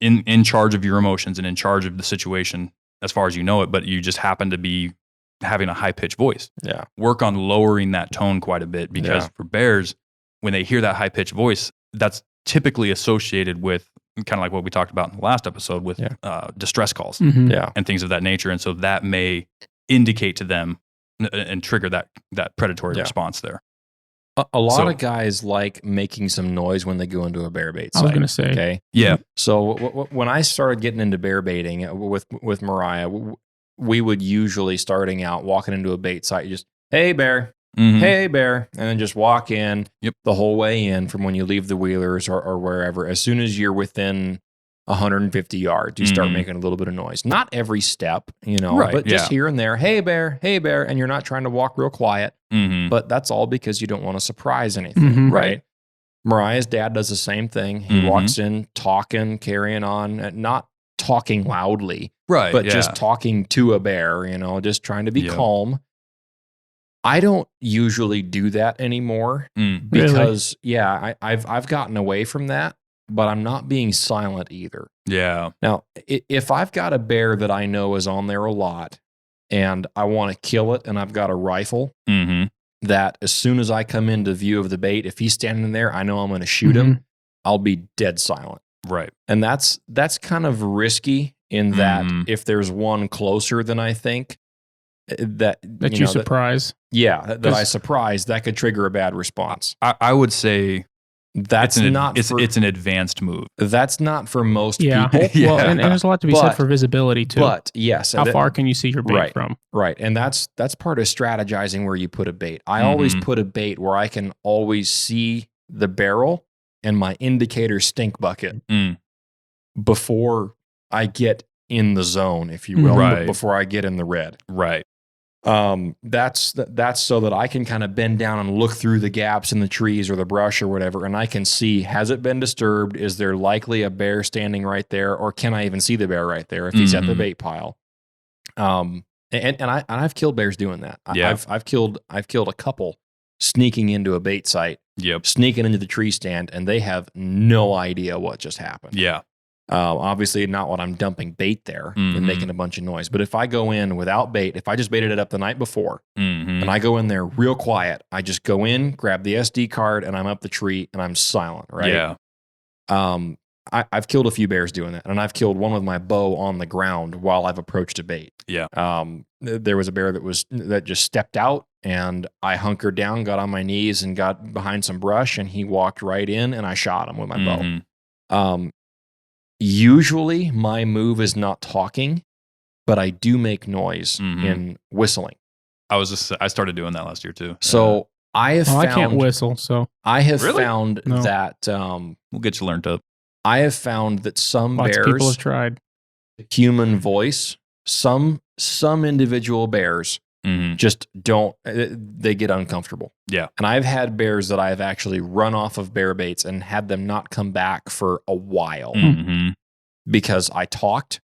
in charge of your emotions and in charge of the situation as far as you know it, but you just happen to be having a high pitched voice. Yeah. Work on lowering that tone quite a bit, because for bears, when they hear that high pitched voice, that's typically associated with kind of like what we talked about in the last episode with distress calls and things of that nature. And so that may indicate to them and trigger that predatory response there. A lot of guys like making some noise when they go into a bear bait site. I was going to say. Okay. Yeah. So when I started getting into bear baiting with Mariah, we would usually, starting out, walking into a bait site, just, hey bear, hey bear, and then just walk in the whole way in from when you leave the wheelers or wherever. As soon as you're within 150 yards, you start making a little bit of noise. Not every step, but just here and there, hey bear, and you're not trying to walk real quiet, but that's all because you don't want to surprise anything, right? Mariah's dad does the same thing. He walks in talking, carrying on, not talking loudly, but just talking to a bear, just trying to be calm. I don't usually do that anymore because, I've gotten away from that, but I'm not being silent either. Yeah. Now, if I've got a bear that I know is on there a lot and I want to kill it and I've got a rifle, that as soon as I come into view of the bait, if he's standing there, I know I'm going to shoot him, I'll be dead silent. Right. And that's kind of risky in that if there's one closer than I think, that you surprise. That I surprise, that could trigger a bad response. I would say That's it's an advanced move. That's not for most people. Well, and there's a lot to be said for visibility too. But yes, how far can you see your bait from? Right, and that's part of strategizing where you put a bait. I always put a bait where I can always see the barrel and my indicator stink bucket before I get in the zone, if you will, before I get in the red. Right. That's so that I can kind of bend down and look through the gaps in the trees or the brush or whatever, and I can see, has it been disturbed? Is there likely a bear standing right there, or can I even see the bear right there if he's at the bait pile? And I've killed bears doing that. Yeah. I've killed a couple sneaking into a bait site, sneaking into the tree stand, and they have no idea what just happened. Yeah. Obviously not when I'm dumping bait there and making a bunch of noise. But if I go in without bait, if I just baited it up the night before and I go in there real quiet, I just go in, grab the SD card, and I'm up the tree and I'm silent, right? Yeah. I've killed a few bears doing that, and I've killed one with my bow on the ground while I've approached a bait. Yeah. There was a bear that just stepped out, and I hunkered down, got on my knees, and got behind some brush, and he walked right in, and I shot him with my bow. Usually my move is not talking, but I do make noise in whistling. I started doing that last year too. So I have found... I can't whistle, so... I have found that... we'll get you learned up. I have found that some Lots bears... of people have tried. Human voice, some individual bears just don't... They get uncomfortable. Yeah. And I've had bears that I've actually run off of bear baits and had them not come back for a while because I talked.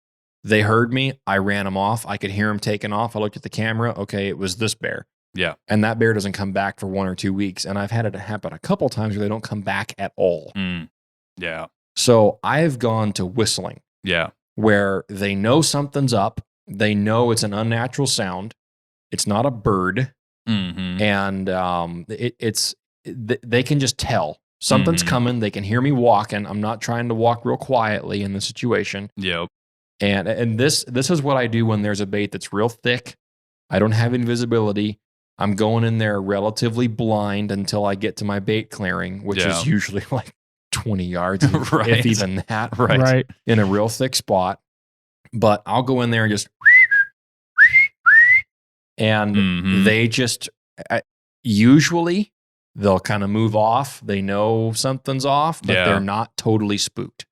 They heard me. I ran them off. I could hear them taking off. I looked at the camera. Okay, it was this bear. Yeah. And that bear doesn't come back for 1 or 2 weeks. And I've had it happen a couple times where they don't come back at all. Yeah. So I've gone to whistling. Yeah. Where they know something's up. They know it's an unnatural sound. It's not a bird. And they can just tell. Something's coming. They can hear me walking. I'm not trying to walk real quietly in the situation. Yep. And this is what I do when there's a bait that's real thick. I don't have any visibility. I'm going in there relatively blind until I get to my bait clearing, which is usually like 20 yards, if even that, right, in a real thick spot. But I'll go in there and just... And they just... usually... They'll kind of move off. They know something's off, but they're not totally spooked.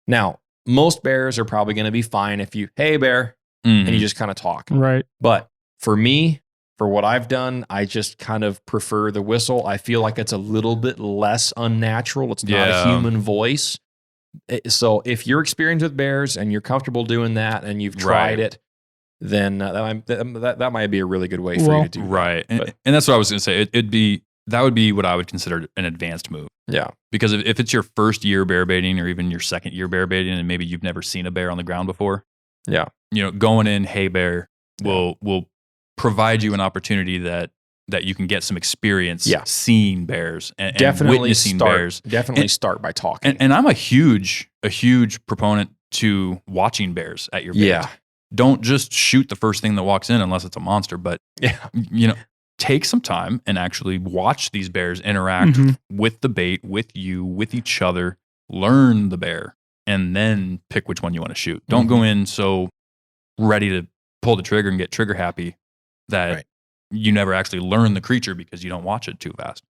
Now, most bears are probably going to be fine if you, hey, bear, and you just kind of talk. Right. But for me, for what I've done, I just kind of prefer the whistle. I feel like it's a little bit less unnatural. It's not a human voice. So if you're experienced with bears and you're comfortable doing that and you've tried it, then that might be a really good way for you to do that. And that's what I was going to say. That would be what I would consider an advanced move. Yeah. Because if it's your first year bear baiting or even your second year bear baiting and maybe you've never seen a bear on the ground before. Yeah. Going in, hey bear, will provide you an opportunity that you can get some experience seeing bears and witnessing bears. Definitely start by talking. And I'm a huge proponent to watching bears at your bait. Yeah. Don't just shoot the first thing that walks in unless it's a monster, but take some time and actually watch these bears interact with the bait, with you, with each other, learn the bear, and then pick which one you want to shoot. Don't go in so ready to pull the trigger and get trigger happy that you never actually learn the creature because you don't watch it too fast.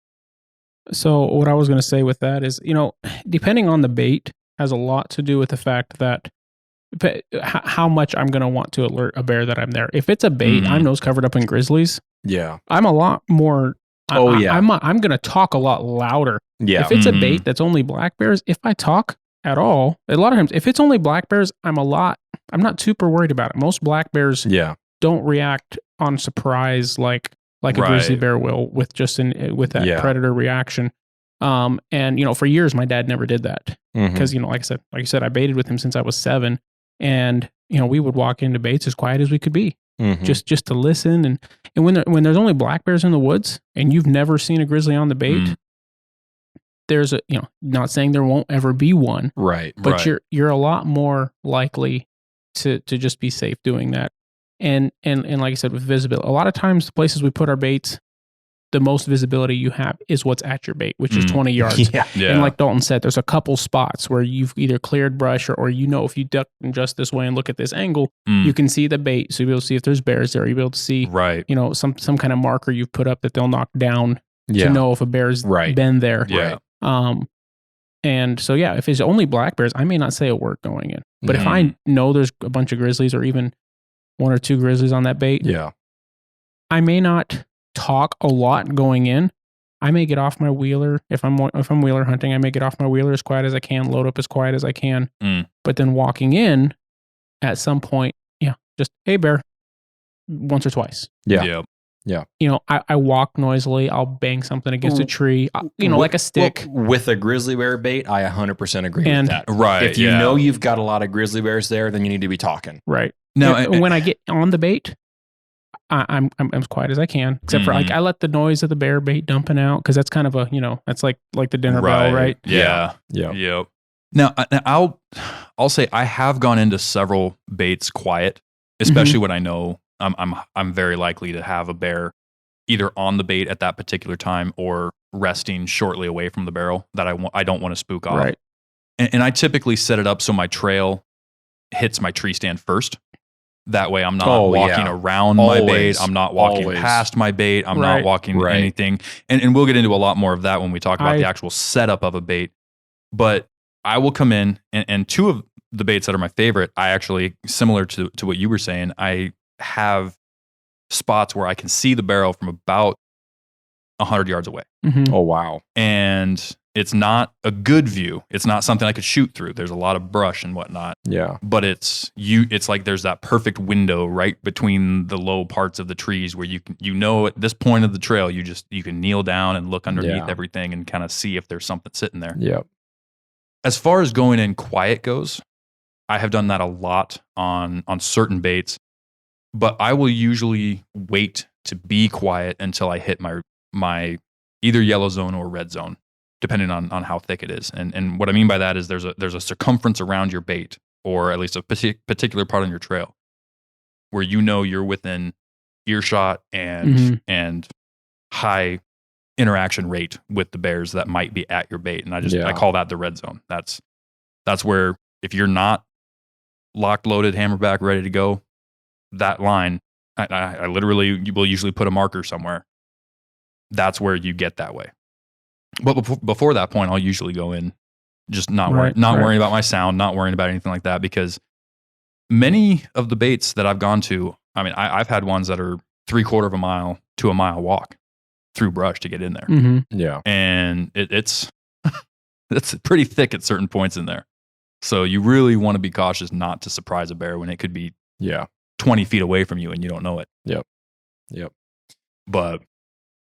So what I was going to say with that is, depending on the bait has a lot to do with the fact that how much I'm going to want to alert a bear that I'm there. If it's a bait, I'm nose covered up in grizzlies. Yeah. I'm a lot more. I'm going to talk a lot louder. Yeah. If it's a bait that's only black bears, if I talk at all, a lot of times, if it's only black bears, I'm not super worried about it. Most black bears don't react on surprise like a grizzly bear will with that predator reaction. And for years my dad never did that because like I said, I baited with him since I was 7, and we would walk into baits as quiet as we could be, just to listen. And when there's only black bears in the woods and you've never seen a grizzly on the bait, there's not saying there won't ever be one, right? But you're a lot more likely to just be safe doing that. And like I said, with visibility, a lot of times the places we put our baits, the most visibility you have is what's at your bait, which is 20 yards. Yeah. And like Dalton said, there's a couple spots where you've either cleared brush or if you duck just this way and look at this angle, you can see the bait. So you'll be able to see if there's bears there. You'll be able to see, some kind of marker you've put up that they'll knock down to know if a bear's been there. Yeah. And so, if it's only black bears, I may not say a word going in. But if I know there's a bunch of grizzlies or even 1 or 2 grizzlies on that bait, I may not talk a lot going in. I may get off my wheeler. If I'm wheeler hunting, I may get off my wheeler as quiet as I can, load up as quiet as I can. But then walking in at some point, just, hey, bear, once or twice. Yeah. I walk noisily. I'll bang something against a tree, like a stick. Well, with a grizzly bear bait, I 100% agree with that. Right. If you know you've got a lot of grizzly bears there, then you need to be talking. Right. Now, when I get on the bait, I'm as quiet as I can, except for I let the noise of the bear bait dumping out, because that's kind of a, that's like the dinner bell, right? Yeah. Yep. Now I'll say I have gone into several baits quiet, especially when I know I'm very likely to have a bear either on the bait at that particular time or resting shortly away from the barrel that I don't want to spook off. Right. And I typically set it up so my trail hits my tree stand first. That way I'm not walking around my bait. I'm not walking past my bait. I'm not walking anything. And we'll get into a lot more of that when we talk about the actual setup of a bait. But I will come in and 2 of the baits that are my favorite, I actually, similar to what you were saying, I have spots where I can see the barrel from about 100 yards away. Oh, wow. And it's not a good view. It's not something I could shoot through. There's a lot of brush and whatnot. Yeah. But it's like there's that perfect window right between the low parts of the trees where at this point of the trail, you can kneel down and look underneath everything and kind of see if there's something sitting there. Yeah. As far as going in quiet goes, I have done that a lot on certain baits, but I will usually wait to be quiet until I hit my either yellow zone or red zone, depending on how thick it is. And what I mean by that is there's a circumference around your bait, or at least a particular part on your trail, where you're within earshot and high interaction rate with the bears that might be at your bait. And I call that the red zone. That's where, if you're not locked, loaded, hammerback, ready to go, that line, I literally will usually put a marker somewhere. That's where you get that way. But before that point, I'll usually go in just not worrying about my sound, not worrying about anything like that, because many of the baits that I've gone to, I mean, I've had ones that are 3/4 of a mile to a mile walk through brush to get in there. Yeah. And it's pretty thick at certain points in there. So you really want to be cautious not to surprise a bear when it could be 20 feet away from you and you don't know it. Yep. But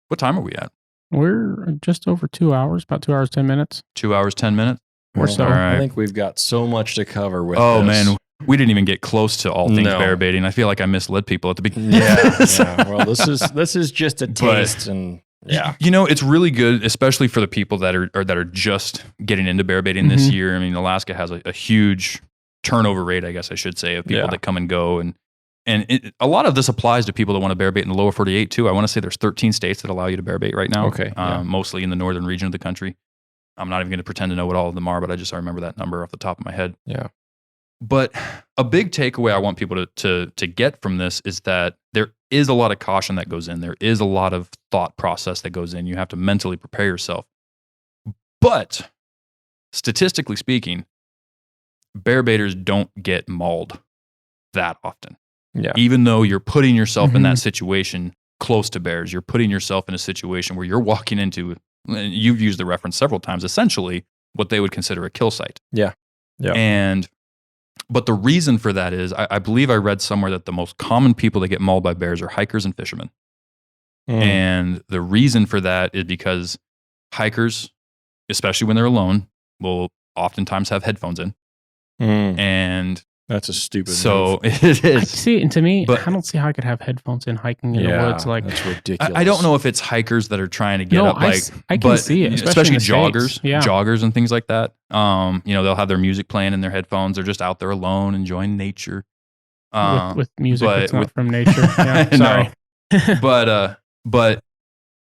what time are we at? We're just over 2 hours, about 2 hours, 10 minutes. 2 hours, 10 minutes? Or so. All right. I think we've got so much to cover with this. Man, we didn't even get close to all things bear baiting. I feel like I misled people at the beginning. Yeah. Well, this is just a taste, and it's really good, especially for the people that are just getting into bear baiting this year. I mean, Alaska has a huge turnover rate, I guess I should say, of people that come and go, and a lot of this applies to people that want to bear bait in the lower 48 too. I want to say there's 13 states that allow you to bear bait right now. Okay. Mostly in the northern region of the country. I'm not even going to pretend to know what all of them are, but I remember that number off the top of my head. Yeah. But a big takeaway I want people to get from this is that there is a lot of caution that goes in. There is a lot of thought process that goes in. You have to mentally prepare yourself. But statistically speaking, bear baiters don't get mauled that often. Yeah. Even though you're putting yourself in that situation close to bears, you're putting yourself in a situation where you're walking into, you've used the reference several times, essentially what they would consider a kill site. Yeah. But the reason for that is, I believe I read somewhere that the most common people that get mauled by bears are hikers and fishermen. And the reason for that is because hikers, especially when they're alone, will oftentimes have headphones in. And that's a stupid move. It is. I see, and to me, I don't see how I could have headphones in hiking in the woods. Like, that's ridiculous. I don't know if it's hikers that are trying to get up, I can see it, especially joggers and things like that. They'll have their music playing in their headphones. They're just out there alone, enjoying nature. With music that's not from nature. Yeah, sorry. But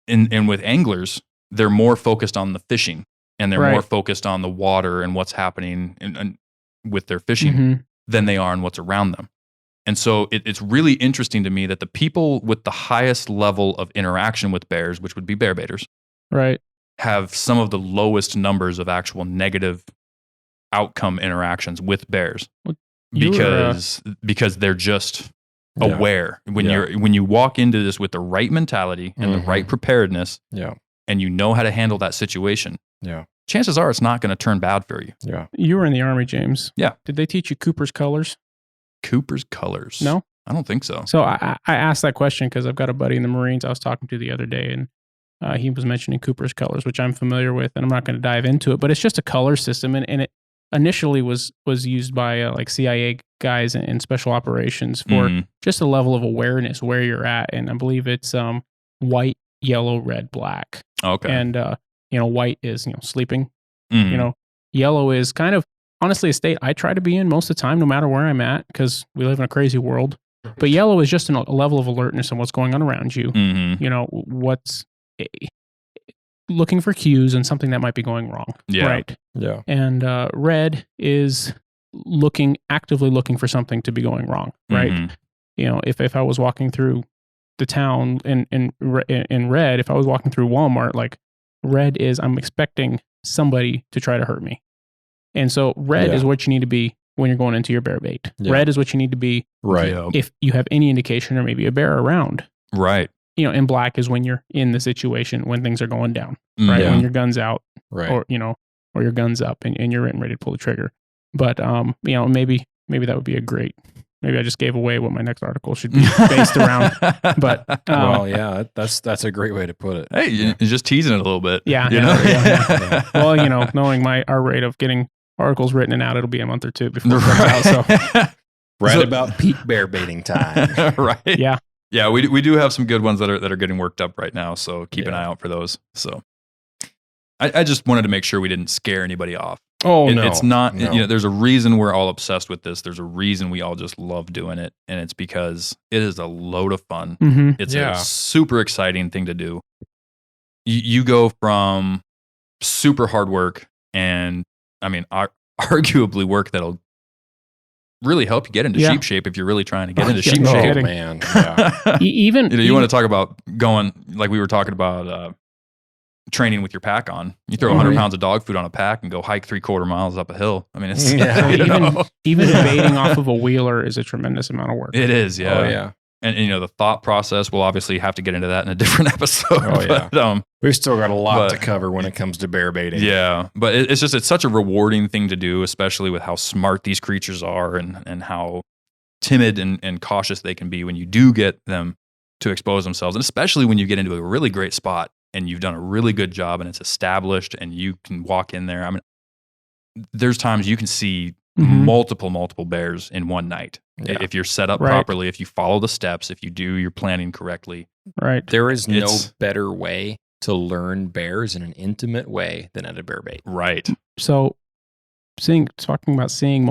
and with anglers, they're more focused on the fishing and they're more focused on the water and what's happening and with their fishing than they are on what's around them. And so it's really interesting to me that the people with the highest level of interaction with bears, which would be bear baiters, have some of the lowest numbers of actual negative outcome interactions with bears because they're just aware. When you walk into this with the right mentality and the right preparedness, and you know how to handle that situation, chances are it's not going to turn bad for you. Yeah. You were in the Army, James. Yeah. Did they teach you Cooper's colors? Cooper's colors? No? I don't think so. So I asked that question because I've got a buddy in the Marines I was talking to the other day, and he was mentioning Cooper's colors, which I'm familiar with, and I'm not going to dive into it, but it's just a color system, and it initially was used by like CIA guys in special operations for just a level of awareness where you're at, and I believe it's white, yellow, red, black. Okay. And white is sleeping. Yellow is kind of honestly a state I try to be in most of the time, no matter where I'm at, because we live in a crazy world. But yellow is just a level of alertness on what's going on around you. What's looking for cues and something that might be going wrong. Yeah. Right. Yeah. And red is actively looking for something to be going wrong. Right. If I was walking through the town in red, if I was walking through Walmart, like red is I'm expecting somebody to try to hurt me. And so red is what you need to be when you're going into your bear bait. Yeah. Red is what you need to be if you have any indication or maybe a bear around. Right. And black is when you're in the situation when things are going down. Right. When your gun's out or your gun's up and you're ready to pull the trigger. But maybe that would be a great. Maybe I just gave away what my next article should be based around. But that's a great way to put it. Hey, you're just teasing it a little bit. Yeah. Well, knowing our rate of getting articles written and out, it'll be a month or two before it comes out. So right about peak bear baiting time. Right. Yeah. Yeah, we do have some good ones that are getting worked up right now. So keep an eye out for those. So I just wanted to make sure we didn't scare anybody off. Oh, no. It's not, there's a reason we're all obsessed with this. There's a reason we all just love doing it. And it's because it is a load of fun. It's a super exciting thing to do. You go from super hard work and, arguably work that'll really help you get into sheep shape if you're really trying to get into sheep shape. Oh, man. Yeah. You want to talk about going, like we were talking about, training with your pack on. You throw 100 pounds of dog food on a pack and go hike 3/4 miles up a hill. It's even baiting off of a wheeler is a tremendous amount of work. It is, yeah. Oh, yeah. And the thought process, we'll obviously have to get into that in a different episode. Oh, yeah. But, we've still got a lot to cover when it comes to bear baiting. Yeah, but it's such a rewarding thing to do, especially with how smart these creatures are and how timid and cautious they can be when you do get them to expose themselves, and especially when you get into a really great spot and you've done a really good job and it's established and you can walk in there. There's times you can see multiple bears in one night. Yeah. If you're set up properly, if you follow the steps, if you do your planning correctly. Right. There is no better way to learn bears in an intimate way than at a bear bait. Right. So talking about seeing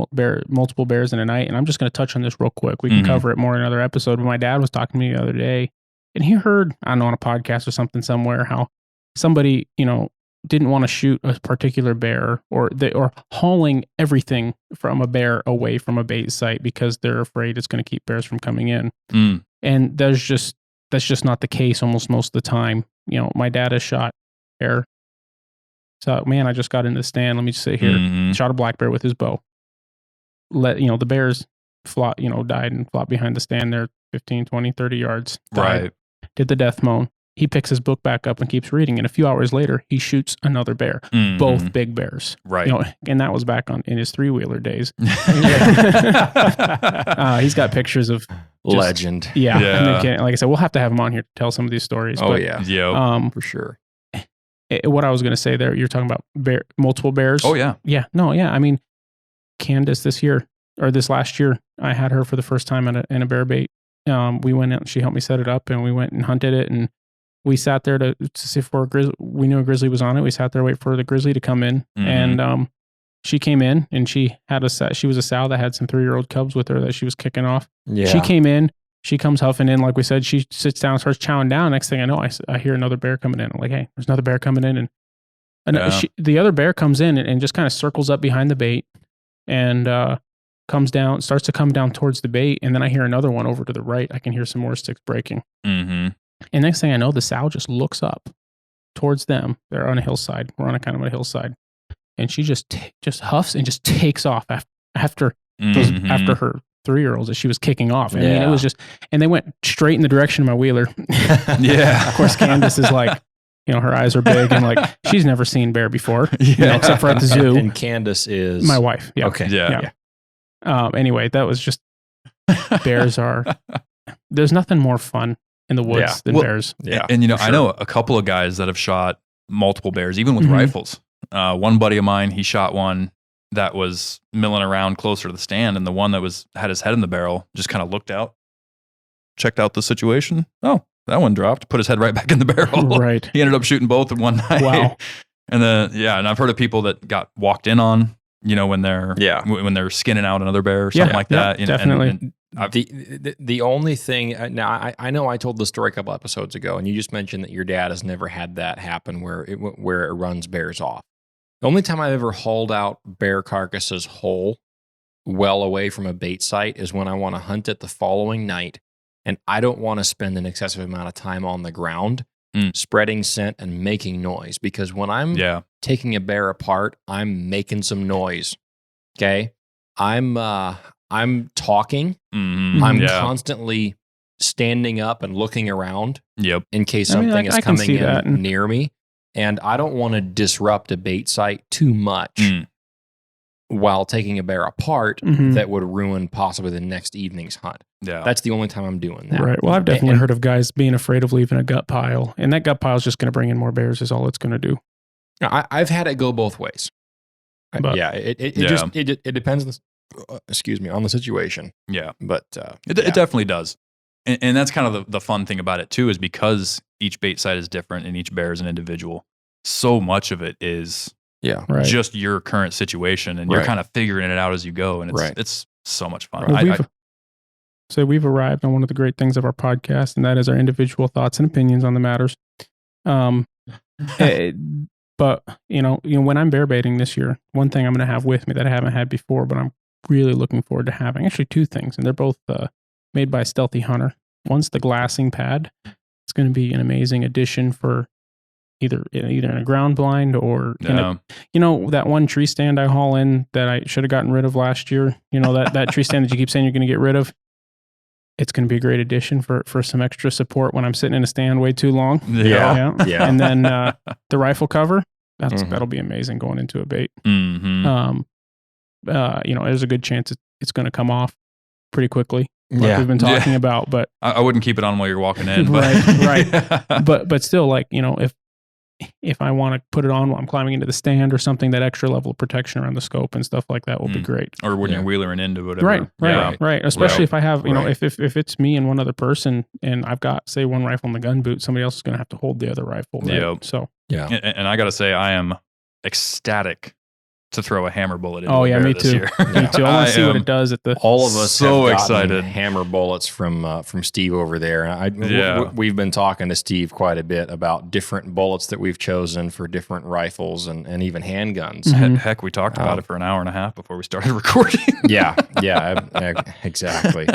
multiple bears in a night, and I'm just going to touch on this real quick. We can cover it more in another episode. But my dad was talking to me the other day, and he heard, I don't know, on a podcast or something somewhere, how somebody, didn't want to shoot a particular bear or hauling everything from a bear away from a bait site because they're afraid it's going to keep bears from coming in. And that's just not the case almost most of the time. My dad has shot bear. So, man, I just got in the stand. Let me just say here, shot a black bear with his bow. The bears died and flopped behind the stand there 15, 20, 30 yards. Died. Right. Did the death moan. He picks his book back up and keeps reading. And a few hours later, he shoots another bear, both big bears. Right. And that was back in his 3-wheeler days. He's got pictures of legend. Yeah. And like I said, we'll have to have him on here to tell some of these stories. Oh, yeah. For sure. What I was going to say there, you're talking about multiple bears. Oh, yeah. Yeah. No, yeah. Candace this last year, I had her for the first time in a bear bait. We went out and she helped me set it up and we went and hunted it, and we sat there to see if we knew a grizzly was on it. We sat there wait for the grizzly to come in, and she came in and she was a sow that had some 3-year-old cubs with her that she was kicking off. Yeah. She came in, she comes huffing in. Like we said, she sits down, starts chowing down. Next thing I know, I hear another bear coming in. I'm like, hey, there's another bear coming in. And the other bear comes in and just kind of circles up behind the bait and starts to come down towards the bait. And then I hear another one over to the right. I can hear some more sticks breaking. Mm-hmm. And next thing I know, the sow just looks up towards them. They're on a hillside. We're on a kind of a hillside. And she just huffs and just takes off after her 3-year-olds that she was kicking off. I mean, it was just, and they went straight in the direction of my wheeler. Of course, Candace is like, her eyes are big and like, she's never seen bear before, except for at the zoo. And Candace is my wife. Yeah. Okay. Yeah. Anyway, that was just, bears there's nothing more fun in the woods than bears. Yeah. And sure. I know a couple of guys that have shot multiple bears, even with rifles. One buddy of mine, he shot one that was milling around closer to the stand, and the one that had his head in the barrel just kind of looked out, checked out the situation. Oh, that one dropped, put his head right back in the barrel. Right. He ended up shooting both in one night. Wow. And then, and I've heard of people that got walked in on, when they're skinning out another bear or something like that. Definitely. The only thing, now I know I told the story a couple episodes ago, and you just mentioned that your dad has never had that happen where it runs bears off. The only time I've ever hauled out bear carcasses whole, well away from a bait site, is when I want to hunt it the following night, and I don't want to spend an excessive amount of time on the ground spreading scent and making noise, because when I'm taking a bear apart, I'm making some noise. Okay, I'm talking. Mm-hmm. I'm constantly standing up and looking around. Yep. In case something is coming in near me. And I don't want to disrupt a bait site too much while taking a bear apart that would ruin possibly the next evening's hunt. Yeah. That's the only time I'm doing that. Right. Well, I've definitely heard of guys being afraid of leaving a gut pile, and that gut pile is just going to bring in more bears is all it's going to do. I've had it go both ways. But, it depends on the situation. Yeah. But it definitely does. And that's kind of the fun thing about it too, is because each bait site is different and each bear is an individual. So much of it is just your current situation, and you're kind of figuring it out as you go. And it's so much fun. Well, we've arrived on one of the great things of our podcast, and that is our individual thoughts and opinions on the matters. But when I'm bear baiting this year, one thing I'm going to have with me that I haven't had before, but I'm really looking forward to having, actually 2 things, and they're both made by Stealthy Hunter. One's the glassing pad. It's going to be an amazing addition for either in a ground blind or that one tree stand I haul in that I should have gotten rid of last year. That tree stand that you keep saying you're going to get rid of. It's going to be a great addition for some extra support when I'm sitting in a stand way too long. Yeah. And then the rifle cover, that'll be amazing going into a bait. Mm-hmm. There's a good chance it's going to come off pretty quickly. Like we've been talking about, but I wouldn't keep it on while you're walking in. But. Right. But still, if I want to put it on while I'm climbing into the stand or something, that extra level of protection around the scope and stuff like that will be great. Or when you're wheelering into whatever. Right. Especially if I have, if it's me and one other person and I've got, say, one rifle in the gun boot, somebody else is going to have to hold the other rifle. Right? Yep. So, And I got to say, I am ecstatic to throw a hammer bullet into me this too. year. Me too. I want to see what it does at the. All of us so have excited. Hammer bullets from Steve over there. We've been talking to Steve quite a bit about different bullets that we've chosen for different rifles and even handguns. Mm-hmm. Heck, we talked about it for an hour and a half before we started recording. Exactly.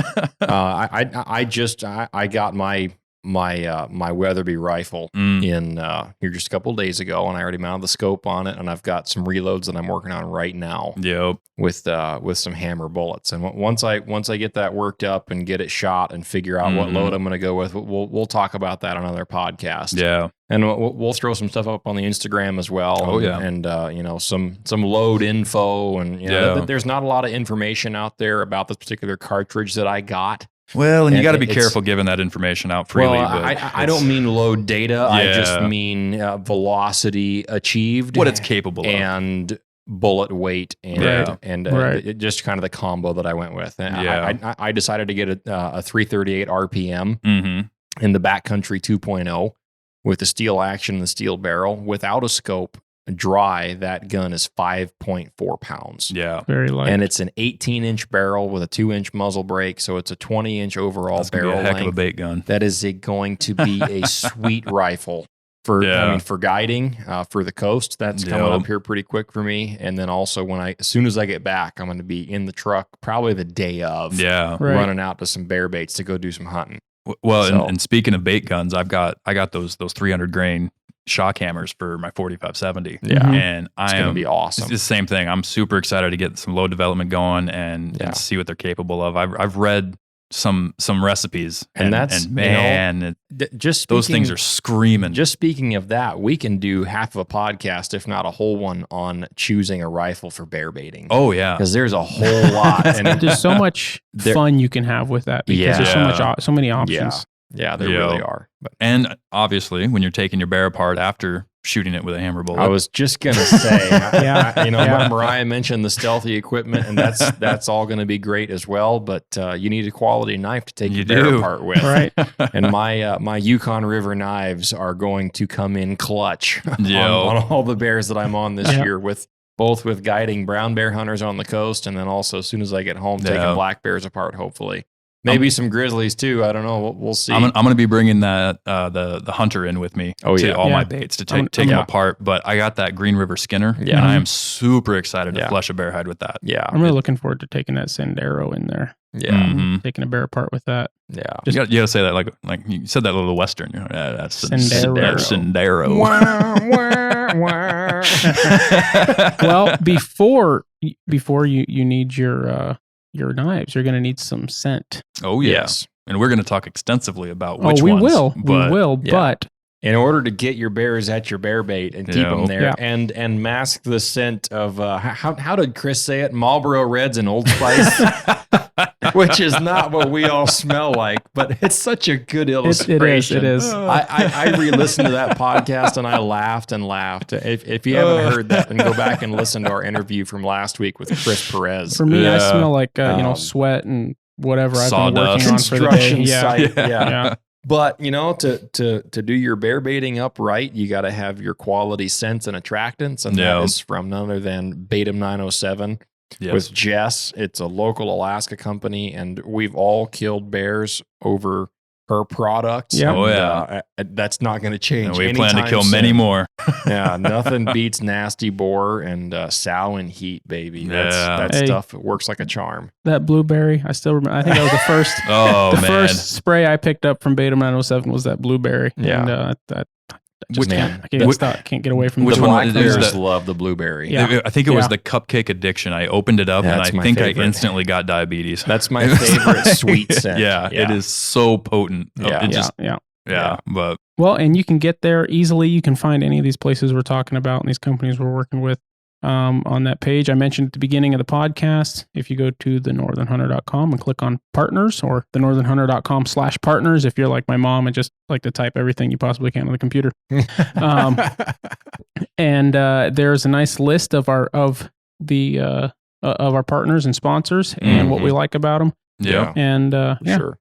I got my Weatherby rifle in here just a couple of days ago, and I already mounted the scope on it, and I've got some reloads that I'm working on right now. Yep. With some hammer bullets, and once I get that worked up and get it shot and figure out what load I'm going to go with, we'll talk about that on another podcast. Yeah. And we'll throw some stuff up on the Instagram as well. Oh, and some load info, and there's not a lot of information out there about this particular cartridge that I got. Well, and you got to be careful giving that information out freely. Well, I don't mean load data. I just mean velocity achieved, what it's capable of, and bullet weight, and just kind of the combo that I went with. And I decided to get a 338 RPM in the backcountry 2.0 with the steel action and the steel barrel without a scope. dry, that gun is 5.4 pounds. Yeah. Very light. And it's an 18-inch barrel with a 2-inch muzzle brake, so it's a 20-inch overall That's gonna barrel be a heck length. of a bait gun. That is going to be a sweet rifle for guiding for the coast. That's coming up here pretty quick for me. And then also as soon as I get back, I'm going to be in the truck probably the day of running out to some bear baits to go do some hunting. Well, and speaking of bait guns, I got those 300 grain shock hammers for my 4570. Yeah. And it's going to be awesome. It's the same thing. I'm super excited to get some load development going and see what they're capable of. I've read some recipes and that's man, those things are screaming. Just speaking of that, we can do half of a podcast, if not a whole one, on choosing a rifle for bear baiting. Oh yeah, because there's a whole lot, and there's so much fun you can have with that because there's so many options. Yeah, there really are. And obviously, when you're taking your bear apart after shooting it with a hammer bullet, I was just gonna say, Mariah mentioned the stealthy equipment, and that's all going to be great as well. But you need a quality knife to take your bear apart with, right? And my Yukon River knives are going to come in clutch on all the bears that I'm on this year with. Both with guiding brown bear hunters on the coast, and then also as soon as I get home, taking black bears apart. Hopefully. Maybe some grizzlies too. I don't know. We'll see. I'm going to be bringing that the hunter in with me to all my baits to take them apart. But I got that Green River Skinner, and I am super excited to flush a bear hide with that. Yeah, I'm really looking forward to taking that Sendero in there. Yeah, taking a bear apart with that. Yeah, you got to say that like you said that a little Western. That's Sendero. Sendero. Well, before you need your knives, you're going to need some scent. Oh yes, and we're going to talk extensensively about which we ones. We will. But in order to get your bears at your bear bait and keep them there and mask the scent of how did Chris say it? Marlboro Reds and Old Spice, which is not what we all smell like, but it's such a good illustration. It is. I re-listened to that podcast and I laughed and laughed. If you haven't heard that, then go back and listen to our interview from last week with Chris Perez. For me, I smell like sweat and whatever I've been working on for the day. Yeah. But to do your bear baiting upright, you got to have your quality scents and attractants, and that is from none other than Batum 907 with Jess. It's a local Alaska company, and we've all killed bears over her products. Yeah. That's not going to change. We plan to kill many more. Yeah, nothing beats Nasty Boar and Salmon Heat, baby. That stuff works like a charm. That blueberry, I still remember. I think that was the first. First spray I picked up from Beta 907 was that blueberry. Yeah, and I can't get away from which the one. Bears love the blueberry. Yeah. I think it was the cupcake addiction. I opened it up and I think I instantly got diabetes. That's my favorite sweet scent. Yeah, it is so potent. Yeah. But and you can get there easily. You can find any of these places we're talking about and these companies we're working with on that page I mentioned at the beginning of the podcast. If you go to thenorthernhunter.com and click on partners, or thenorthernhunter.com/partners if you're like my mom and just like to type everything you possibly can on the computer. And there's a nice list of our partners and sponsors and what we like about them. Yeah. And sure.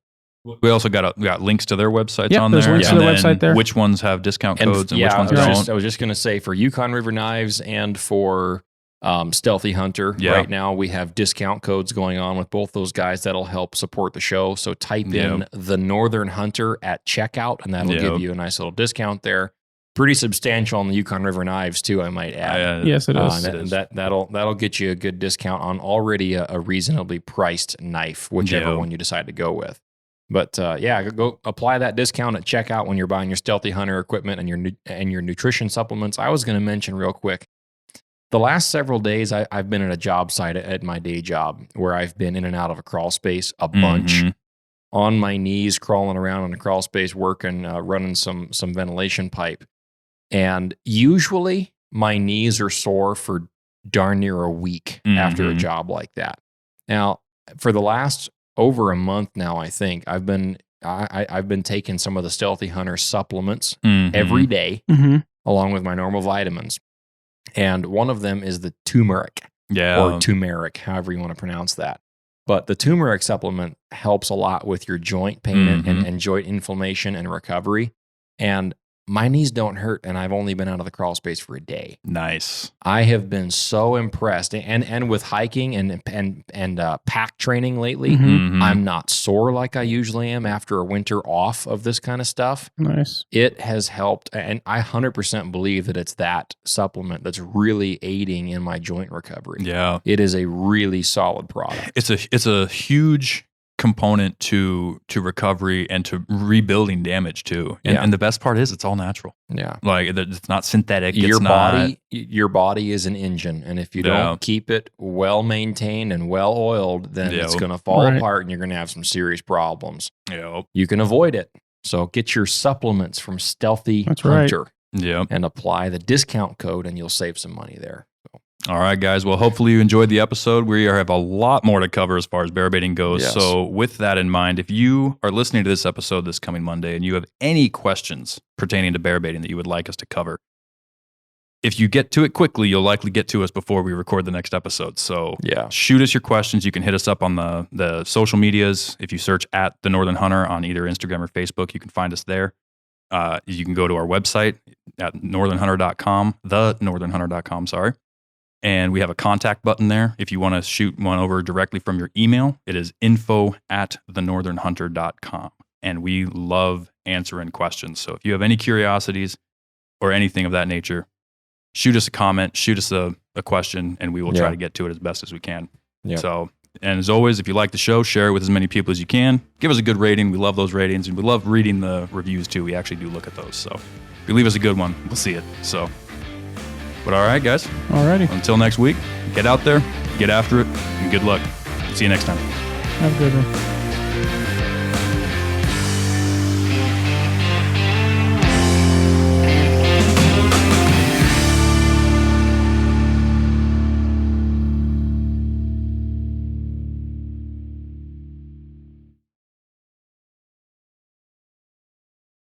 We also got links to their websites on there. There's links to their website there. Which ones have discount codes and which ones don't. I was just going to say for Yukon River Knives and for Stealthy Hunter, right now we have discount codes going on with both those guys that'll help support the show. So type in the Northern Hunter at checkout, and that'll give you a nice little discount there. Pretty substantial on the Yukon River Knives too, I might add. Yes, it is. That'll get you a good discount on already a reasonably priced knife, whichever one you decide to go with. But go apply that discount at checkout when you're buying your Stealthy Hunter equipment and your nutrition supplements. I was going to mention real quick, the last several days I've been at a job site at my day job where I've been in and out of a crawl space a bunch, on my knees, crawling around in the crawl space, working, running some ventilation pipe. And usually my knees are sore for darn near a week after a job like that. Now, for the last over a month now, I think I've been taking some of the Stealthy Hunter supplements every day, along with my normal vitamins. And one of them is the turmeric, or turmeric, however you want to pronounce that. But the turmeric supplement helps a lot with your joint pain and joint inflammation and recovery. And my knees don't hurt, and I've only been out of the crawl space for a day. Nice. I have been so impressed, and with hiking and pack training lately, I'm not sore like I usually am after a winter off of this kind of stuff. Nice. It has helped, and I 100% believe that it's that supplement that's really aiding in my joint recovery. Yeah, it is a really solid product. It's a huge component to recovery and to rebuilding damage too. And the best part is it's all natural. Yeah. Like it's not synthetic. Your body is an engine. And if you don't keep it well maintained and well oiled, then it's going to fall apart and you're going to have some serious problems. You can avoid it. So get your supplements from Stealthy Hunter and apply the discount code and you'll save some money there. All right, guys. Well, hopefully you enjoyed the episode. We have a lot more to cover as far as bear baiting goes. Yes. So with that in mind, if you are listening to this episode this coming Monday and you have any questions pertaining to bear baiting that you would like us to cover, if you get to it quickly, you'll likely get to us before we record the next episode. So shoot us your questions. You can hit us up on the social medias. If you search at The Northern Hunter on either Instagram or Facebook, you can find us there. You can go to our website at northernhunter.com, thenorthernhunter.com, sorry. And we have a contact button there. If you want to shoot one over directly from your email, it is info@thenorthernhunter.com. And we love answering questions. So if you have any curiosities or anything of that nature, shoot us a comment, shoot us a question, and we will try to get to it as best as we can. Yep. So, and as always, if you like the show, share it with as many people as you can. Give us a good rating. We love those ratings. And we love reading the reviews too. We actually do look at those. So if you leave us a good one, we'll see it. So. But all right, guys. Alrighty. Until next week, get out there, get after it, and good luck. See you next time. Have a good one.